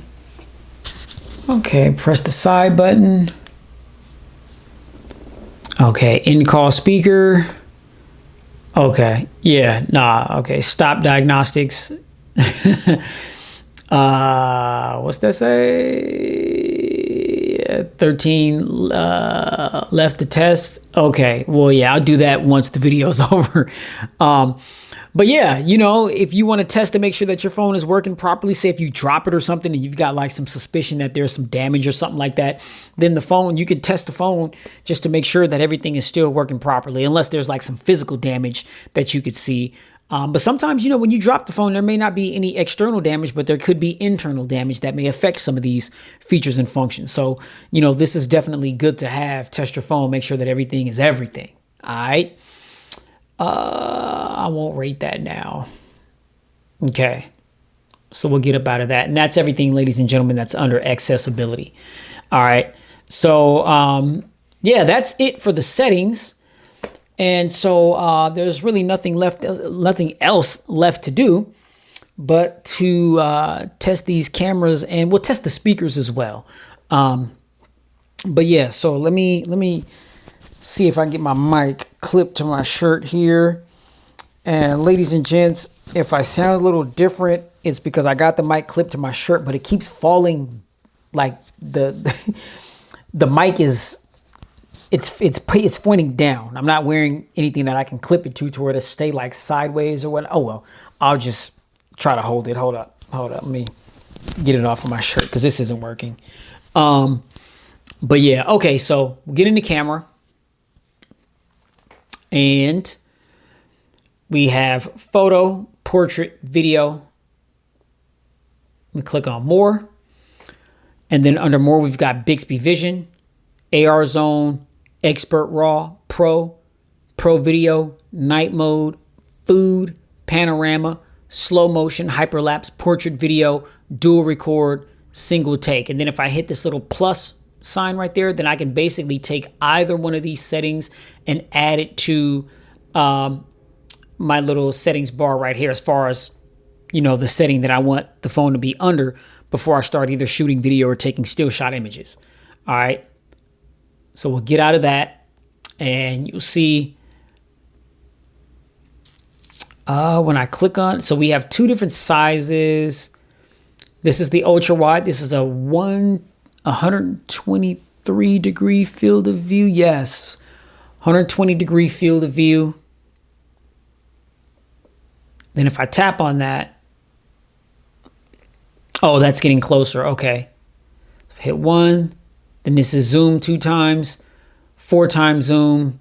S1: Okay, press the side button. Okay, in-call speaker. Okay, yeah, nah, okay, stop diagnostics. What's that say? 13 left to test. Okay, well, yeah, I'll do that once the video's over. But yeah, you know, if you want to test to make sure that your phone is working properly, say if you drop it or something and you've got like some suspicion that there's some damage or something like that, then the phone, you can test the phone just to make sure that everything is still working properly, unless there's like some physical damage that you could see. But sometimes, you know, when you drop the phone, there may not be any external damage, but there could be internal damage that may affect some of these features and functions. So, you know, this is definitely good to have. Test your phone, make sure that everything is everything. All right. I won't rate that now. Okay. So we'll get up out of that. And that's everything, ladies and gentlemen, that's under accessibility. All right. So, yeah, that's it for the settings. And so there's really nothing else left to do but to test these cameras, and we'll test the speakers as well. But yeah, so let me see if I can get my mic clipped to my shirt here. And ladies and gents, if I sound a little different, it's because I got the mic clipped to my shirt, but it keeps falling. Like the mic is, it's pointing down. I'm not wearing anything that I can clip it to where to stay like sideways or what. Oh well, I'll just try to hold it. Hold up. Let me get it off of my shirt because this isn't working. But yeah, okay. So we'll get in the camera, and we have photo, portrait, video. We click on more, and then under more, we've got Bixby Vision, AR Zone, Expert RAW, Pro Video, Night Mode, Food, Panorama, Slow Motion, Hyperlapse, Portrait Video, Dual Record, Single Take. And then if I hit this little plus sign right there, then I can basically take either one of these settings and add it to my little settings bar right here, as far as, you know, the setting that I want the phone to be under before I start either shooting video or taking still shot images. All right. So we'll get out of that, and you'll see when I click on, so we have two different sizes. This is the ultra wide. This is a 123 degree field of view. Yes. 120 degree field of view. Then if I tap on that, oh, that's getting closer. Okay. If I hit 1, then this is zoom 2 times, 4 times zoom,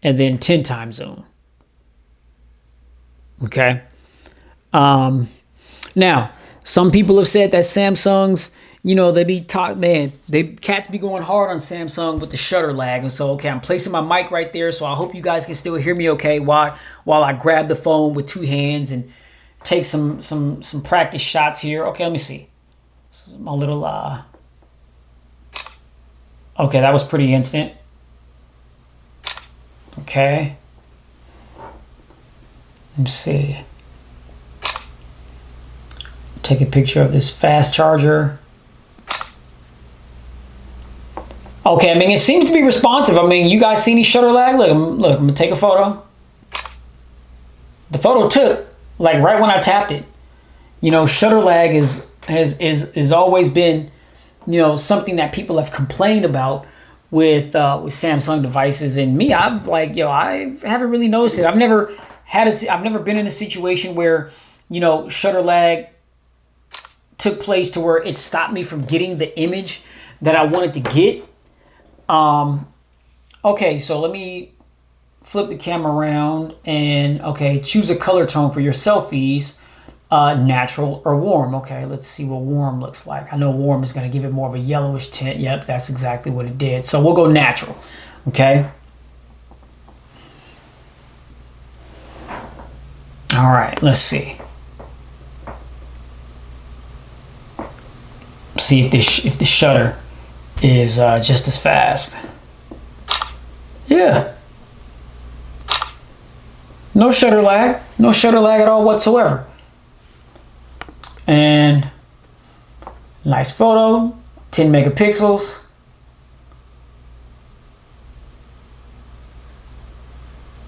S1: and then 10 times zoom. Okay. Now, some people have said that Samsung's, you know, cats be going hard on Samsung with the shutter lag. And so, okay, I'm placing my mic right there. So I hope you guys can still hear me okay while I grab the phone with 2 hands and take some practice shots here. Okay, let me see. This is my little, okay, that was pretty instant. Okay. Let me see. Take a picture of this fast charger. Okay, I mean, it seems to be responsive. I mean, you guys see any shutter lag? Look, I'm gonna take a photo. The photo took like right when I tapped it. You know, shutter lag has always been, you know, something that people have complained about with Samsung devices. And me, I'm like, yo, I haven't really noticed it. I've never been in a situation where, you know, shutter lag took place to where it stopped me from getting the image that I wanted to get. Okay, so let me flip the camera around and, okay, choose a color tone for your selfies, natural or warm. Okay, let's see what warm looks like. I know warm is going to give it more of a yellowish tint. Yep, that's exactly what it did. So we'll go natural, okay? All right, let's see. See if the shutter is just as fast. Yeah. No shutter lag at all whatsoever. And nice photo, 10 megapixels.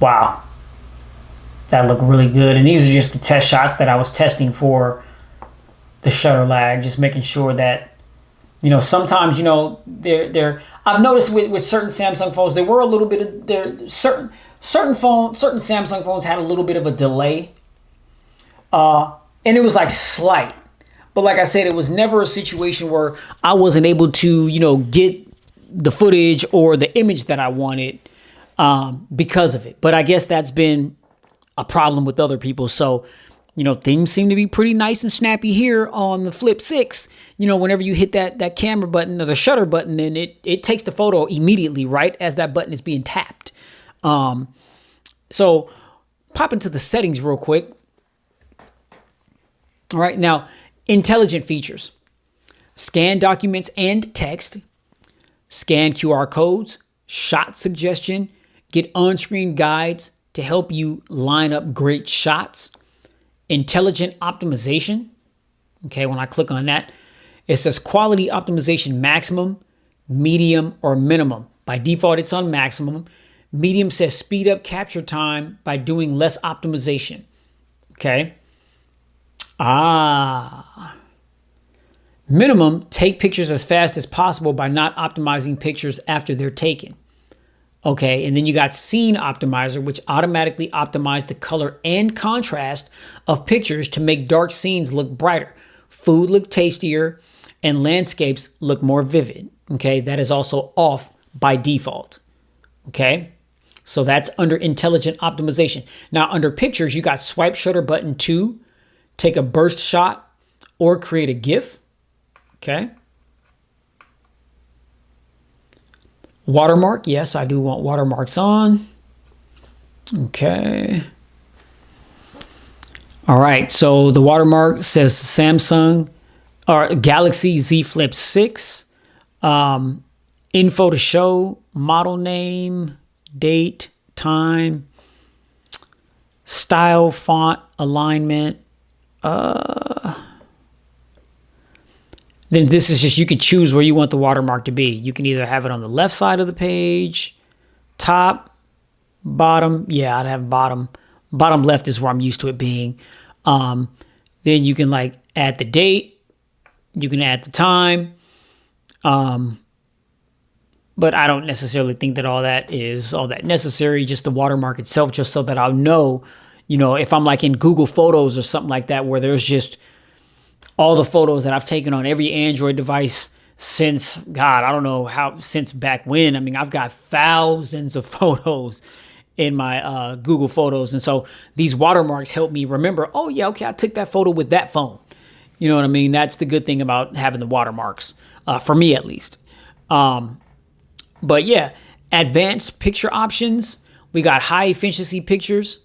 S1: Wow. That looked really good. And these are just the test shots that I was testing for the shutter lag, just making sure that, you know, sometimes, you know, I've noticed with certain Samsung phones, there were a little bit of certain Samsung phones had a little bit of a delay. And it was like slight. But like I said, it was never a situation where I wasn't able to, you know, get the footage or the image that I wanted because of it. But I guess that's been a problem with other people. So, you know, things seem to be pretty nice and snappy here on the Flip 6. You know, whenever you hit that camera button or the shutter button, then it takes the photo immediately, right as that button is being tapped. So pop into the settings real quick. All right, now, intelligent features. Scan documents and text. Scan QR codes. Shot suggestion. Get on-screen guides to help you line up great shots. Intelligent optimization. Okay, when I click on that, it says quality optimization maximum, medium, or minimum. By default, it's on maximum. Medium says speed up capture time by doing less optimization. Okay. Minimum, take pictures as fast as possible by not optimizing pictures after they're taken. Okay, and then you got Scene Optimizer, which automatically optimizes the color and contrast of pictures to make dark scenes look brighter, food look tastier, and landscapes look more vivid. Okay, that is also off by default. Okay, so that's under Intelligent Optimization. Now, under Pictures, you got Swipe Shutter Button 2, take a burst shot, or create a GIF. Okay. Watermark, yes, I do want watermarks on. Okay. All right, so the watermark says Samsung or Galaxy Z Flip 6. Info to show, model name, date, time, style, font, alignment. Then this is just, you can choose where you want the watermark to be. You can either have it on the left side of the page, top, bottom. Yeah, I'd have bottom. Bottom left is where I'm used to it being. Then you can like add the date. You can add the time. But I don't necessarily think that all that is all that necessary. Just the watermark itself, just so that I'll know, you know, if I'm like in Google Photos or something like that, where there's just all the photos that I've taken on every Android device since, God, I don't know how, since back when. I mean, I've got thousands of photos in my Google Photos. And so these watermarks help me remember, oh yeah, okay, I took that photo with that phone. You know what I mean? That's the good thing about having the watermarks, for me at least. But yeah, advanced picture options. We got high efficiency pictures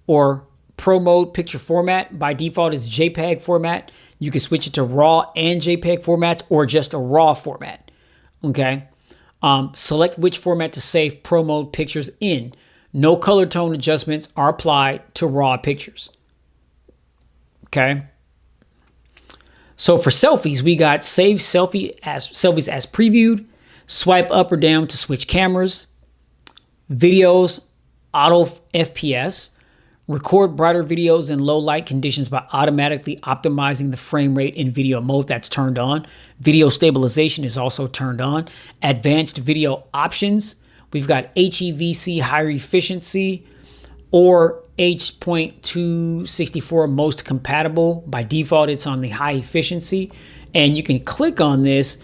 S1: or Pro mode picture format. By default, it's JPEG format. You can switch it to RAW and JPEG formats or just a RAW format. Okay. Select which format to save Pro mode pictures in. No color tone adjustments are applied to raw pictures. Okay. So for selfies, we got save selfies as previewed, swipe up or down to switch cameras, videos, auto FPS, record brighter videos in low light conditions by automatically optimizing the frame rate in video mode. That's turned on. Video stabilization is also turned on. Advanced video options. We've got HEVC, higher efficiency, or H.264 most compatible. By default, it's on the high efficiency. And you can click on this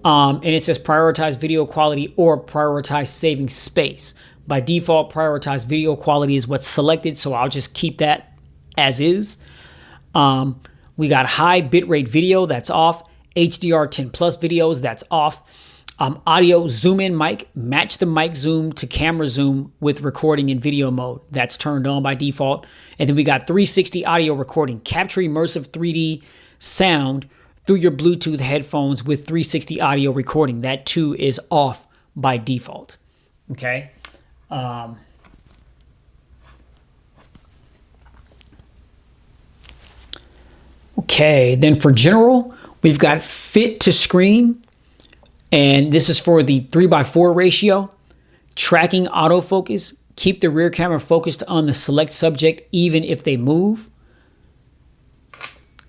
S1: and it says prioritize video quality or prioritize saving space. By default, prioritize video quality is what's selected, so I'll just keep that as is. We got high bitrate video, that's off. HDR10 plus videos, that's off. Audio zoom in mic, match the mic zoom to camera zoom with recording in video mode. That's turned on by default. And then we got 360 audio recording, capture immersive 3D sound through your Bluetooth headphones with 360 audio recording. That too is off by default. Okay. Okay, then for general, we've got fit to screen, and this is for the 3:4 ratio. Tracking autofocus, keep the rear camera focused on the select subject even if they move.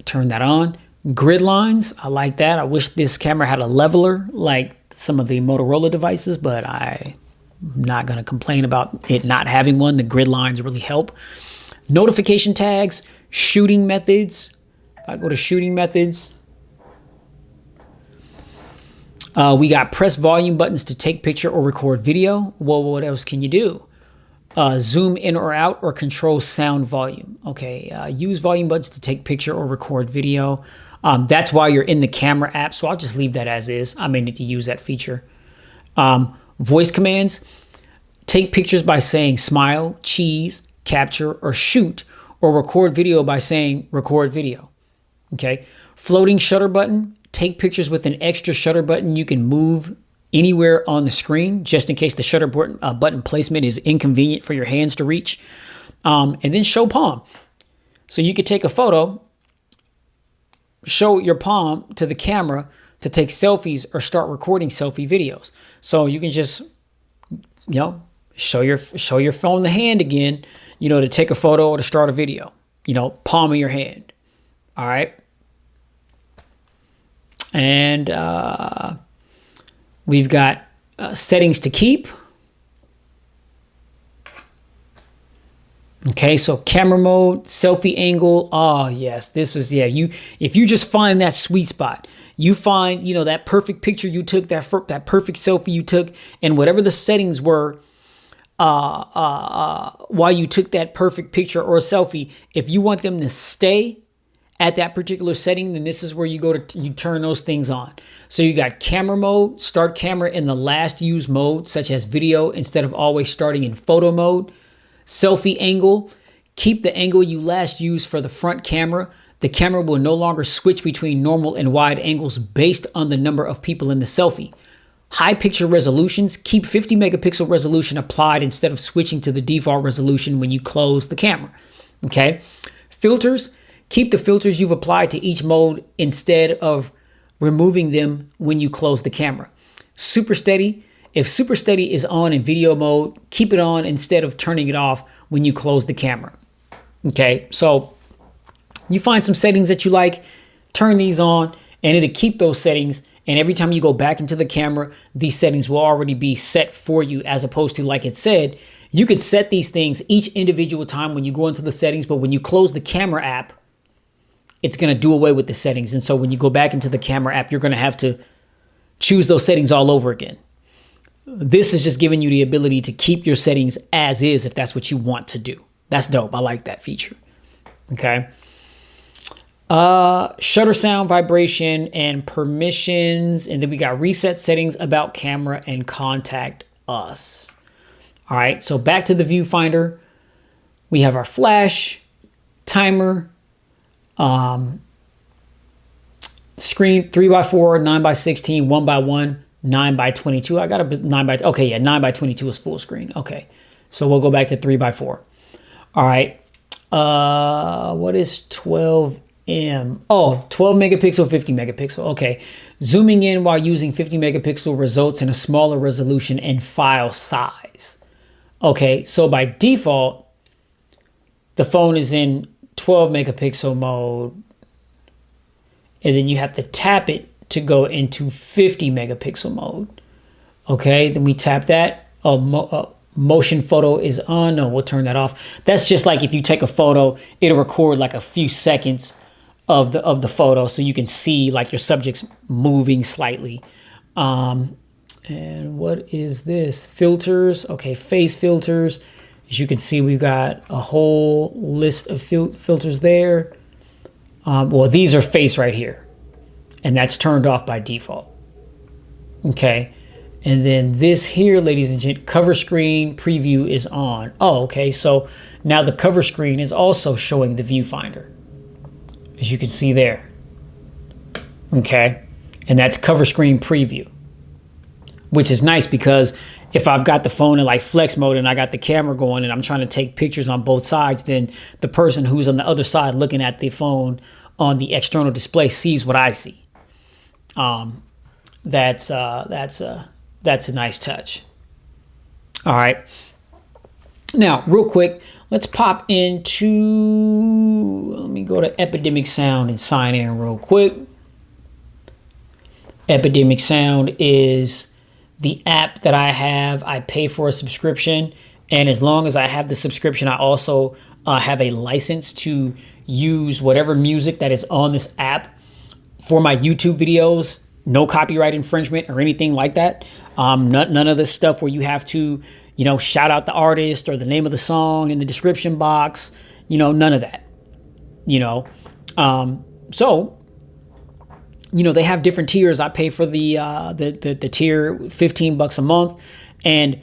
S1: Turn that on. Grid lines, I like that. I wish this camera had a leveler like some of the Motorola devices, but I'm not going to complain about it not having one. The grid lines really help. Notification tags, shooting methods. If I go to shooting methods, we got press volume buttons to take picture or record video. Well, what else can you do? Zoom in or out or control sound volume. Okay, use volume buttons to take picture or record video. That's why you're in the camera app, so I'll just leave that as is. I may need to use that feature. Voice commands, take pictures by saying smile, cheese, capture, or shoot, or record video by saying record video. Okay. Floating shutter button, take pictures with an extra shutter button you can move anywhere on the screen, just in case the shutter button placement is inconvenient for your hands to reach. And then show palm. So you could take a photo, show your palm to the camera to take selfies or start recording selfie videos. So you can just, show your phone the hand again, to take a photo or to start a video, palm of your hand. All right. And we've got settings to keep. Okay, so camera mode, selfie angle. Oh, yes, this is, if you just find that sweet spot, you find, that perfect picture you took, that perfect selfie you took, and whatever the settings were while you took that perfect picture or selfie, if you want them to stay at that particular setting, then this is where you turn those things on. So you got camera mode, start camera in the last used mode, such as video, instead of always starting in photo mode. Selfie angle, keep the angle you last used for the front camera. The camera will no longer switch between normal and wide angles based on the number of people in the selfie. High picture resolutions, keep 50 megapixel resolution applied instead of switching to the default resolution when you close the camera. Okay. Filters, keep the filters you've applied to each mode instead of removing them when you close the camera. Super steady, if super steady is on in video mode, keep it on instead of turning it off when you close the camera. Okay, so you find some settings that you like, turn these on, and it'll keep those settings. And every time you go back into the camera, these settings will already be set for you, as opposed to, like it said, you could set these things each individual time when you go into the settings, but when you close the camera app, it's going to do away with the settings. And so when you go back into the camera app, you're going to have to choose those settings all over again. This is just giving you the ability to keep your settings as is if that's what you want to do. That's dope. I like that feature. Okay. Shutter sound, vibration, and permissions. And then we got reset settings, about camera, and contact us. All right. So back to the viewfinder. We have our flash, timer, screen 3x4, 9x16, 1x1, 9x22. I got a 9x. Okay, yeah, 9x22 is full screen. Okay, So we'll go back to 3x4. All right. What is 12M? Oh, 12 megapixel, 50 megapixel. Okay. Zooming in while using 50 megapixel results in a smaller resolution and file size. Okay. So by default, the phone is in 12 megapixel mode. And then you have to tap it to go into 50 megapixel mode. Okay. Then we tap that. Motion photo is on. No, we'll turn that off. That's just like if you take a photo, it'll record like a few seconds of the photo, so you can see like your subject's moving slightly. And what is this? Filters. Okay, face filters. As you can see, we've got a whole list of filters there. Well, these are face right here, and that's turned off by default. Okay. And then this here, ladies and gentlemen, cover screen preview is on. Oh, okay. So now the cover screen is also showing the viewfinder, as you can see there. Okay. And that's cover screen preview, which is nice because if I've got the phone in like flex mode and I got the camera going and I'm trying to take pictures on both sides, then the person who's on the other side looking at the phone on the external display sees what I see. That's a nice touch. All right. Now, real quick, let's pop into, let me go to Epidemic Sound and sign in real quick. Epidemic Sound is the app that I have. I pay for a subscription. And as long as I have the subscription, I also have a license to use whatever music that is on this app for my YouTube videos. No copyright infringement or anything like that. None of this stuff where you have to, shout out the artist or the name of the song in the description box. None of that. So, they have different tiers. I pay for the tier $15 a month, and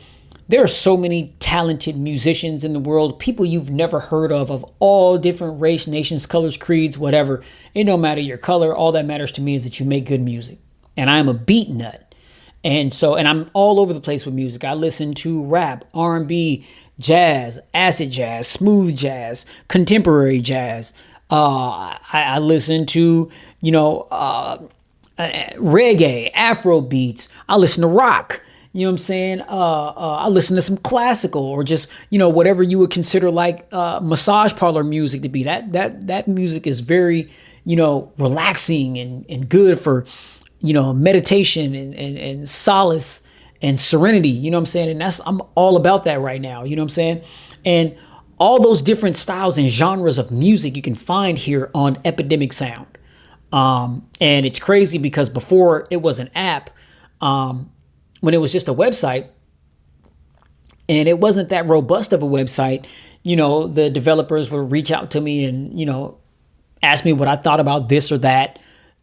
S1: there are so many talented musicians in the world, people you've never heard of all different race, nations, colors, creeds, whatever. It don't matter your color. All that matters to me is that you make good music. And I'm a beat nut. And I'm all over the place with music. I listen to rap, R&B, jazz, acid jazz, smooth jazz, contemporary jazz. I listen to, reggae, Afro beats. I listen to rock. You know what I'm saying? I listen to some classical or just, whatever you would consider like massage parlor music to be. That music is very, relaxing and good for, meditation and solace and serenity. You know what I'm saying? And I'm all about that right now. You know what I'm saying? And all those different styles and genres of music you can find here on Epidemic Sound. And it's crazy because before it was an app, when it was just a website and it wasn't that robust of a website, the developers would reach out to me and, ask me what I thought about this or that.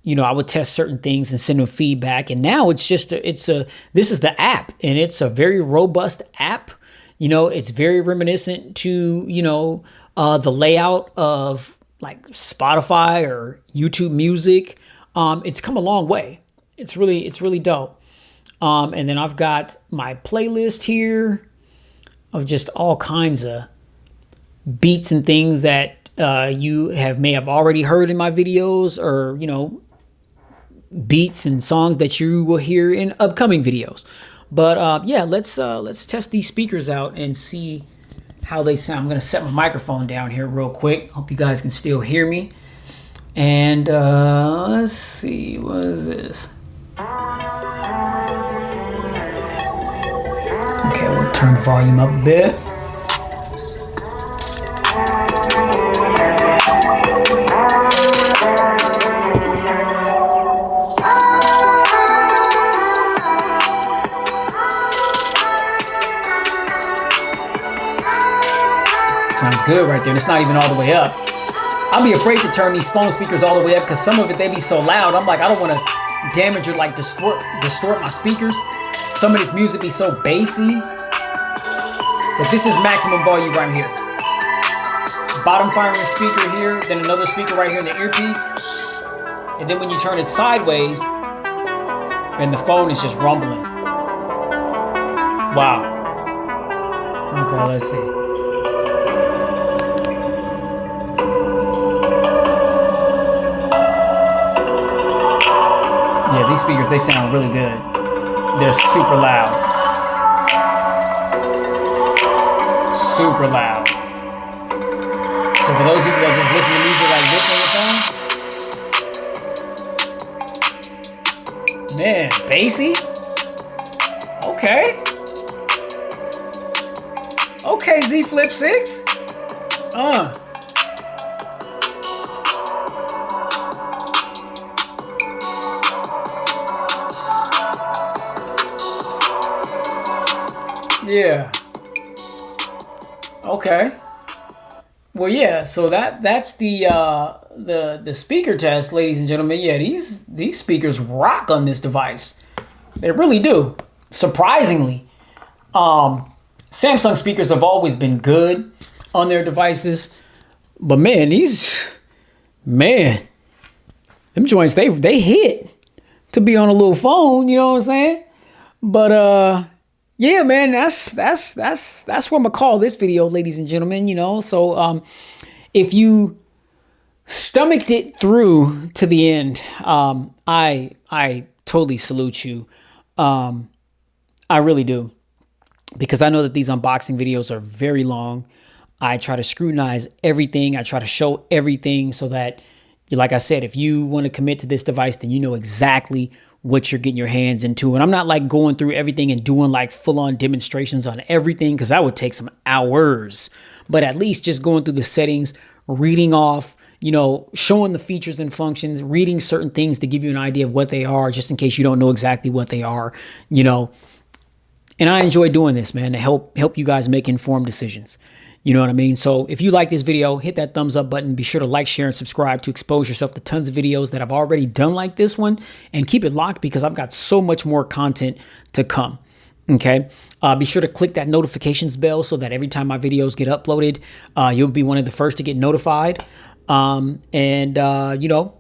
S1: I would test certain things and send them feedback. And now it's just, this is the app, and it's a very robust app. It's very reminiscent to, the layout of like Spotify or YouTube Music. It's come a long way. It's really dope. And then I've got my playlist here of just all kinds of beats and things that you may have already heard in my videos, or, beats and songs that you will hear in upcoming videos. But yeah, let's test these speakers out and see how they sound. I'm going to set my microphone down here real quick. Hope you guys can still hear me. And let's see, what is this? Okay, we'll turn the volume up a bit. Sounds good right there, and it's not even all the way up. I'll be afraid to turn these phone speakers all the way up because some of it, they be so loud. I'm like, I don't want to damage or like distort my speakers. Some of this music be so bassy. But this is maximum volume right here. Bottom firing speaker here, then another speaker right here in the earpiece. And then when you turn it sideways, and the phone is just rumbling. Wow. Okay, let's see. Yeah, these speakers, they sound really good. They're super loud. Super loud. So for those of you that just listen to music like this on your phone, man, bassy. Okay. Okay, Z Flip 6. Yeah. Okay. Well, yeah. So that's the speaker test, ladies and gentlemen. Yeah, these speakers rock on this device. They really do. Surprisingly, Samsung speakers have always been good on their devices, but man, them joints they hit to be on a little phone. You know what I'm saying? But yeah, man, that's what I'm gonna call this video, ladies and gentlemen. You know, so if you stomached it through to the end, I totally salute you. I really do, because I know that these unboxing videos are very long. I try to scrutinize everything. I try to show everything so that, like I said, if you want to commit to this device, then you know exactly what you're getting your hands into. And I'm not like going through everything and doing like full-on demonstrations on everything, because that would take some hours. But at least just going through the settings, reading off, you know, showing the features and functions, reading certain things to give you an idea of what they are, just in case you don't know exactly what they are, you know. And I enjoy doing this, man, to help you guys make informed decisions. You know what I mean? So if you like this video, hit that thumbs up button. Be sure to like, share, and subscribe to expose yourself to tons of videos that I've already done like this one. And keep it locked, because I've got so much more content to come. Okay? Be sure to click that notifications bell so that every time my videos get uploaded, you'll be one of the first to get notified. You know,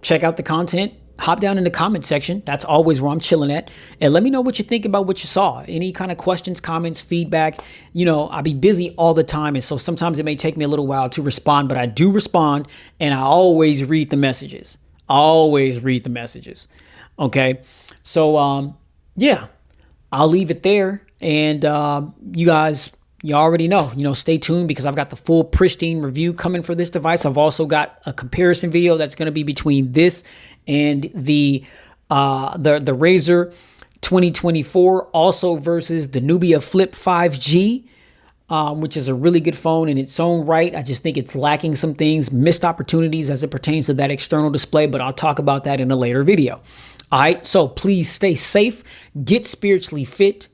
S1: check out the content. Hop down in the comment section. That's always where I'm chilling at. And let me know what you think about what you saw. Any kind of questions, comments, feedback. You know, I'll be busy all the time. And so sometimes it may take me a little while to respond, but I do respond, and I always read the messages. Always read the messages. Okay. So, yeah, I'll leave it there. And you guys, you already know, stay tuned, because I've got the full pristine review coming for this device. I've also got a comparison video that's going to be between this and the Razer 2024, also versus the Nubia Flip 5G, which is a really good phone in its own right. I just think it's lacking some things, missed opportunities as it pertains to that external display, but I'll talk about that in a later video. All right, so please stay safe, get spiritually fit,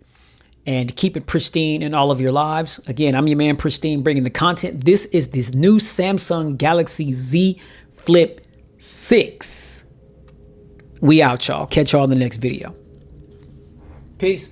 S1: and keep it pristine in all of your lives. Again, I'm your man, Pristine, bringing the content. This is this new Samsung Galaxy Z Flip 6. We out, y'all. Catch y'all in the next video. Peace.